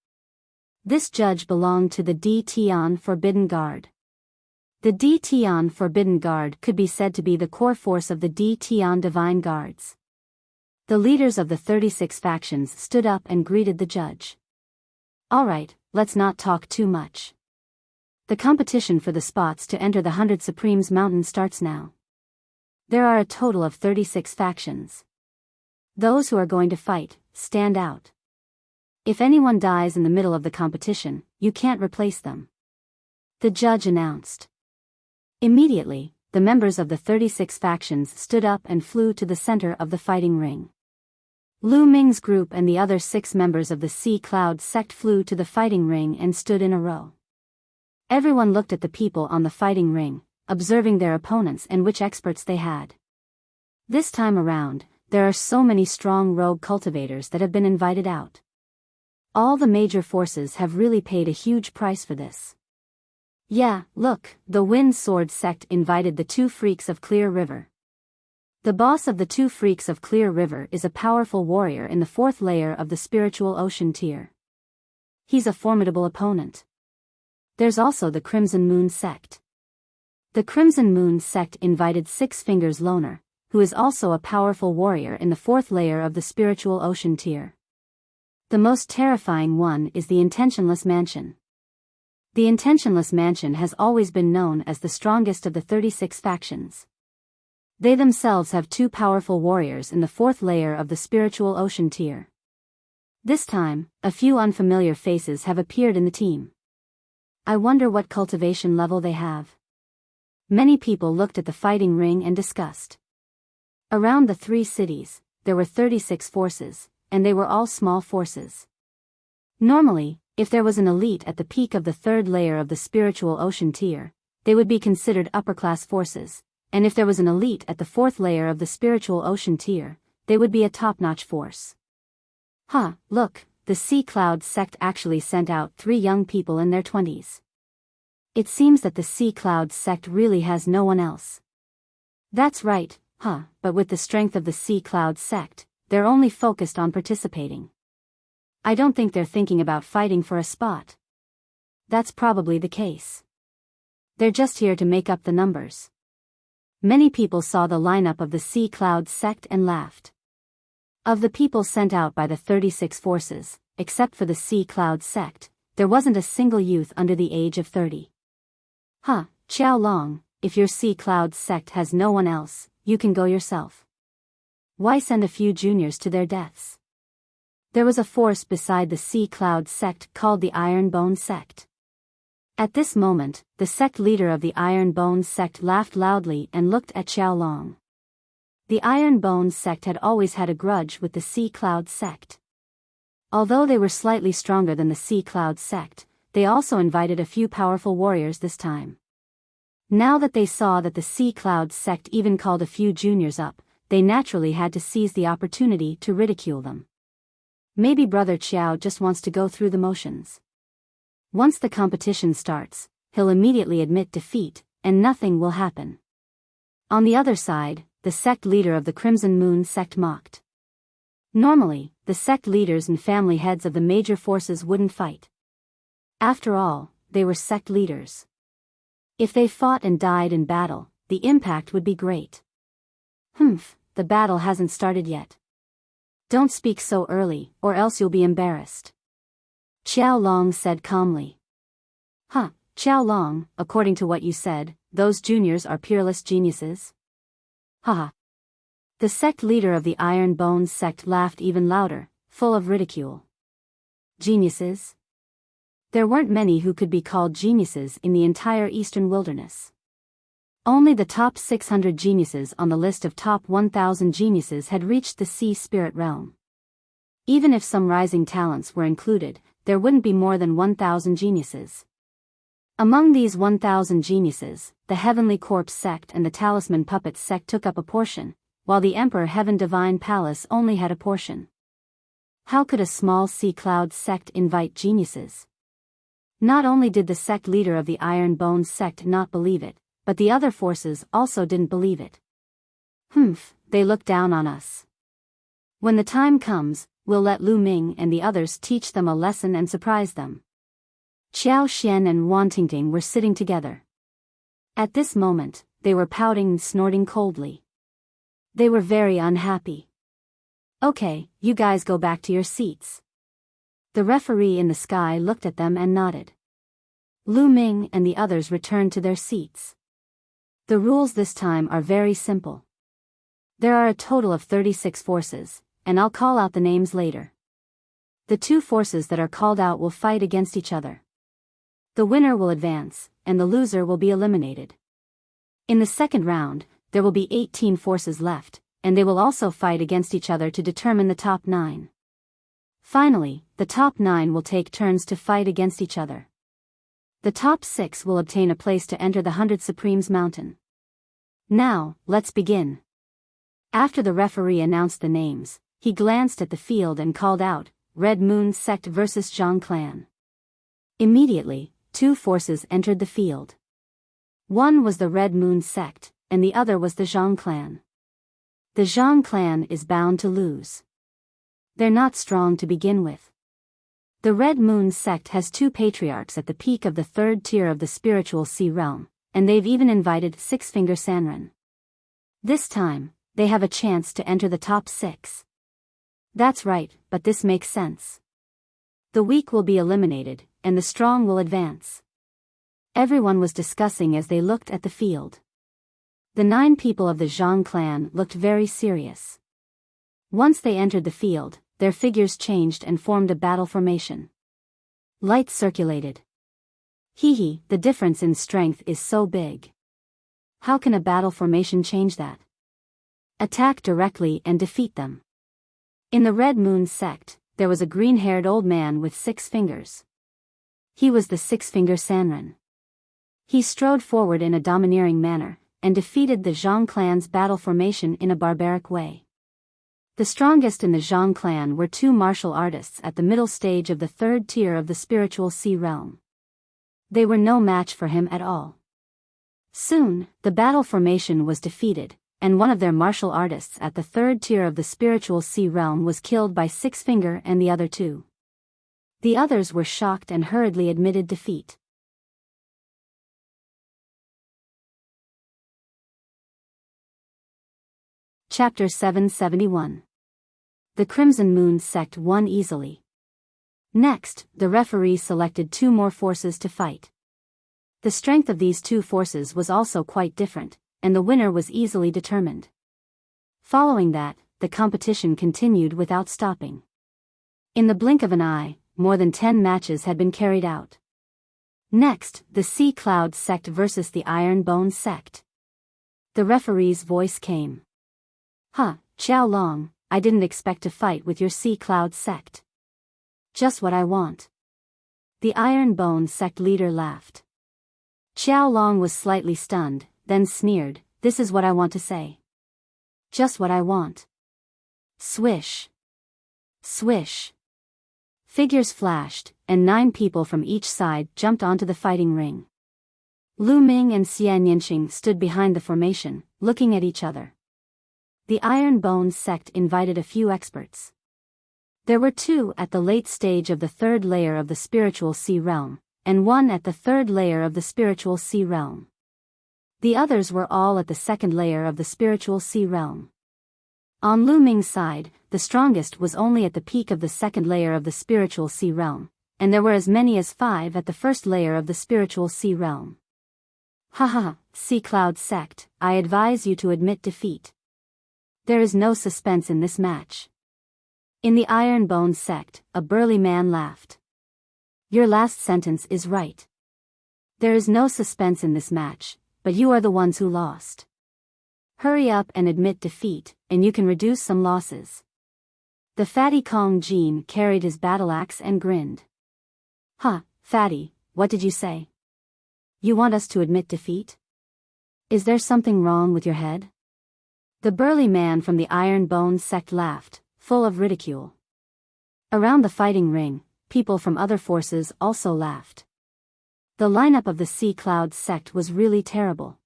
This judge belonged to the D Tian Forbidden Guard. The D Tian Forbidden Guard could be said to be the core force of the D Tian Divine Guards. The leaders of the 36 factions stood up and greeted the judge. Alright, let's not talk too much. The competition for the spots to enter the 100 Supremes Mountain starts now. There are a total of 36 factions. Those who are going to fight, stand out. If anyone dies in the middle of the competition, you can't replace them. The judge announced. Immediately, the members of the 36 factions stood up and flew to the center of the fighting ring. Lu Ming's group and the other 6 members of the Sea Cloud sect flew to the fighting ring and stood in a row. Everyone looked at the people on the fighting ring, observing their opponents and which experts they had. This time around, there are so many strong rogue cultivators that have been invited out. All the major forces have really paid a huge price for this. Yeah, look, the Wind Sword sect invited the 2 freaks of Clear River. The boss of the 2 freaks of Clear River is a powerful warrior in the 4th layer of the spiritual ocean tier. He's a formidable opponent. There's also the Crimson Moon sect. The Crimson Moon sect invited 6 Fingers Loner, who is also a powerful warrior in the 4th layer of the spiritual ocean tier. The most terrifying one is the Intentionless Mansion. The Intentionless Mansion has always been known as the strongest of the 36 factions. They themselves have 2 powerful warriors in the 4th layer of the spiritual ocean tier. This time, a few unfamiliar faces have appeared in the team. I wonder what cultivation level they have. Many people looked at the fighting ring and discussed. Around the 3 cities, there were 36 forces, and they were all small forces. Normally, if there was an elite at the peak of the 3rd layer of the spiritual ocean tier, they would be considered upper-class forces, and if there was an elite at the 4th layer of the spiritual ocean tier, they would be a top-notch force. Look, the Sea Cloud sect actually sent out 3 young people in their 20s. It seems that the Sea Cloud sect really has no one else. That's right, but with the strength of the Sea Cloud sect, they're only focused on participating. I don't think they're thinking about fighting for a spot. That's probably the case. They're just here to make up the numbers. Many people saw the lineup of the Sea Cloud sect and laughed. Of the people sent out by the 36 forces, except for the Sea Cloud sect, there wasn't a single youth under the age of 30. Huh, Qiao Long, if your Sea Cloud sect has no one else, you can go yourself. Why send a few juniors to their deaths? There was a force beside the Sea Cloud sect called the Iron Bone sect. At this moment, the sect leader of the Iron Bone sect laughed loudly and looked at Qiao Long. The Iron Bone sect had always had a grudge with the Sea Cloud sect. Although they were slightly stronger than the Sea Cloud sect, they also invited a few powerful warriors this time. Now that they saw that the Sea Cloud sect even called a few juniors up, they naturally had to seize the opportunity to ridicule them. Maybe Brother Qiao just wants to go through the motions. Once the competition starts, he'll immediately admit defeat, and nothing will happen. On the other side, the sect leader of the Crimson Moon sect mocked. Normally, the sect leaders and family heads of the major forces wouldn't fight. After all, they were sect leaders. If they fought and died in battle, the impact would be great. The battle hasn't started yet. Don't speak so early, or else you'll be embarrassed. Qiao Long said calmly. Qiao Long, according to what you said, those juniors are peerless geniuses? Haha. The sect leader of the Iron Bone sect laughed even louder, full of ridicule. Geniuses? There weren't many who could be called geniuses in the entire Eastern Wilderness. Only the top 600 geniuses on the list of top 1,000 geniuses had reached the Sea Spirit realm. Even if some rising talents were included, there wouldn't be more than 1,000 geniuses. Among these 1,000 geniuses, the Heavenly Corpse sect and the Talisman Puppets sect took up a portion, while the Emperor Heaven Divine Palace only had a portion. How could a small Sea Cloud sect invite geniuses? Not only did the sect leader of the Iron Bone sect not believe it, but the other forces also didn't believe it. They look down on us. When the time comes, we'll let Lu Ming and the others teach them a lesson and surprise them. Qiao Xian and Wan Tingting were sitting together. At this moment, they were pouting and snorting coldly. They were very unhappy. Okay, you guys go back to your seats. The referee in the sky looked at them and nodded. Lu Ming and the others returned to their seats. The rules this time are very simple. There are a total of 36 forces, and I'll call out the names later. The two forces that are called out will fight against each other. The winner will advance, and the loser will be eliminated. In the second round, there will be 18 forces left, and they will also fight against each other to determine the top 9. Finally, the top 9 will take turns to fight against each other. The top 6 will obtain a place to enter the 100 Supremes Mountain. Now, let's begin. After the referee announced the names, he glanced at the field and called out, Red Moon Sect vs. Zhang Clan. Immediately, two forces entered the field. One was the Red Moon Sect, and the other was the Zhang Clan. The Zhang Clan is bound to lose. They're not strong to begin with. The Red Moon Sect has 2 patriarchs at the peak of the 3rd tier of the spiritual sea realm, and they've even invited Six-Finger Sanren. This time, they have a chance to enter the top 6. That's right, but this makes sense. The weak will be eliminated, and the strong will advance. Everyone was discussing as they looked at the field. The 9 people of the Zhang clan looked very serious. Once they entered the field, their figures changed and formed a battle formation. Light circulated. The difference in strength is so big. How can a battle formation change that? Attack directly and defeat them. In the Red Moon sect, there was a green-haired old man with 6 fingers. He was the Six-Finger Sanren. He strode forward in a domineering manner, and defeated the Zhang clan's battle formation in a barbaric way. The strongest in the Zhang clan were 2 martial artists at the middle stage of the 3rd tier of the spiritual sea realm. They were no match for him at all. Soon, the battle formation was defeated, and one of their martial artists at the 3rd tier of the spiritual sea realm was killed by Six-Finger and the other 2. The others were shocked and hurriedly admitted defeat. Chapter 771. The Crimson Moon sect won easily. Next, the referee selected two more forces to fight. The strength of these two forces was also quite different, and the winner was easily determined. Following that, the competition continued without stopping. In the blink of an eye, more than 10 matches had been carried out. Next, the Sea Cloud sect versus the Iron Bone sect. The referee's voice came. Xiao Long, I didn't expect to fight with your Sea Cloud sect. Just what I want. The Iron Bone sect leader laughed. Xiao Long was slightly stunned, then sneered, this is what I want to say. Just what I want. Swish. Swish. Figures flashed, and 9 people from each side jumped onto the fighting ring. Lu Ming and Xian Yinxing stood behind the formation, looking at each other. The Iron Bone sect invited a few experts. There were 2 at the late stage of the 3rd layer of the spiritual sea realm, and 1 at the 3rd layer of the spiritual sea realm. The others were all at the 2nd layer of the spiritual sea realm. On Lu Ming's side, the strongest was only at the peak of the 2nd layer of the spiritual sea realm, and there were as many as 5 at the 1st layer of the spiritual sea realm. Sea Cloud sect, I advise you to admit defeat. There is no suspense in this match. In the Iron Bone sect, a burly man laughed. Your last sentence is right. There is no suspense in this match, but you are the ones who lost. Hurry up and admit defeat, and you can reduce some losses. The fatty Kong Jin carried his battle axe and grinned. Fatty, what did you say? You want us to admit defeat? Is there something wrong with your head? The burly man from the Iron Bone sect laughed, full of ridicule. Around the fighting ring, people from other forces also laughed. The lineup of the Sea Cloud sect was really terrible.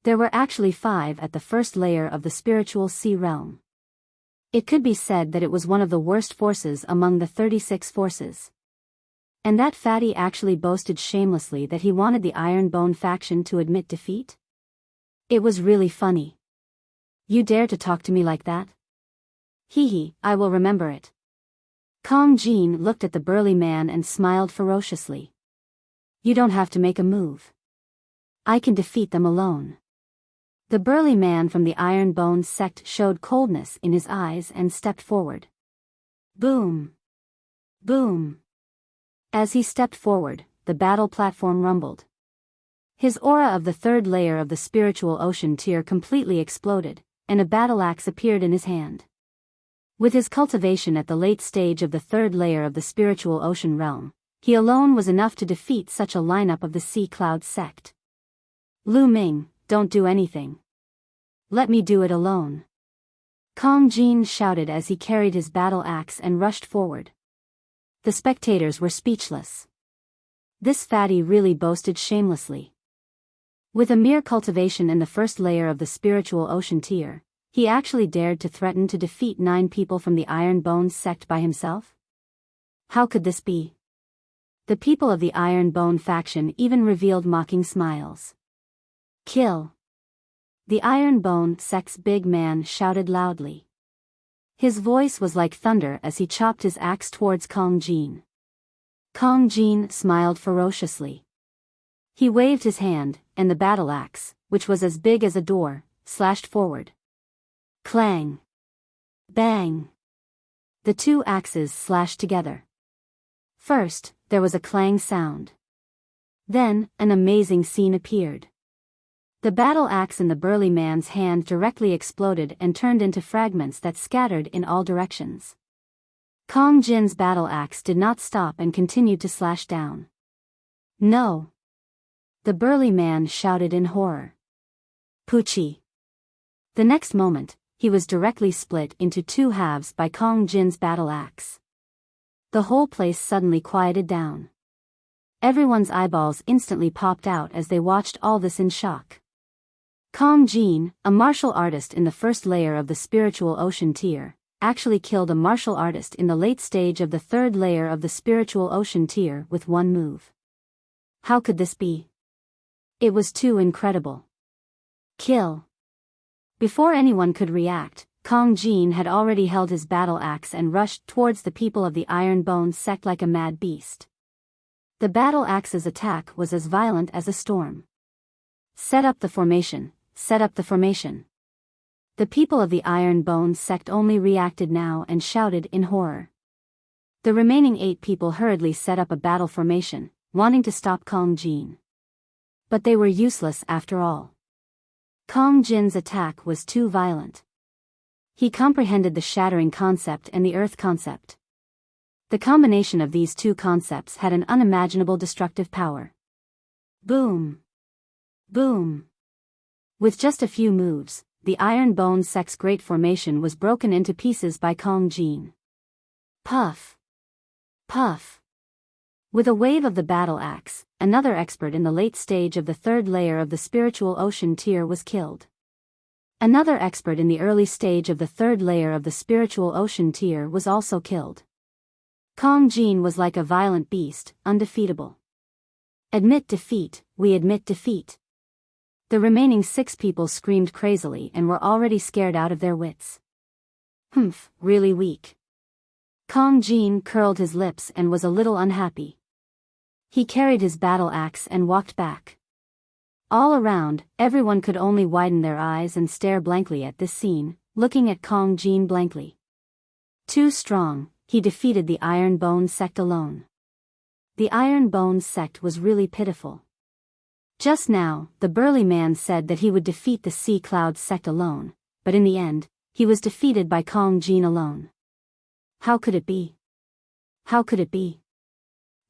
There were actually 5 at the 1st layer of the spiritual sea realm. It could be said that it was one of the worst forces among the 36 forces. And that fatty actually boasted shamelessly that he wanted the Iron Bone faction to admit defeat? It was really funny. You dare to talk to me like that? I will remember it. Kong Jin looked at the burly man and smiled ferociously. You don't have to make a move. I can defeat them alone. The burly man from the Iron Bone sect showed coldness in his eyes and stepped forward. Boom! Boom! As he stepped forward, the battle platform rumbled. His aura of the 3rd layer of the spiritual ocean tier completely exploded, and a battle axe appeared in his hand. With his cultivation at the late stage of the 3rd layer of the spiritual ocean realm, he alone was enough to defeat such a lineup of the Sea Cloud sect. Lu Ming, don't do anything. Let me do it alone. Kong Jin shouted as he carried his battle axe and rushed forward. The spectators were speechless. This fatty really boasted shamelessly. With a mere cultivation in the 1st layer of the spiritual ocean tier, he actually dared to threaten to defeat 9 people from the Iron Bone sect by himself? How could this be? The people of the Iron Bone faction even revealed mocking smiles. Kill! The Iron Bone sect's big man shouted loudly. His voice was like thunder as he chopped his axe towards Kong Jin. Kong Jin smiled ferociously. He waved his hand, and the battle axe, which was as big as a door, slashed forward. Clang! Bang! The 2 axes slashed together. First, there was a clang sound. Then, an amazing scene appeared. The battle axe in the burly man's hand directly exploded and turned into fragments that scattered in all directions. Kong Jin's battle axe did not stop and continued to slash down. No! The burly man shouted in horror. Poochie! The next moment, he was directly split into 2 halves by Kong Jin's battle axe. The whole place suddenly quieted down. Everyone's eyeballs instantly popped out as they watched all this in shock. Kong Jin, a martial artist in the 1st layer of the spiritual ocean tier, actually killed a martial artist in the late stage of the 3rd layer of the spiritual ocean tier with 1 move. How could this be? It was too incredible. Kill! Before anyone could react, Kong Jin had already held his battle axe and rushed towards the people of the Iron Bone sect like a mad beast. The battle axe's attack was as violent as a storm. Set up the formation, set up the formation. The people of the Iron Bone sect only reacted now and shouted in horror. The remaining 8 people hurriedly set up a battle formation, wanting to stop Kong Jin. But they were useless after all. Kong Jin's attack was too violent. He comprehended the shattering concept and the earth concept. The combination of these two concepts had an unimaginable destructive power. Boom! Boom! With just a few moves, the Iron Bone sect's great formation was broken into pieces by Kong Jin. Puff! Puff! With a wave of the battle axe, another expert in the late stage of the 3rd layer of the spiritual ocean tier was killed. Another expert in the early stage of the 3rd layer of the spiritual ocean tier was also killed. Kong Jin was like a violent beast, undefeatable. Admit defeat, we admit defeat. The remaining 6 people screamed crazily and were already scared out of their wits. Humph, really weak. Kong Jin curled his lips and was a little unhappy. He carried his battle axe and walked back. All around, everyone could only widen their eyes and stare blankly at this scene, looking at Kong Jin blankly. Too strong, he defeated the Iron Bone sect alone. The Iron Bone sect was really pitiful. Just now, the burly man said that he would defeat the Sea Cloud sect alone, but in the end, he was defeated by Kong Jin alone. How could it be? How could it be?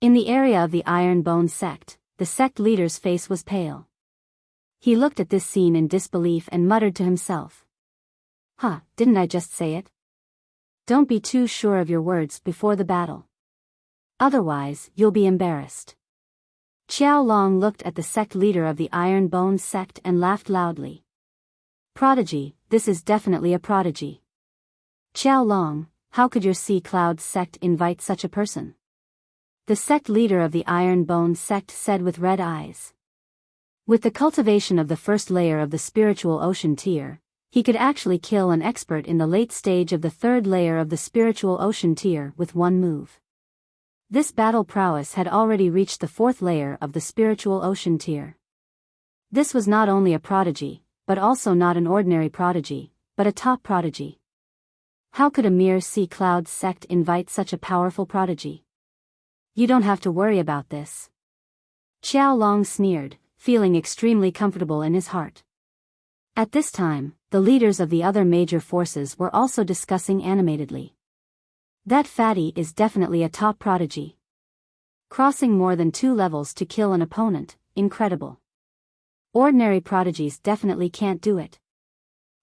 In the area of the Iron Bone sect, the sect leader's face was pale. He looked at this scene in disbelief and muttered to himself. Huh, didn't I just say it? Don't be too sure of your words before the battle. Otherwise, you'll be embarrassed. Qiao Long looked at the sect leader of the Iron Bone sect and laughed loudly. Prodigy, this is definitely a prodigy. Qiao Long, how could your Sea Cloud sect invite such a person? The sect leader of the Iron Bone sect said with red eyes. With the cultivation of the 1st layer of the spiritual ocean tier, he could actually kill an expert in the late stage of the 3rd layer of the spiritual ocean tier with one move. This battle prowess had already reached the 4th layer of the spiritual ocean tier. This was not only a prodigy, but also not an ordinary prodigy, but a top prodigy. How could a mere Sea Cloud sect invite such a powerful prodigy? You don't have to worry about this. Qiao Long sneered, feeling extremely comfortable in his heart. At this time, the leaders of the other major forces were also discussing animatedly. That fatty is definitely a top prodigy. Crossing more than 2 levels to kill an opponent, incredible. Ordinary prodigies definitely can't do it.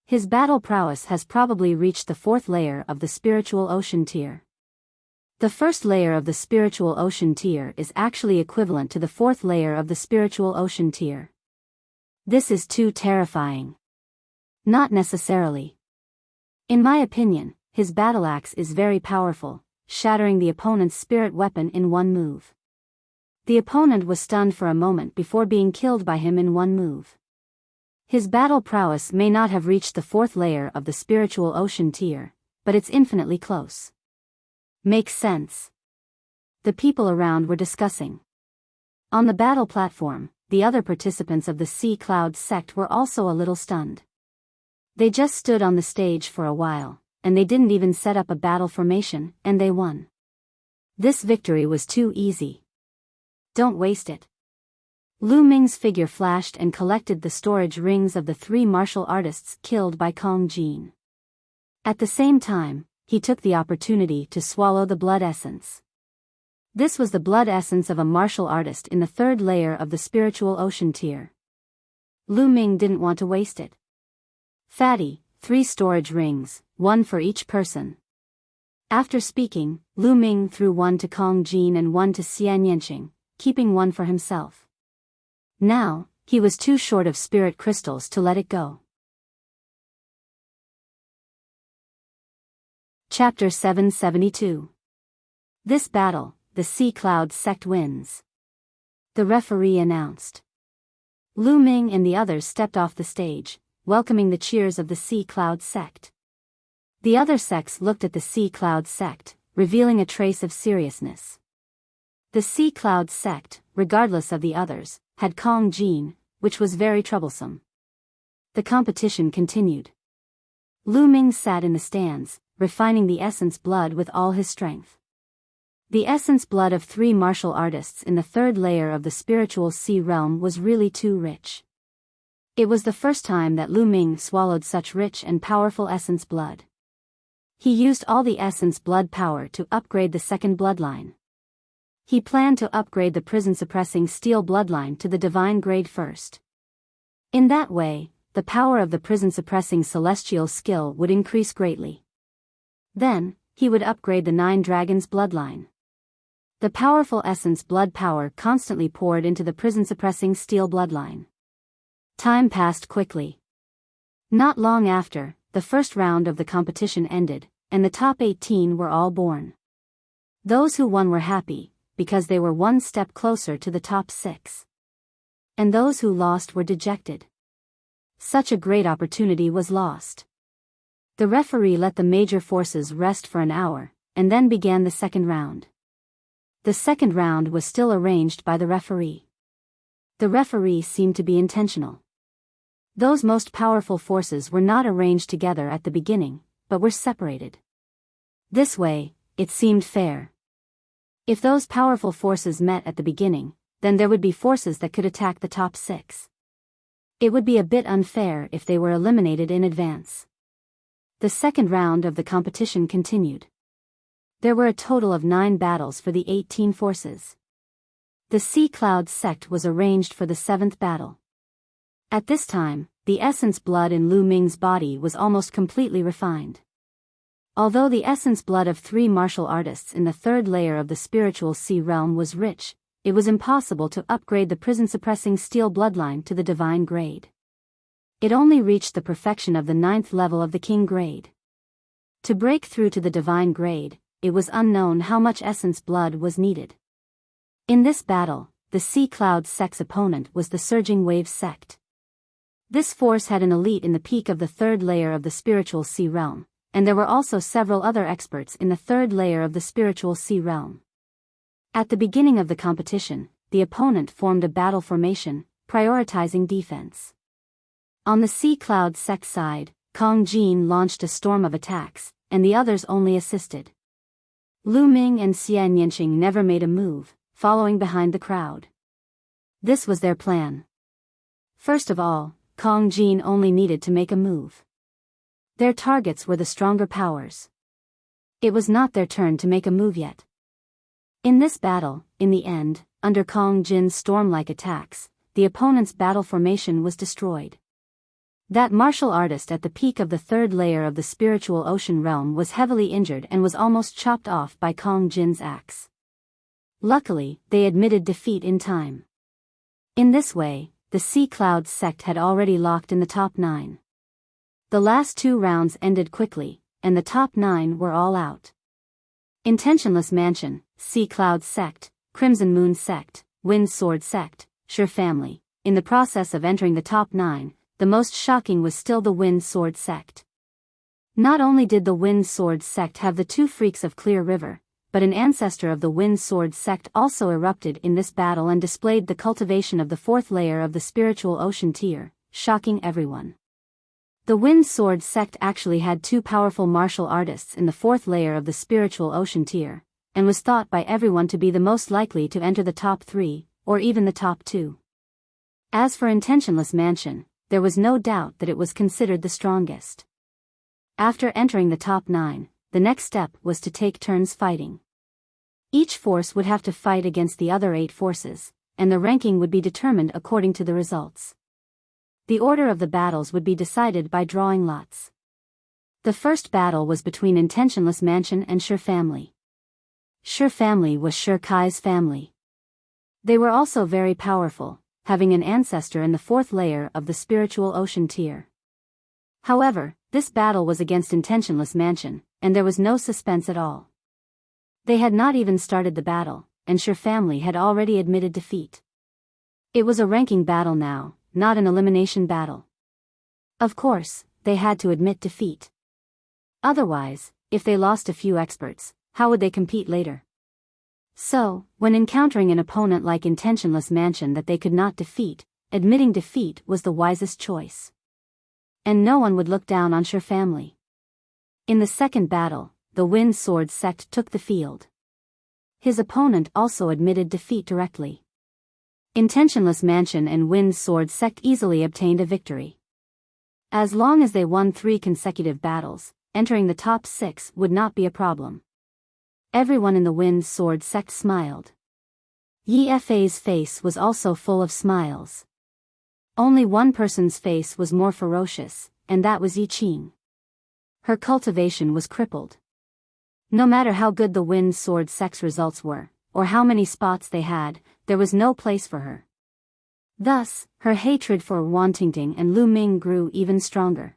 His battle prowess has probably reached the 4th layer of the spiritual ocean tier. The 1st layer of the spiritual ocean tier is actually equivalent to the 4th layer of the spiritual ocean tier. This is too terrifying. Not necessarily. In my opinion, his battle axe is very powerful, shattering the opponent's spirit weapon in one move. The opponent was stunned for a moment before being killed by him in one move. His battle prowess may not have reached the 4th layer of the spiritual ocean tier, but it's infinitely close. Makes sense. The people around were discussing. On the battle platform, the other participants of the Sea Cloud sect were also a little stunned. They just stood on the stage for a while, and they didn't even set up a battle formation, and they won. This victory was too easy. Don't waste it. Lu Ming's figure flashed and collected the storage rings of the 3 martial artists killed by Kong Jin. At the same time, he took the opportunity to swallow the blood essence. This was the blood essence of a martial artist in the 3rd layer of the spiritual ocean tier. Lu Ming didn't want to waste it. Fatty, 3 storage rings, 1 for each person. After speaking, Lu Ming threw 1 to Kong Jin and 1 to Xian Yanqing, keeping 1 for himself. Now, he was too short of spirit crystals to let it go. Chapter 772. This battle, the Sea Cloud sect wins. The referee announced. Lu Ming and the others stepped off the stage, welcoming the cheers of the Sea Cloud sect. The other sects looked at the Sea Cloud sect, revealing a trace of seriousness. The Sea Cloud sect, regardless of the others, had Kong Jin, which was very troublesome. The competition continued. Lu Ming sat in the stands, refining the essence blood with all his strength. The essence blood of 3 martial artists in the 3rd layer of the spiritual sea realm was really too rich. It was the first time that Lu Ming swallowed such rich and powerful essence blood. He used all the essence blood power to upgrade the 2nd bloodline. He planned to upgrade the prison-suppressing steel bloodline to the divine grade first. In that way, the power of the prison-suppressing celestial skill would increase greatly. Then, he would upgrade the 9 dragons bloodline. The powerful essence blood power constantly poured into the prison-suppressing steel bloodline. Time passed quickly. Not long after, the first round of the competition ended, and the top 18 were all born. Those who won were happy, because they were 1 step closer to the top 6. And those who lost were dejected. Such a great opportunity was lost. The referee let the major forces rest for an hour, and then began the 2nd round. The 2nd round was still arranged by the referee. The referee seemed to be intentional. Those most powerful forces were not arranged together at the beginning, but were separated. This way, it seemed fair. If those powerful forces met at the beginning, then there would be forces that could attack the top 6. It would be a bit unfair if they were eliminated in advance. The 2nd round of the competition continued. There were a total of 9 battles for the 18 forces. The Sea Cloud sect was arranged for the 7th battle. At this time, the essence blood in Lu Ming's body was almost completely refined. Although the essence blood of 3 martial artists in the 3rd layer of the spiritual sea realm was rich, it was impossible to upgrade the prison-suppressing steel bloodline to the divine grade. It only reached the perfection of the 9th level of the king grade. To break through to the divine grade, it was unknown how much essence blood was needed. In this battle, the Sea Cloud sect's opponent was the Surging Wave sect. This force had an elite in the peak of the 3rd layer of the spiritual sea realm, and there were also several other experts in the 3rd layer of the spiritual sea realm. At the beginning of the competition, the opponent formed a battle formation, prioritizing defense. On the Sea Cloud sect side, Kong Jin launched a storm of attacks, and the others only assisted. Lu Ming and Xian Yanqing never made a move, following behind the crowd. This was their plan. First of all, Kong Jin only needed to make a move. Their targets were the stronger powers. It was not their turn to make a move yet. In this battle, in the end, under Kong Jin's storm-like attacks, the opponent's battle formation was destroyed. That martial artist at the peak of the 3rd layer of the spiritual ocean realm was heavily injured and was almost chopped off by Kong Jin's axe. Luckily, they admitted defeat in time. In this way, the Sea Cloud sect had already locked in the top 9. The last 2 rounds ended quickly, and the top 9 were all out. Intentionless Mansion, Sea Cloud sect, Crimson Moon sect, Wind Sword sect, Sure family. In the process of entering the top 9, the most shocking was still the Wind Sword sect. Not only did the Wind Sword sect have the 2 freaks of Clear River, but an ancestor of the Wind Sword sect also erupted in this battle and displayed the cultivation of the 4th layer of the spiritual ocean tier, shocking everyone. The Wind Sword sect actually had 2 powerful martial artists in the 4th layer of the spiritual ocean tier, and was thought by everyone to be the most likely to enter the top 3, or even the top 2. As for Intentionless Mansion, there was no doubt that it was considered the strongest. After entering the top 9, the next step was to take turns fighting. Each force would have to fight against the other 8 forces, and the ranking would be determined according to the results. The order of the battles would be decided by drawing lots. The first battle was between Intentionless Mansion and Sure family. Sure family was Sure Kai's family. They were also very powerful, having an ancestor in the 4th layer of the spiritual ocean tier. However, this battle was against Intentionless Mansion, and there was no suspense at all. They had not even started the battle, and Sure family had already admitted defeat. It was a ranking battle now, not an elimination battle. Of course, they had to admit defeat. Otherwise, if they lost a few experts, how would they compete later? So, when encountering an opponent like Intentionless Mansion that they could not defeat, admitting defeat was the wisest choice. And no one would look down on Sher family. In the second battle, the Wind Sword sect took the field. His opponent also admitted defeat directly. Intentionless Mansion and Wind Sword sect easily obtained a victory. As long as they won 3 consecutive battles, entering the top 6 would not be a problem. Everyone in the Wind Sword sect smiled. Yi Fei's face was also full of smiles. Only one person's face was more ferocious, and that was Yi Qing. Her cultivation was crippled. No matter how good the Wind Sword sect's results were, or how many spots they had, there was no place for her. Thus, her hatred for Wan Tingting and Lu Ming grew even stronger.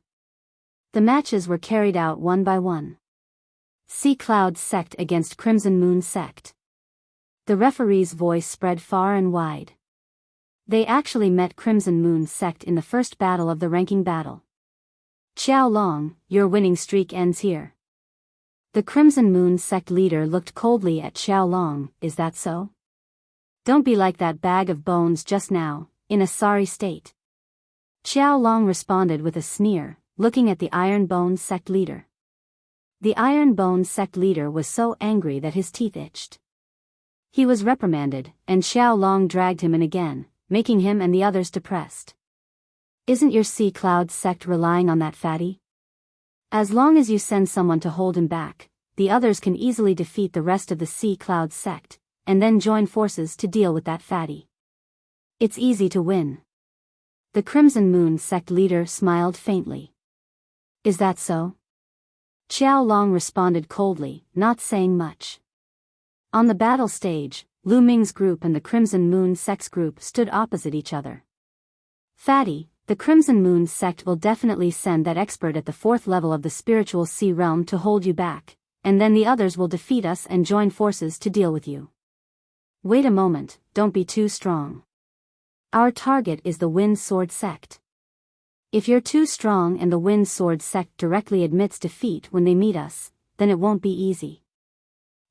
The matches were carried out one by one. Sea Cloud sect against Crimson Moon sect. The referee's voice spread far and wide. They actually met Crimson Moon sect in the first battle of the ranking battle. Xiao Long, your winning streak ends here. The Crimson Moon sect leader looked coldly at Xiao Long. Is that so? Don't be like that bag of bones just now, in a sorry state. Xiao Long responded with a sneer, looking at the Iron Bone sect leader. The Iron Bone sect leader was so angry that his teeth itched. He was reprimanded, and Xiao Long dragged him in again, making him and the others depressed. Isn't your Sea Cloud sect relying on that fatty? As long as you send someone to hold him back, the others can easily defeat the rest of the Sea Cloud sect, and then join forces to deal with that fatty. It's easy to win. The Crimson Moon sect leader smiled faintly. Is that so? Xiao Long responded coldly, not saying much. On the battle stage, Lu Ming's group and the Crimson Moon sect's group stood opposite each other. Fatty, the Crimson Moon sect will definitely send that expert at the 4th level of the spiritual sea realm to hold you back, and then the others will defeat us and join forces to deal with you. Wait a moment, don't be too strong. Our target is the Wind Sword sect. If you're too strong and the Wind Sword sect directly admits defeat when they meet us, then it won't be easy.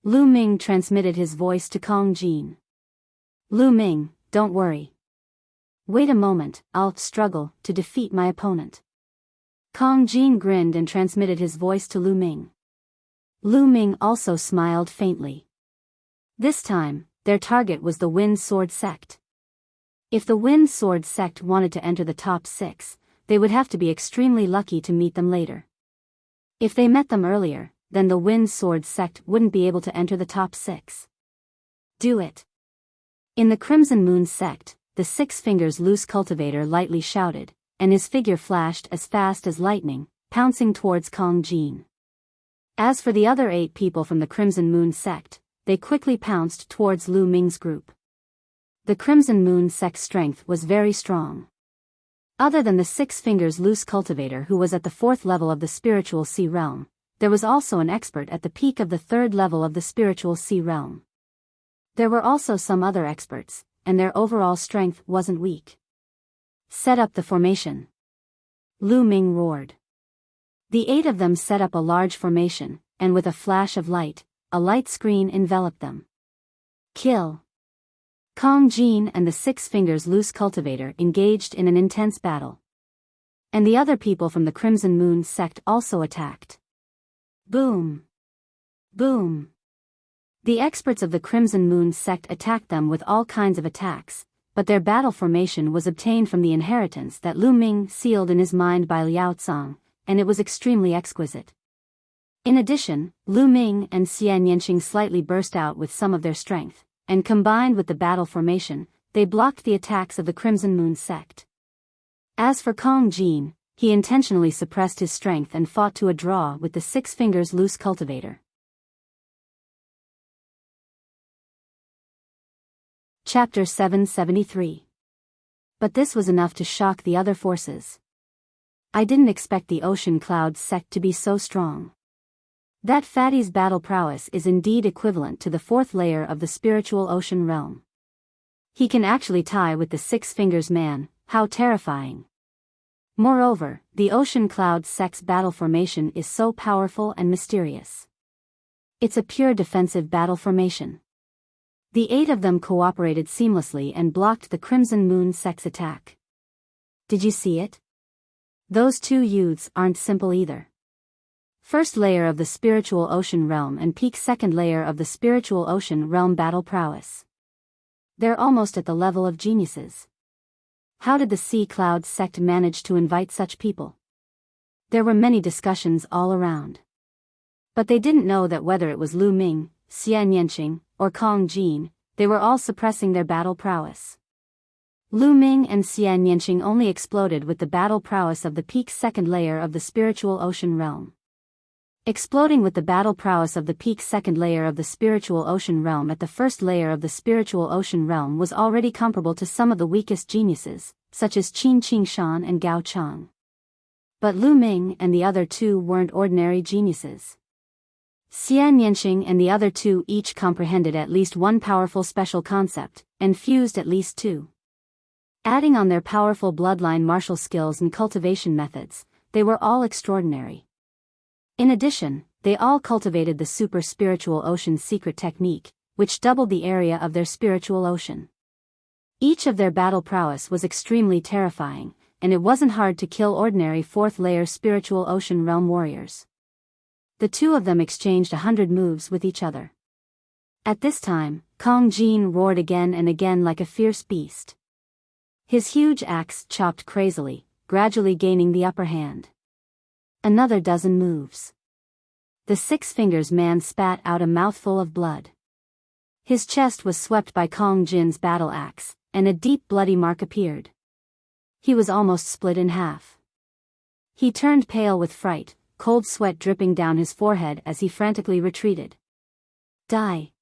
Lu Ming transmitted his voice to Kong Jin. Lu Ming, don't worry. Wait a moment, I'll struggle to defeat my opponent. Kong Jin grinned and transmitted his voice to Lu Ming. Lu Ming also smiled faintly. This time, their target was the Wind Sword sect. If the Wind Sword sect wanted to enter the top 6, they would have to be extremely lucky to meet them later. If they met them earlier, then the Wind Sword sect wouldn't be able to enter the top 6. Do it. In the Crimson Moon sect, the 6 Fingers Loose cultivator lightly shouted, and his figure flashed as fast as lightning, pouncing towards Kong Jin. As for the other 8 people from the Crimson Moon sect, they quickly pounced towards Lu Ming's group. The Crimson Moon sect's strength was very strong. Other than the 6 Fingers Loose cultivator who was at the 4th level of the spiritual sea realm, there was also an expert at the peak of the 3rd level of the spiritual sea realm. There were also some other experts, and their overall strength wasn't weak. Set up the formation. Lu Ming roared. The 8 of them set up a large formation, and with a flash of light, a light screen enveloped them. Kill. Kong Jin and the 6 Fingers Loose cultivator engaged in an intense battle. And the other people from the Crimson Moon sect also attacked. Boom. Boom. The experts of the Crimson Moon sect attacked them with all kinds of attacks, but their battle formation was obtained from the inheritance that Lu Ming sealed in his mind by Liao Cang, and it was extremely exquisite. In addition, Lu Ming and Xian Yanqing slightly burst out with some of their strength, and combined with the battle formation, they blocked the attacks of the Crimson Moon sect. As for Kong Jin, he intentionally suppressed his strength and fought to a draw with the 6 Fingers Loose cultivator. Chapter 773. But this was enough to shock the other forces. I didn't expect the Ocean Cloud sect to be so strong. That fatty's battle prowess is indeed equivalent to the 4th layer of the spiritual ocean realm. He can actually tie with the 6 Fingers man, how terrifying. Moreover, the Ocean Cloud sect's battle formation is so powerful and mysterious. It's a pure defensive battle formation. The 8 of them cooperated seamlessly and blocked the Crimson Moon sect's attack. Did you see it? Those 2 youths aren't simple either. First layer of the Spiritual Ocean Realm and peak second layer of the Spiritual Ocean Realm battle prowess. They're almost at the level of geniuses. How did the Sea Cloud sect manage to invite such people? There were many discussions all around. But they didn't know that whether it was Lu Ming, Xian Yanqing, or Kong Jin, they were all suppressing their battle prowess. Lu Ming and Xian Yanqing only exploded with the battle prowess of the peak second layer of the Spiritual Ocean Realm. Exploding with the battle prowess of the peak second layer of the Spiritual Ocean Realm at the first layer of the Spiritual Ocean Realm was already comparable to some of the weakest geniuses, such as Qin Qingshan and Gao Chang. But Lu Ming and the other 2 weren't ordinary geniuses. Xian Yanqing and the other 2 each comprehended at least one powerful special concept, and fused at least 2. Adding on their powerful bloodline martial skills and cultivation methods, they were all extraordinary. In addition, they all cultivated the super spiritual ocean secret technique, which doubled the area of their spiritual ocean. Each of their battle prowess was extremely terrifying, and it wasn't hard to kill ordinary 4th layer spiritual ocean realm warriors. The 2 of them exchanged 100 moves with each other. At this time, Kong Jin roared again and again like a fierce beast. His huge axe chopped crazily, gradually gaining the upper hand. Another dozen moves. The 6 Fingers man spat out a mouthful of blood. His chest was swept by Kong Jin's battle axe, and a deep bloody mark appeared. He was almost split in half. He turned pale with fright, cold sweat dripping down his forehead as he frantically retreated. Die!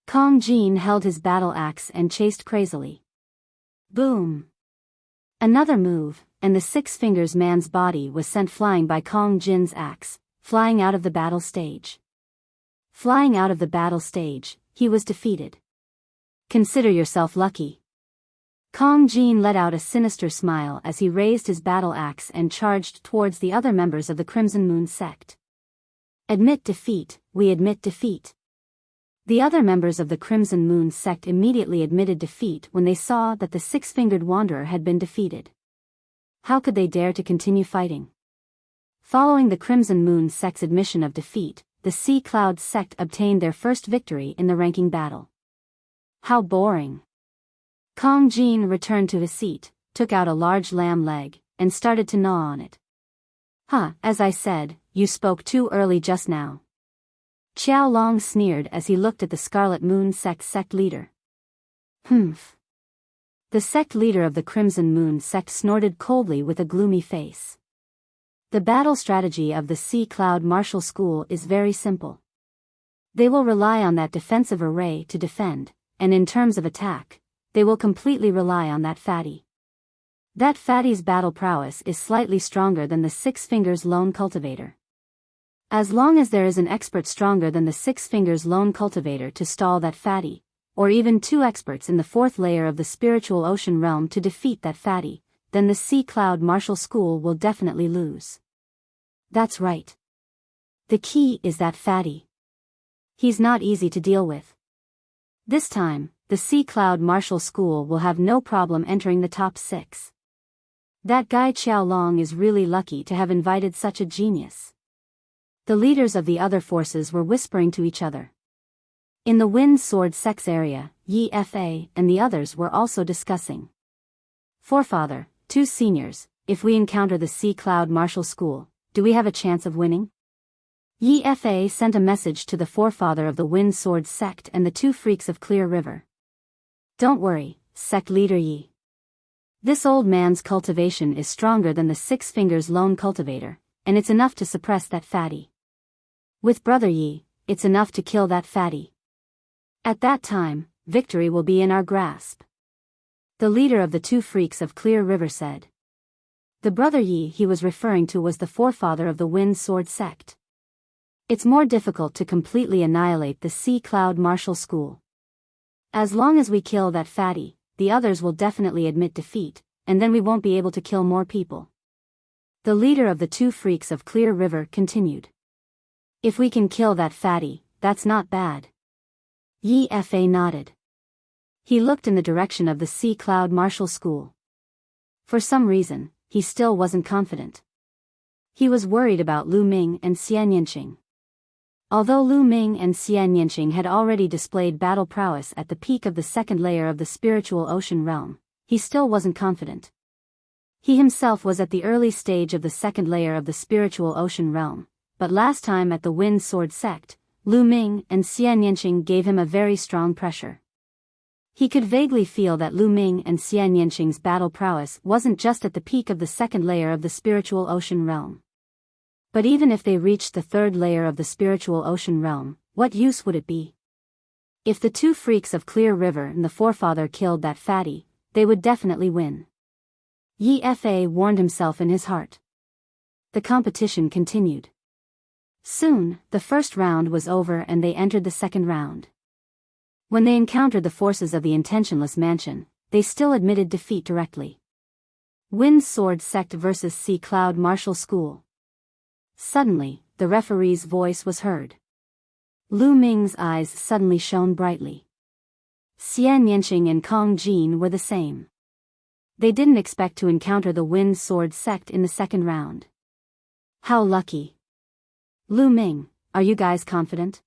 Kong Jin held his battle axe and chased crazily. Boom! Another move, and the 6 Fingers man's body was sent flying by Kong Jin's axe, flying out of the battle stage. Flying out of the battle stage, he was defeated. Consider yourself lucky. Kong Jin let out a sinister smile as he raised his battle axe and charged towards the other members of the Crimson Moon sect. Admit defeat, we admit defeat. The other members of the Crimson Moon sect immediately admitted defeat when they saw that the 6-fingered wanderer had been defeated. How could they dare to continue fighting? Following the Crimson Moon sect's admission of defeat, the Sea Cloud sect obtained their first victory in the ranking battle. How boring. Kong Jin returned to his seat, took out a large lamb leg, and started to gnaw on it. As I said, you spoke too early just now. Qiao Long sneered as he looked at the Scarlet Moon sect leader. Humph. The sect leader of the Crimson Moon sect snorted coldly with a gloomy face. The battle strategy of the Sea Cloud Martial School is very simple. They will rely on that defensive array to defend, and in terms of attack, they will completely rely on that fatty. That fatty's battle prowess is slightly stronger than the 6 Fingers Lone Cultivator. As long as there is an expert stronger than the 6 Fingers Lone Cultivator to stall that fatty, or even 2 experts in the 4th layer of the Spiritual Ocean Realm to defeat that fatty, then the Sea Cloud Martial School will definitely lose. That's right. The key is that fatty. He's not easy to deal with. This time, the Sea Cloud Martial School will have no problem entering the top 6. That guy Qiao Long is really lucky to have invited such a genius. The leaders of the other forces were whispering to each other. In the Wind Sword Sex area, Yi Fa and the others were also discussing. Forefather, 2 seniors, if we encounter the Sea Cloud Martial School, do we have a chance of winning? Yi Fa sent a message to the forefather of the Wind Sword sect and the 2 freaks of Clear River. Don't worry, sect leader Yi. This old man's cultivation is stronger than the 6 Fingers Lone Cultivator, and it's enough to suppress that fatty. With Brother Yi, it's enough to kill that fatty. At that time, victory will be in our grasp. The leader of the 2 freaks of Clear River said. The Brother Yi he was referring to was the forefather of the Wind Sword sect. It's more difficult to completely annihilate the Sea Cloud Martial School. As long as we kill that fatty, the others will definitely admit defeat, and then we won't be able to kill more people. The leader of the two freaks of Clear River continued. If we can kill that fatty, that's not bad. Yi Fa nodded. He looked in the direction of the Sea Cloud Martial School. For some reason, he still wasn't confident. He was worried about Lu Ming and Xian Yanqing. Although Lu Ming and Xian Yanqing had already displayed battle prowess at the peak of the second layer of the spiritual ocean realm, he still wasn't confident. He himself was at the early stage of the second layer of the spiritual ocean realm, but last time at the Wind Sword Sect, Lu Ming and Xian Yanqing gave him a very strong pressure. He could vaguely feel that Lu Ming and Xian Yanqing's battle prowess wasn't just at the peak of the second layer of the spiritual ocean realm. But even if they reached the third layer of the spiritual ocean realm, what use would it be? If the two freaks of Clear River and the forefather killed that fatty, they would definitely win. Yi Fa warned himself in his heart. The competition continued. Soon, the first round was over and they entered the second round. When they encountered the forces of the Intentionless Mansion, they still admitted defeat directly. Wind Sword Sect vs. Sea Cloud Martial School. Suddenly, the referee's voice was heard. Lu Ming's eyes suddenly shone brightly. Xian Yanqing and Kong Jin were the same. They didn't expect to encounter the Wind Sword Sect in the second round. How lucky. Lu Ming, are you guys confident?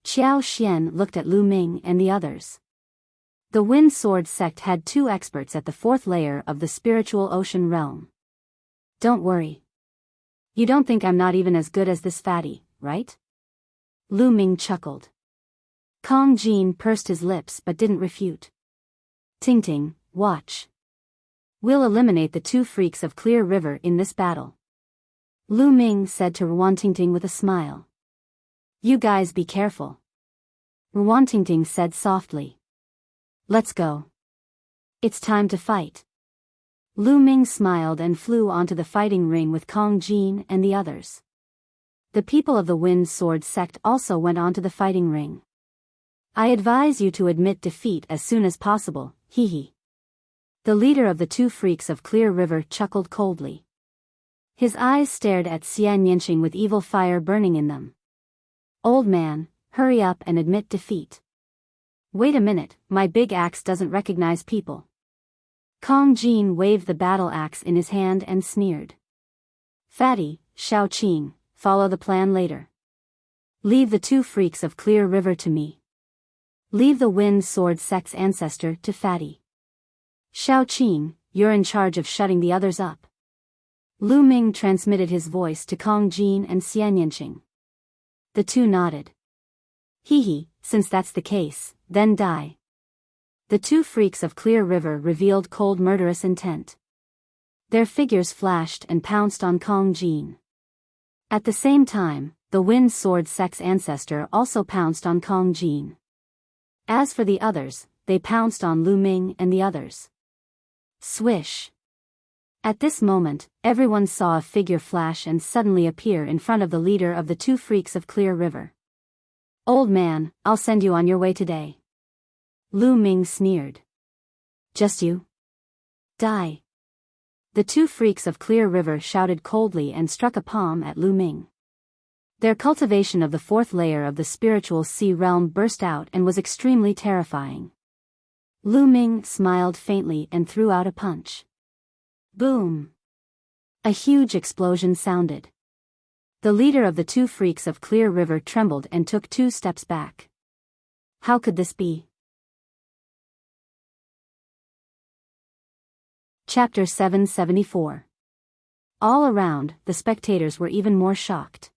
Qiao Xian looked at Lu Ming and the others. The Wind Sword Sect had two experts at the fourth layer of the spiritual ocean realm. Don't worry. You don't think I'm not even as good as this fatty, right? Lu Ming chuckled. Kong Jin pursed his lips but didn't refute. Ting, watch. We'll eliminate the two freaks of Clear River in this battle. Lu Ming said to Ruan Tingting with a smile. You guys be careful. Ruan Tingting said softly. Let's go. It's time to fight. Lu Ming smiled and flew onto the fighting ring with Kong Jin and the others. The people of the Wind Sword Sect also went onto the fighting ring. I advise you to admit defeat as soon as possible, hee. The leader of the two freaks of Clear River chuckled coldly. His eyes stared at Xian Yanqing with evil fire burning in them. Old man, hurry up and admit defeat. Wait a minute, my big axe doesn't recognize people. Kong Jin waved the battle axe in his hand and sneered. Fatty, Shao Qing, follow the plan later. Leave the two freaks of Clear River to me. Leave the Wind Sword Sect's ancestor to Fatty. Shao Qing, you're in charge of shutting the others up. Lu Ming transmitted his voice to Kong Jin and Xian Yanqing. The two nodded. Hee, since that's the case, then die. The two freaks of Clear River revealed cold murderous intent. Their figures flashed and pounced on Kong Jin. At the same time, the Wind Sword Sect's ancestor also pounced on Kong Jin. As for the others, they pounced on Lu Ming and the others. Swish. At this moment, everyone saw a figure flash and suddenly appear in front of the leader of the two freaks of Clear River. Old man, I'll send you on your way today. Lu Ming sneered. Just you? Die. The two freaks of Clear River shouted coldly and struck a palm at Lu Ming. Their cultivation of the fourth layer of the spiritual sea realm burst out and was extremely terrifying. Lu Ming smiled faintly and threw out a punch. Boom! A huge explosion sounded. The leader of the two freaks of Clear River trembled and took 2 steps back. How could this be? Chapter 774. All around, the spectators were even more shocked.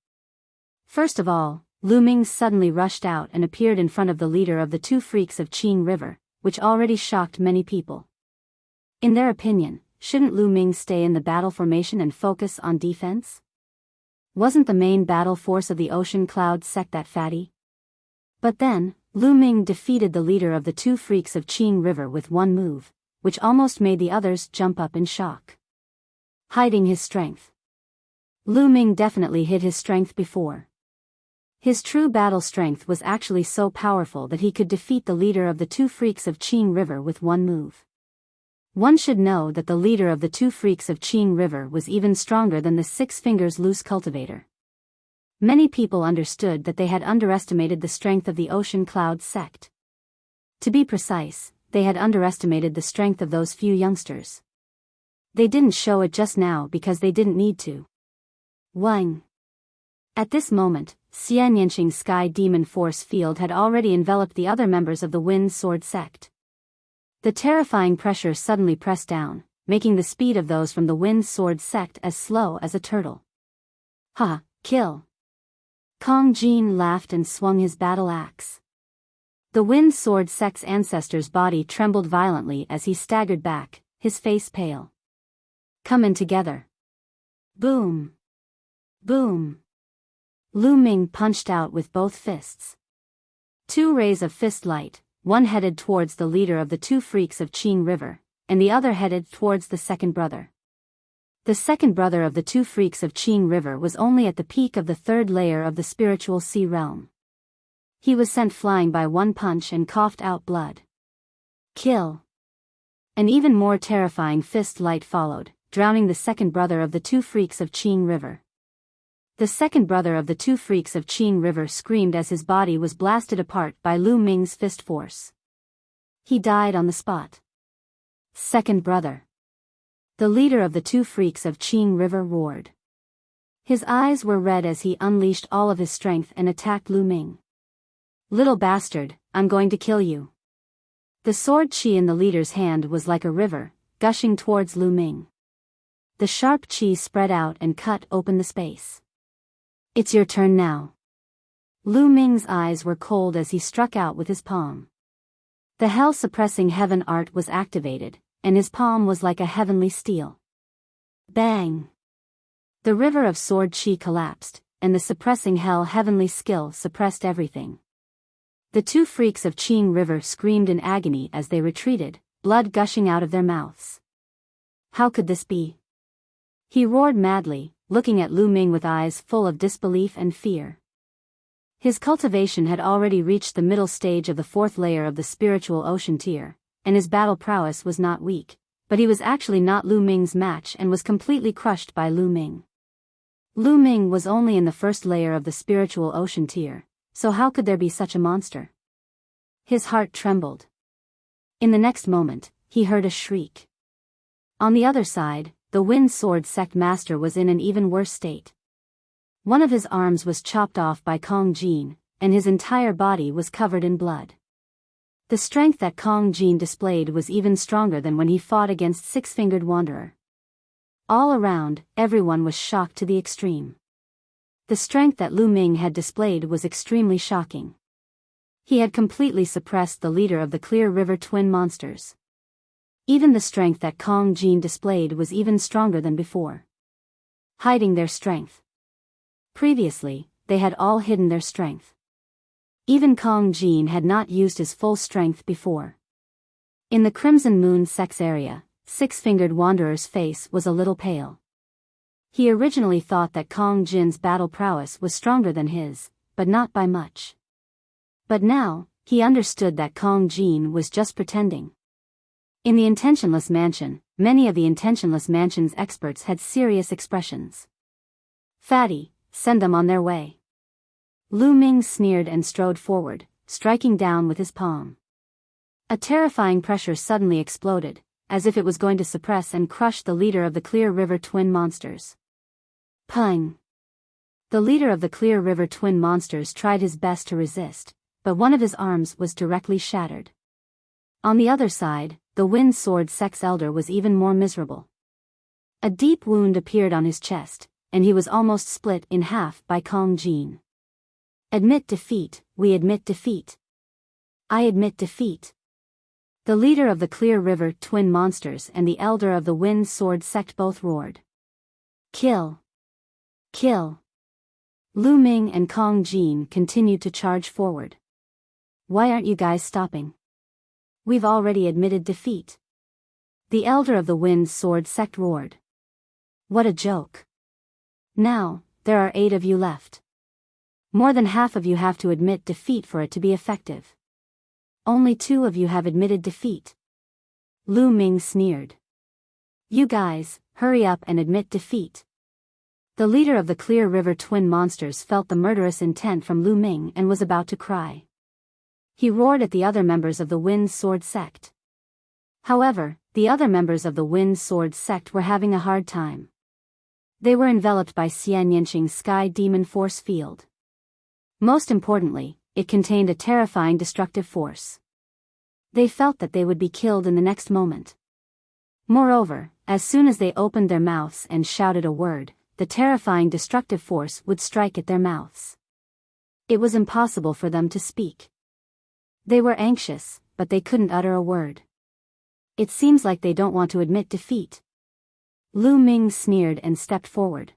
First of all, Lu Ming suddenly rushed out and appeared in front of the leader of the two freaks of Qing River, which already shocked many people. In their opinion, shouldn't Lu Ming stay in the battle formation and focus on defense? Wasn't the main battle force of the Ocean Cloud Sect that fatty? But then, Lu Ming defeated the leader of the two freaks of Qing River with one move, which almost made the others jump up in shock. Hiding his strength. Lu Ming definitely hid his strength before. His true battle strength was actually so powerful that he could defeat the leader of the two freaks of Qing River with one move. One should know that the leader of the two freaks of Qing River was even stronger than the Six Fingers Loose cultivator. Many people understood that they had underestimated the strength of the Ocean Cloud sect. To be precise, they had underestimated the strength of those few youngsters. They didn't show it just now because they didn't need to. Wang. At this moment, Xian Yanqing's Sky Demon Force field had already enveloped the other members of the Wind Sword sect. The terrifying pressure suddenly pressed down, making the speed of those from the Wind Sword sect as slow as a turtle. Ha, kill! Kong Jin laughed and swung his battle axe. The Wind Sword sect's ancestor's body trembled violently as he staggered back, his face pale. Come in together. Boom! Boom! Lu Ming punched out with both fists. Two rays of fist light, one headed towards the leader of the two freaks of Qing River, and the other headed towards the second brother. The second brother of the two freaks of Qing River was only at the peak of the third layer of the spiritual sea realm. He was sent flying by one punch and coughed out blood. Kill! An even more terrifying fist light followed, drowning the second brother of the two freaks of Qing River. The second brother of the two freaks of Qing River screamed as his body was blasted apart by Lu Ming's fist force. He died on the spot. Second brother. The leader of the two freaks of Qing River roared. His eyes were red as he unleashed all of his strength and attacked Lu Ming. Little bastard, I'm going to kill you. The sword qi in the leader's hand was like a river, gushing towards Lu Ming. The sharp qi spread out and cut open the space. It's your turn now. Lu Ming's eyes were cold as he struck out with his palm. The hell-suppressing heaven art was activated, and his palm was like a heavenly steel. Bang! The river of sword qi collapsed, and the suppressing hell heavenly skill suppressed everything. The two freaks of Qing River screamed in agony as they retreated, blood gushing out of their mouths. How could this be? He roared madly, looking at Lu Ming with eyes full of disbelief and fear. His cultivation had already reached the middle stage of the fourth layer of the spiritual ocean tier, and his battle prowess was not weak, but he was actually not Lu Ming's match and was completely crushed by Lu Ming. Lu Ming was only in the first layer of the spiritual ocean tier, so how could there be such a monster? His heart trembled. In the next moment, he heard a shriek. On the other side, the Wind Sword sect master was in an even worse state. One of his arms was chopped off by Kong Jin, and his entire body was covered in blood. The strength that Kong Jin displayed was even stronger than when he fought against Six-Fingered Wanderer. All around, everyone was shocked to the extreme. The strength that Lu Ming had displayed was extremely shocking. He had completely suppressed the leader of the Clear River twin monsters. Even the strength that Kong Jin displayed was even stronger than before. Hiding their strength. Previously, they had all hidden their strength. Even Kong Jin had not used his full strength before. In the Crimson Moon sex area, Six-Fingered Wanderer's face was a little pale. He originally thought that Kong Jin's battle prowess was stronger than his, but not by much. But now, he understood that Kong Jin was just pretending. In the Intentionless Mansion, many of the Intentionless Mansion's experts had serious expressions. Fatty, send them on their way. Lu Ming sneered and strode forward, striking down with his palm. A terrifying pressure suddenly exploded, as if it was going to suppress and crush the leader of the Clear River twin monsters. Pung! The leader of the Clear River twin monsters tried his best to resist, but one of his arms was directly shattered. On the other side, the Wind Sword Sex Elder was even more miserable. A deep wound appeared on his chest, and he was almost split in half by Kong Jin. Admit defeat, we admit defeat. I admit defeat. The leader of the Clear River twin monsters and the elder of the Wind Sword sect both roared. Kill! Kill! Lu Ming and Kong Jin continued to charge forward. Why aren't you guys stopping? We've already admitted defeat. The elder of the Wind Sword sect roared. What a joke. Now, there are 8 of you left. More than half of you have to admit defeat for it to be effective. Only 2 of you have admitted defeat. Lu Ming sneered. You guys, hurry up and admit defeat. The leader of the Clear River twin monsters felt the murderous intent from Lu Ming and was about to cry. He roared at the other members of the Wind Sword sect. However, the other members of the Wind Sword sect were having a hard time. They were enveloped by Xian Yanqing's Sky Demon Force field. Most importantly, it contained a terrifying destructive force. They felt that they would be killed in the next moment. Moreover, as soon as they opened their mouths and shouted a word, the terrifying destructive force would strike at their mouths. It was impossible for them to speak. They were anxious, but they couldn't utter a word. It seems like they don't want to admit defeat. Lu Ming sneered and stepped forward.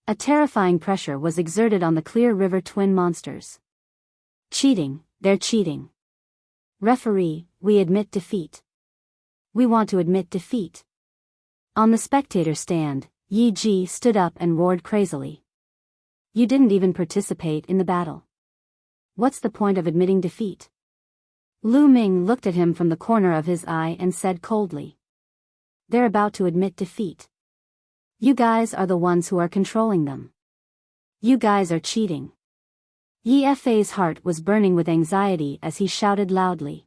A terrifying pressure was exerted on the Clear River twin monsters. Cheating, they're cheating. Referee, we admit defeat. We want to admit defeat. On the spectator stand, Yi Ji stood up and roared crazily. You didn't even participate in the battle. What's the point of admitting defeat? Lu Ming looked at him from the corner of his eye and said coldly. They're about to admit defeat. You guys are the ones who are controlling them. You guys are cheating. Yi Fei's heart was burning with anxiety as he shouted loudly.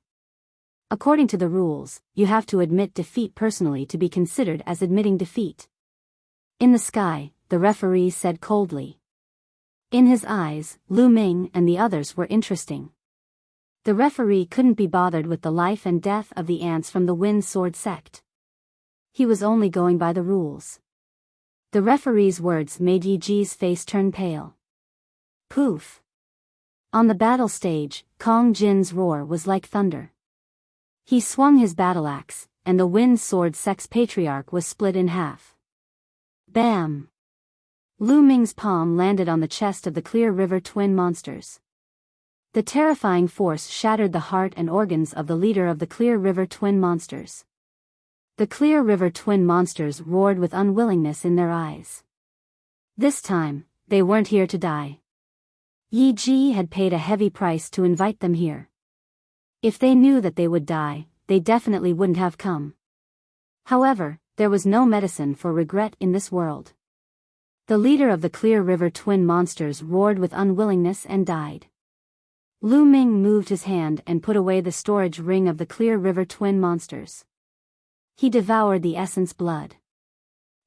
According to the rules, you have to admit defeat personally to be considered as admitting defeat. In the sky, the referee said coldly. In his eyes, Lu Ming and the others were interesting. The referee couldn't be bothered with the life and death of the ants from the Wind Sword sect. He was only going by the rules. The referee's words made Yi Ji's face turn pale. Poof! On the battle stage, Kong Jin's roar was like thunder. He swung his battle axe, and the Wind Sword sect's patriarch was split in half. Bam! Lu Ming's palm landed on the chest of the Clear River twin monsters. The terrifying force shattered the heart and organs of the leader of the Clear River twin monsters. The Clear River twin monsters roared with unwillingness in their eyes. This time, they weren't here to die. Yi Ji had paid a heavy price to invite them here. If they knew that they would die, they definitely wouldn't have come. However, there was no medicine for regret in this world. The leader of the Clear River twin monsters roared with unwillingness and died. Lu Ming moved his hand and put away the storage ring of the Clear River twin monsters. He devoured the essence blood.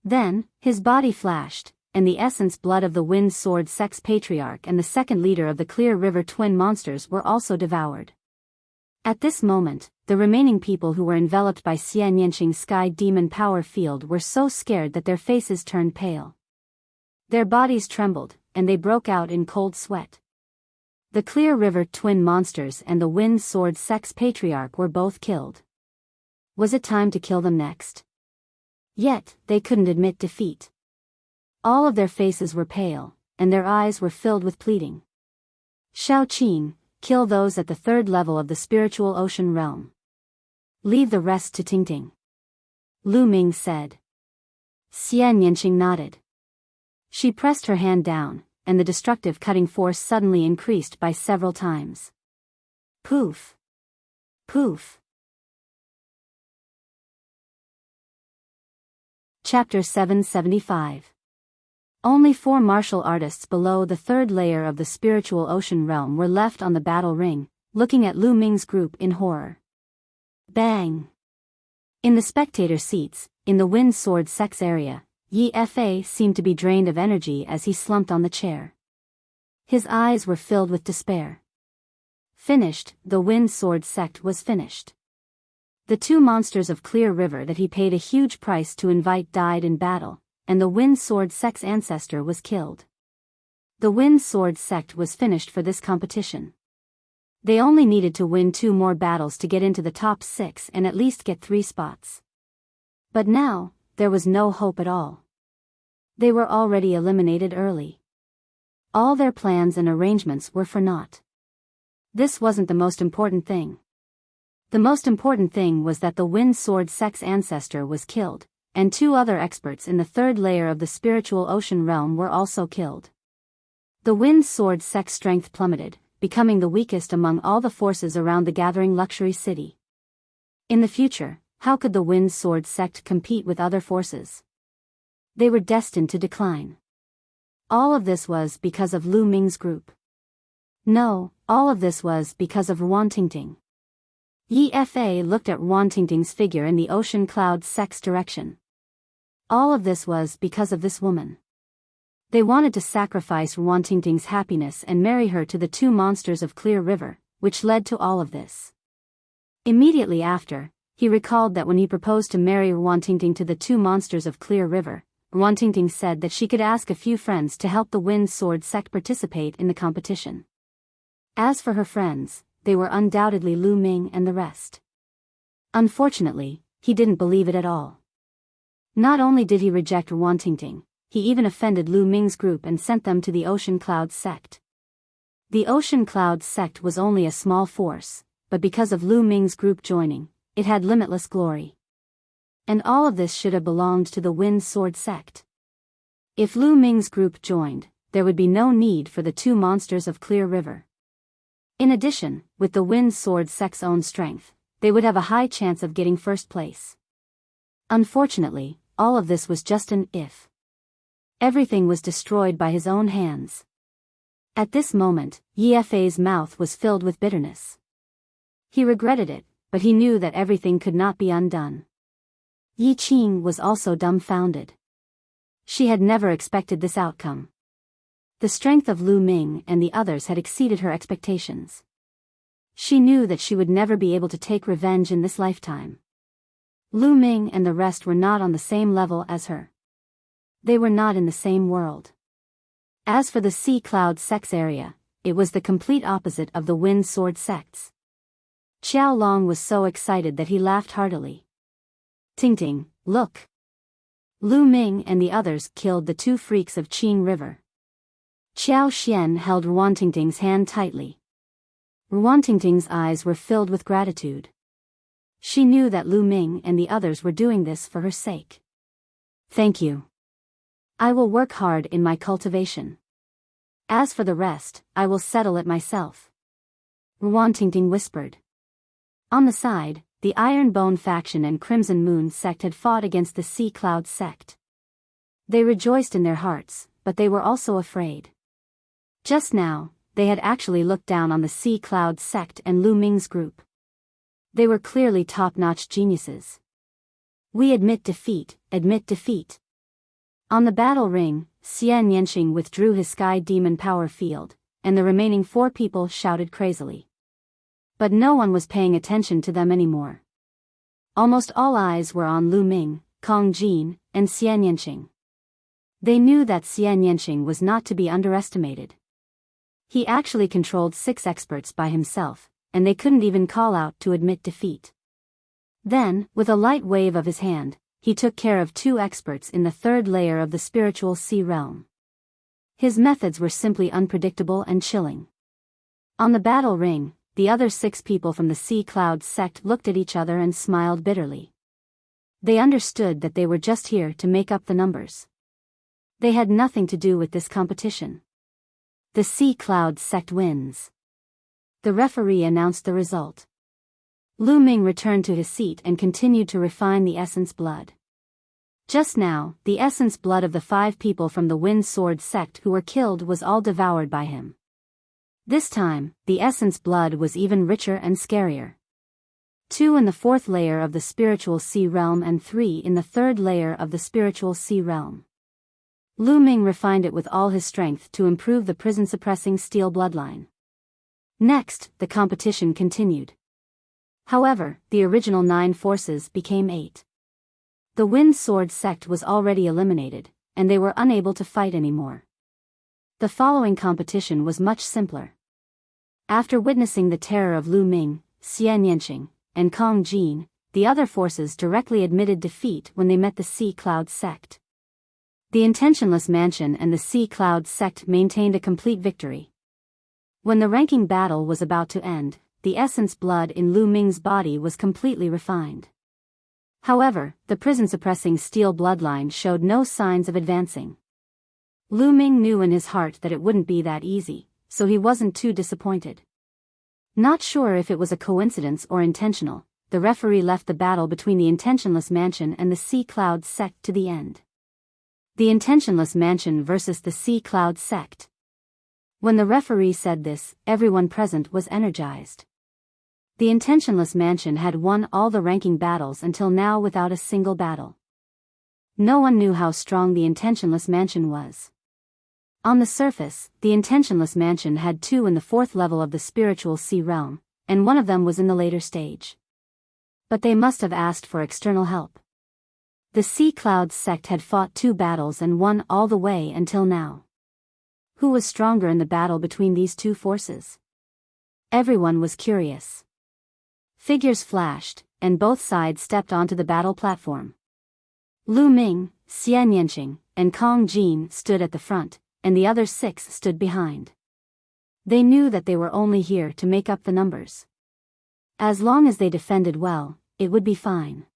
Then, his body flashed, and the essence blood of the Wind Sword sect's patriarch and the second leader of the Clear River twin monsters were also devoured. At this moment, the remaining people who were enveloped by Xian Yanqing's Sky Demon power field were so scared that their faces turned pale. Their bodies trembled, and they broke out in cold sweat. The Clear River twin monsters and the Wind Sword sect's patriarch were both killed. Was it time to kill them next? Yet, they couldn't admit defeat. All of their faces were pale, and their eyes were filled with pleading. Shao Qing, kill those at the third level of the spiritual ocean realm. Leave the rest to Tingting. Lu Ming said. Xian Yanqing nodded. She pressed her hand down, and the destructive cutting force suddenly increased by several times. Poof! Poof! Chapter 775. Only 4 martial artists below the third layer of the spiritual ocean realm were left on the battle ring, looking at Lu Ming's group in horror. Bang! In the spectator seats, in the Wind Sword sect's area, Yi Fei seemed to be drained of energy as he slumped on the chair. His eyes were filled with despair. Finished, the Wind Sword sect was finished. The 2 monsters of Clear River that he paid a huge price to invite died in battle, and the Wind Sword sect's ancestor was killed. The Wind Sword sect was finished for this competition. They only needed to win 2 more battles to get into the top 6 and at least get 3 spots. But now, there was no hope at all. They were already eliminated early. All their plans and arrangements were for naught. This wasn't the most important thing. The most important thing was that the Wind Sword sect's ancestor was killed, and 2 other experts in the third layer of the spiritual ocean realm were also killed. The Wind Sword sect's strength plummeted, becoming the weakest among all the forces around the gathering luxury city. In the future, How could the Wind Sword sect compete with other forces? They were destined to decline. All of this was because of Lu Ming's group. No, all of this was because of Ruantingting. Yi Fa looked at Ruantingting's figure in the Ocean Cloud sect's direction. All of this was because of this woman. They wanted to sacrifice Ruantingting's happiness and marry her to the two monsters of Clear River, which led to all of this. Immediately after, he recalled that when he proposed to marry Ruantingting to the two monsters of Clear River, Ruantingting said that she could ask a few friends to help the Wind Sword sect participate in the competition. As for her friends, they were undoubtedly Lu Ming and the rest. Unfortunately, he didn't believe it at all. Not only did he reject Ruantingting, he even offended Lu Ming's group and sent them to the Ocean Cloud sect. The Ocean Cloud sect was only a small force, but because of Lu Ming's group joining, it had limitless glory. And all of this should have belonged to the Wind Sword sect. If Lu Ming's group joined, there would be no need for the two monsters of Clear River. In addition, with the Wind Sword sect's own strength, they would have a high chance of getting first place. Unfortunately, all of this was just an if. Everything was destroyed by his own hands. At this moment, Yi Fa's mouth was filled with bitterness. He regretted it, but he knew that everything could not be undone. Yi Qing was also dumbfounded. She had never expected this outcome. The strength of Lu Ming and the others had exceeded her expectations. She knew that she would never be able to take revenge in this lifetime. Lu Ming and the rest were not on the same level as her. They were not in the same world. As for the Sea Cloud sect's area, it was the complete opposite of the Wind Sword sect's. Qiao Long was so excited that he laughed heartily. Tingting, look! Lu Ming and the others killed the two freaks of Qing River. Qiao Xian held Ruantingting's hand tightly. Ruantingting's eyes were filled with gratitude. She knew that Lu Ming and the others were doing this for her sake. Thank you. I will work hard in my cultivation. As for the rest, I will settle it myself. Ruantingting whispered. On the side, the Iron Bone faction and Crimson Moon sect had fought against the Sea Cloud sect. They rejoiced in their hearts, but they were also afraid. Just now, they had actually looked down on the Sea Cloud sect and Lu Ming's group. They were clearly top-notch geniuses. We admit defeat, admit defeat. On the battle ring, Xian Yanqing withdrew his Sky Demon power field, and the remaining 4 people shouted crazily. But no one was paying attention to them anymore. Almost all eyes were on Lu Ming, Kong Jin, and Xian Yanqing. They knew that Xian Yanqing was not to be underestimated. He actually controlled 6 experts by himself, and they couldn't even call out to admit defeat. Then, with a light wave of his hand, he took care of 2 experts in the 3rd layer of the spiritual sea realm. His methods were simply unpredictable and chilling. On the battle ring, the other 6 people from the Sea Cloud sect looked at each other and smiled bitterly. They understood that they were just here to make up the numbers. They had nothing to do with this competition. The Sea Cloud sect wins. The referee announced the result. Lu Ming returned to his seat and continued to refine the essence blood. Just now, the essence blood of the 5 people from the Wind Sword sect who were killed was all devoured by him. This time, the essence blood was even richer and scarier. 2 in the 4th layer of the spiritual sea realm and 3 in the 3rd layer of the spiritual sea realm. Lu Ming refined it with all his strength to improve the prison-suppressing steel bloodline. Next, the competition continued. However, the original 9 forces became 8. The Wind Sword sect was already eliminated, and they were unable to fight anymore. The following competition was much simpler. After witnessing the terror of Lu Ming, Xian Yanqing, and Kong Jin, the other forces directly admitted defeat when they met the Sea Cloud sect. The Intentionless Mansion and the Sea Cloud sect maintained a complete victory. When the ranking battle was about to end, the essence blood in Lu Ming's body was completely refined. However, the prison-suppressing steel bloodline showed no signs of advancing. Lu Ming knew in his heart that it wouldn't be that easy, so he wasn't too disappointed. Not sure if it was a coincidence or intentional, the referee left the battle between the Intentionless Mansion and the Sea Cloud sect to the end. The Intentionless Mansion versus the Sea Cloud sect. When the referee said this, everyone present was energized. The Intentionless Mansion had won all the ranking battles until now without a single battle. No one knew how strong the Intentionless Mansion was. On the surface, the Intentionless Mansion had 2 in the 4th level of the spiritual sea realm, and one of them was in the later stage. But they must have asked for external help. The Sea Cloud sect had fought 2 battles and won all the way until now. Who was stronger in the battle between these 2 forces? Everyone was curious. Figures flashed, and both sides stepped onto the battle platform. Lu Ming, Xian Yanqing, and Kong Jin stood at the front, and the other 6 stood behind. They knew that they were only here to make up the numbers. As long as they defended well, it would be fine.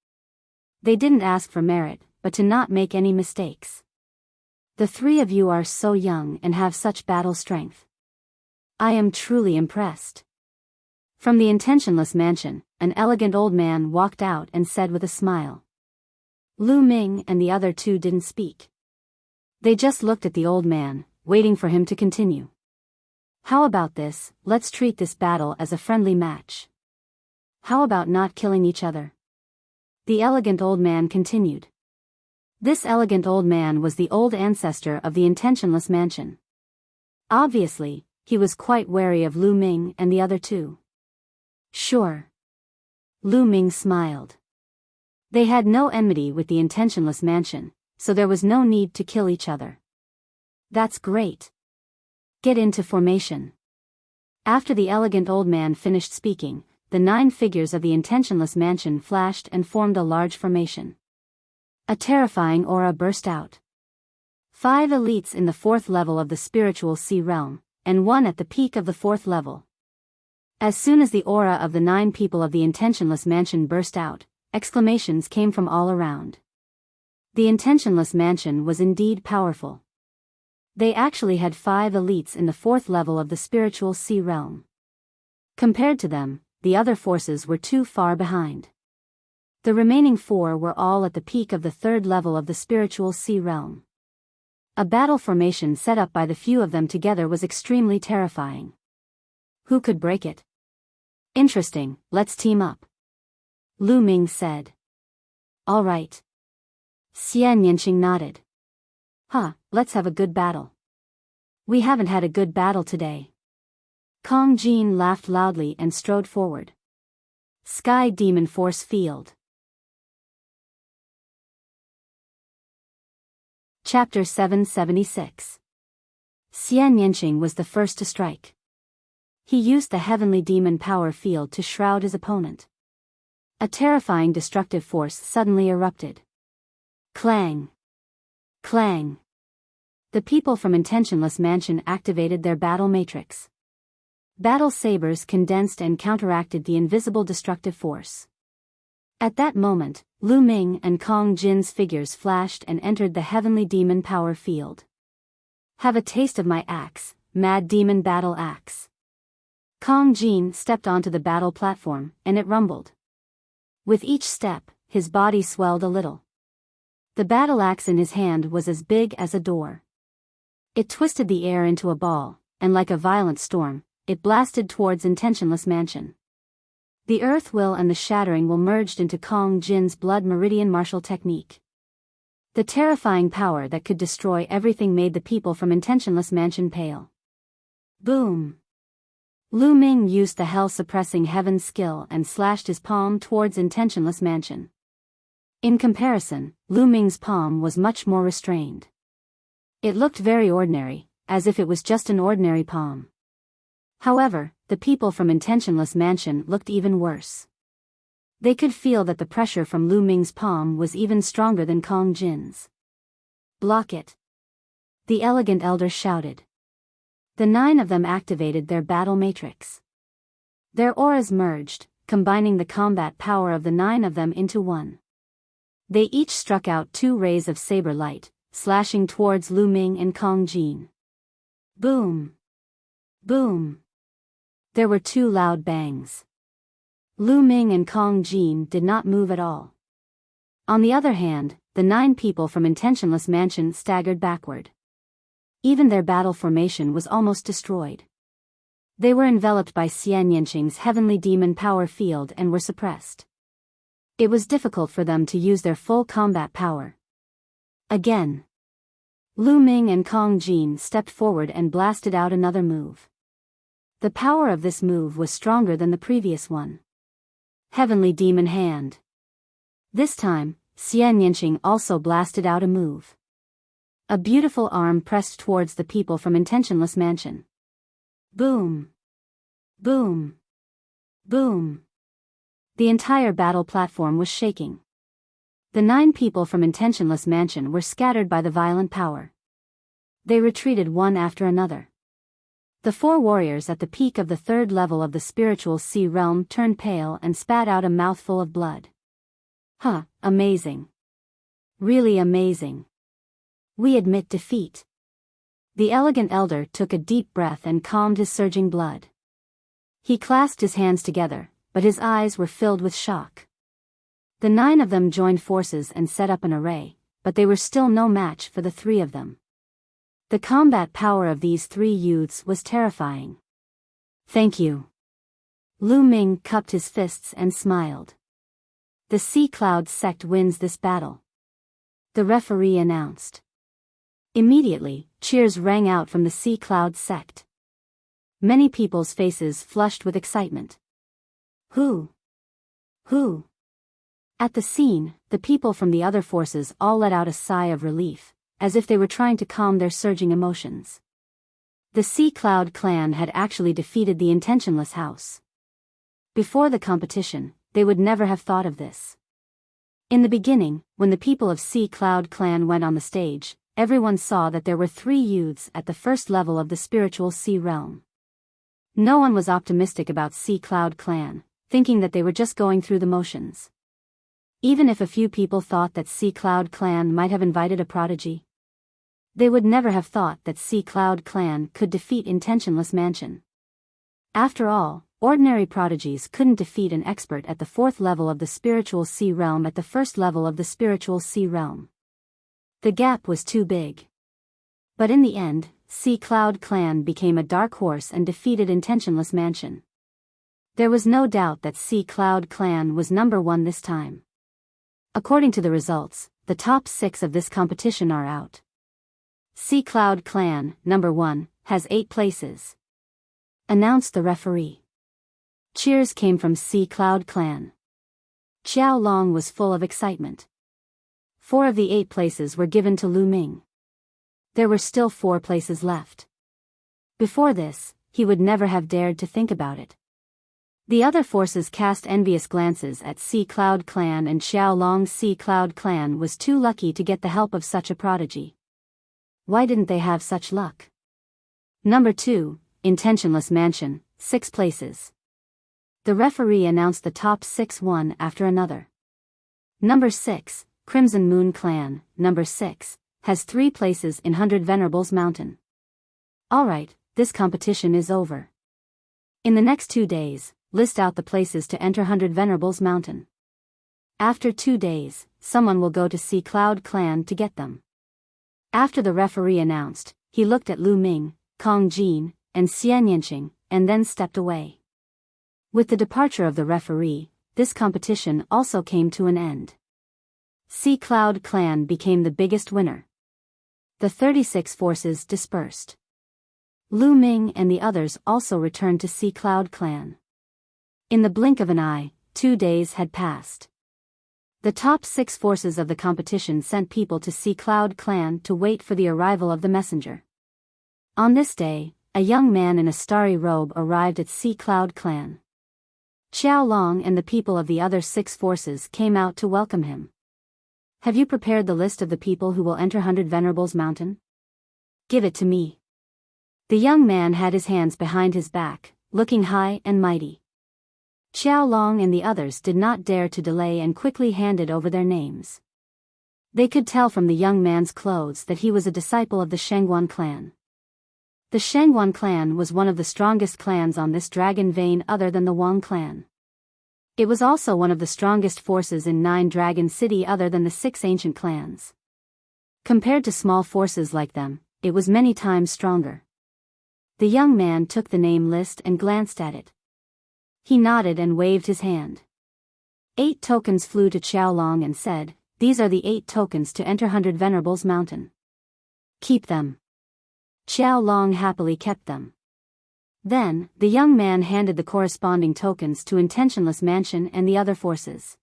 They didn't ask for merit, but to not make any mistakes. The 3 of you are so young and have such battle strength. I am truly impressed. From the Intentionless Mansion, an elegant old man walked out and said with a smile. Lu Ming and the other 2 didn't speak. They just looked at the old man, waiting for him to continue. How about this? Let's treat this battle as a friendly match. How about not killing each other? The elegant old man continued. This elegant old man was the old ancestor of the Intentionless Mansion. Obviously, he was quite wary of Lu Ming and the other 2. Sure. Lu Ming smiled. They had no enmity with the Intentionless Mansion, so there was no need to kill each other. That's great. Get into formation. After the elegant old man finished speaking, the 9 figures of the Intentionless Mansion flashed and formed a large formation. A terrifying aura burst out. 5 elites in the 4th level of the spiritual sea realm, and 1 at the peak of the 4th level. As soon as the aura of the 9 people of the Intentionless Mansion burst out, exclamations came from all around. The Intentionless Mansion was indeed powerful. They actually had 5 elites in the 4th level of the spiritual sea realm. Compared to them, the other forces were too far behind. The remaining 4 were all at the peak of the 3rd level of the spiritual sea realm. A battle formation set up by the few of them together was extremely terrifying. Who could break it? Interesting, let's team up. Lu Ming said. All right. Xian Yanqing nodded. Let's have a good battle. We haven't had a good battle today. Kong Jin laughed loudly and strode forward. Sky Demon Force Field. Chapter 776. Xian Yanqing was the first to strike. He used the Heavenly Demon Power Field to shroud his opponent. A terrifying destructive force suddenly erupted. Clang! Clang! The people from Intentionless Mansion activated their battle matrix. Battle sabers condensed and counteracted the invisible destructive force. At that moment, Lu Ming and Kong Jin's figures flashed and entered the Heavenly Demon Power Field. Have a taste of my axe, Mad Demon Battle Axe. Kong Jin stepped onto the battle platform, and it rumbled. With each step, his body swelled a little. The battle axe in his hand was as big as a door. It twisted the air into a ball, and like a violent storm, it blasted towards Intentionless Mansion. The earth will and the shattering will merged into Kong Jin's blood meridian martial technique. The terrifying power that could destroy everything made the people from Intentionless Mansion pale. Boom! Lu Ming used the hell-suppressing heaven skill and slashed his palm towards Intentionless Mansion. In comparison, Lu Ming's palm was much more restrained. It looked very ordinary, as if it was just an ordinary palm. However, the people from Intentionless Mansion looked even worse. They could feel that the pressure from Lu Ming's palm was even stronger than Kong Jin's. Block it! The elegant elder shouted. The 9 of them activated their battle matrix. Their auras merged, combining the combat power of the 9 of them into one. They each struck out 2 rays of saber light, slashing towards Lu Ming and Kong Jin. Boom! Boom! There were 2 loud bangs. Lu Ming and Kong Jin did not move at all. On the other hand, the 9 people from Intentionless Mansion staggered backward. Even their battle formation was almost destroyed. They were enveloped by Xian Yanqing's heavenly demon power field and were suppressed. It was difficult for them to use their full combat power. Again. Lu Ming and Kong Jin stepped forward and blasted out another move. The power of this move was stronger than the previous one. Heavenly Demon Hand. This time, Xian Yanqing also blasted out a move. A beautiful arm pressed towards the people from Intentionless Mansion. Boom! Boom! Boom! The entire battle platform was shaking. The 9 people from Intentionless Mansion were scattered by the violent power. They retreated one after another. The 4 warriors at the peak of the 3rd level of the spiritual sea realm turned pale and spat out a mouthful of blood. Huh, amazing. Really amazing. We admit defeat. The elegant elder took a deep breath and calmed his surging blood. He clasped his hands together, but his eyes were filled with shock. The 9 of them joined forces and set up an array, but they were still no match for the 3 of them. The combat power of these 3 youths was terrifying. Thank you. Lu Ming cupped his fists and smiled. The Sea Cloud sect wins this battle. The referee announced. Immediately, cheers rang out from the Sea Cloud sect. Many people's faces flushed with excitement. Who? Who? At the scene, the people from the other forces all let out a sigh of relief, as if they were trying to calm their surging emotions. The Sea Cloud clan had actually defeated the Intentionless House. Before the competition, they would never have thought of this. In the beginning, when the people of Sea Cloud clan went on the stage, everyone saw that there were 3 youths at the 1st level of the spiritual sea realm. No one was optimistic about Sea Cloud clan, thinking that they were just going through the motions. Even if a few people thought that Sea Cloud clan might have invited a prodigy, they would never have thought that Sea Cloud clan could defeat Intentionless Mansion. After all, ordinary prodigies couldn't defeat an expert at the 4th level of the spiritual sea realm at the 1st level of the spiritual sea realm. The gap was too big. But in the end, Sea Cloud clan became a dark horse and defeated Intentionless Mansion. There was no doubt that Sea Cloud clan was number 1 this time. According to the results, the top 6 of this competition are out. Sea Cloud clan, number 1, has 8 places. Announced the referee. Cheers came from Sea Cloud clan. Xiao Long was full of excitement. 4 of the 8 places were given to Lu Ming. There were still 4 places left. Before this, he would never have dared to think about it. The other forces cast envious glances at Sea Cloud clan, and Xiao Long's Sea Cloud clan was too lucky to get the help of such a prodigy. Why didn't they have such luck? Number 2, Intentionless Mansion, 6 places. The referee announced the top 6 one after another. Number 6, Crimson Moon Clan, number 6, has 3 places in 100 Venerables Mountain. Alright, this competition is over. In the next 2 days, list out the places to enter 100 Venerables Mountain. After 2 days, someone will go to Sea Cloud clan to get them. After the referee announced, he looked at Lu Ming, Kong Jin, and Xian Yanqing, and then stepped away. With the departure of the referee, this competition also came to an end. Sea Cloud clan became the biggest winner. The 36 forces dispersed. Lu Ming and the others also returned to Sea Cloud clan. In the blink of an eye, 2 days had passed. The top 6 forces of the competition sent people to Sea Cloud clan to wait for the arrival of the messenger. On this day, a young man in a starry robe arrived at Sea Cloud clan. Xiao Long and the people of the other 6 forces came out to welcome him. Have you prepared the list of the people who will enter 100 Venerables Mountain? Give it to me. The young man had his hands behind his back, looking high and mighty. Xiao Long and the others did not dare to delay and quickly handed over their names. They could tell from the young man's clothes that he was a disciple of the Shengguan clan. The Shengguan clan was one of the strongest clans on this dragon vein other than the Wang clan. It was also one of the strongest forces in Nine Dragon City other than the 6 ancient clans. Compared to small forces like them, it was many times stronger. The young man took the name list and glanced at it. He nodded and waved his hand. 8 tokens flew to Qiaolong and said, "These are the 8 tokens to enter 100 Venerables Mountain. Keep them." Qiaolong happily kept them. Then, the young man handed the corresponding tokens to Intentionless Mansion and the other forces.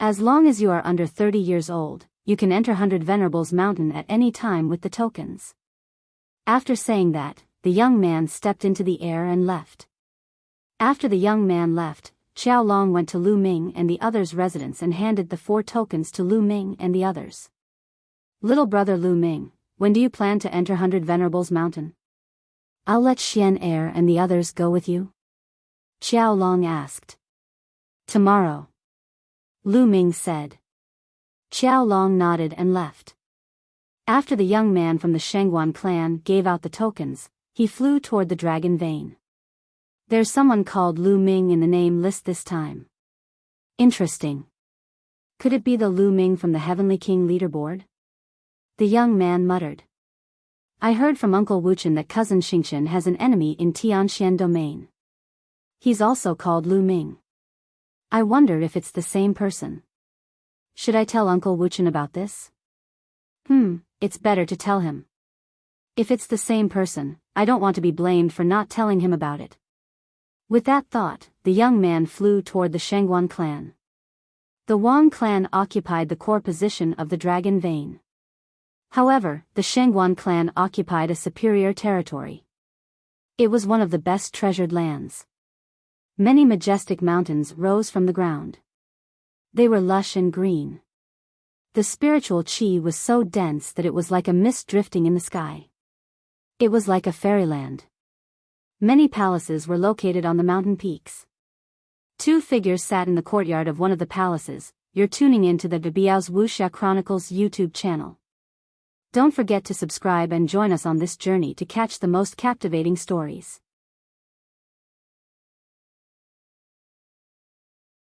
As long as you are under 30 years old, you can enter 100 Venerables Mountain at any time with the tokens. After saying that, the young man stepped into the air and left. After the young man left, Qiaolong went to Lu Ming and the others' residence and handed the 4 tokens to Lu Ming and the others. "Little brother Lu Ming, when do you plan to enter 100 Venerables Mountain?" "I'll let Xian Er and the others go with you?" Qiaolong asked. "Tomorrow," Lu Ming said. Qiaolong nodded and left. After the young man from the Shengguan clan gave out the tokens, he flew toward the Dragon Vein. "There's someone called Lu Ming in the name list this time. Interesting. Could it be the Lu Ming from the Heavenly King leaderboard?" The young man muttered. "I heard from Uncle Wuchen that cousin Xingchen has an enemy in Tianxian domain. He's also called Lu Ming. I wonder if it's the same person. Should I tell Uncle Wuchen about this? It's better to tell him. If it's the same person, I don't want to be blamed for not telling him about it." With that thought, the young man flew toward the Shengguan clan. The Wang clan occupied the core position of the Dragon Vein. However, the Shengguan clan occupied a superior territory. It was one of the best treasured lands. Many majestic mountains rose from the ground. They were lush and green. The spiritual qi was so dense that it was like a mist drifting in the sky. It was like a fairyland. Many palaces were located on the mountain peaks. 2 figures sat in the courtyard of one of the palaces. You're tuning into the Biyao's Wuxia Chronicles YouTube channel. Don't forget to subscribe and join us on this journey to catch the most captivating stories.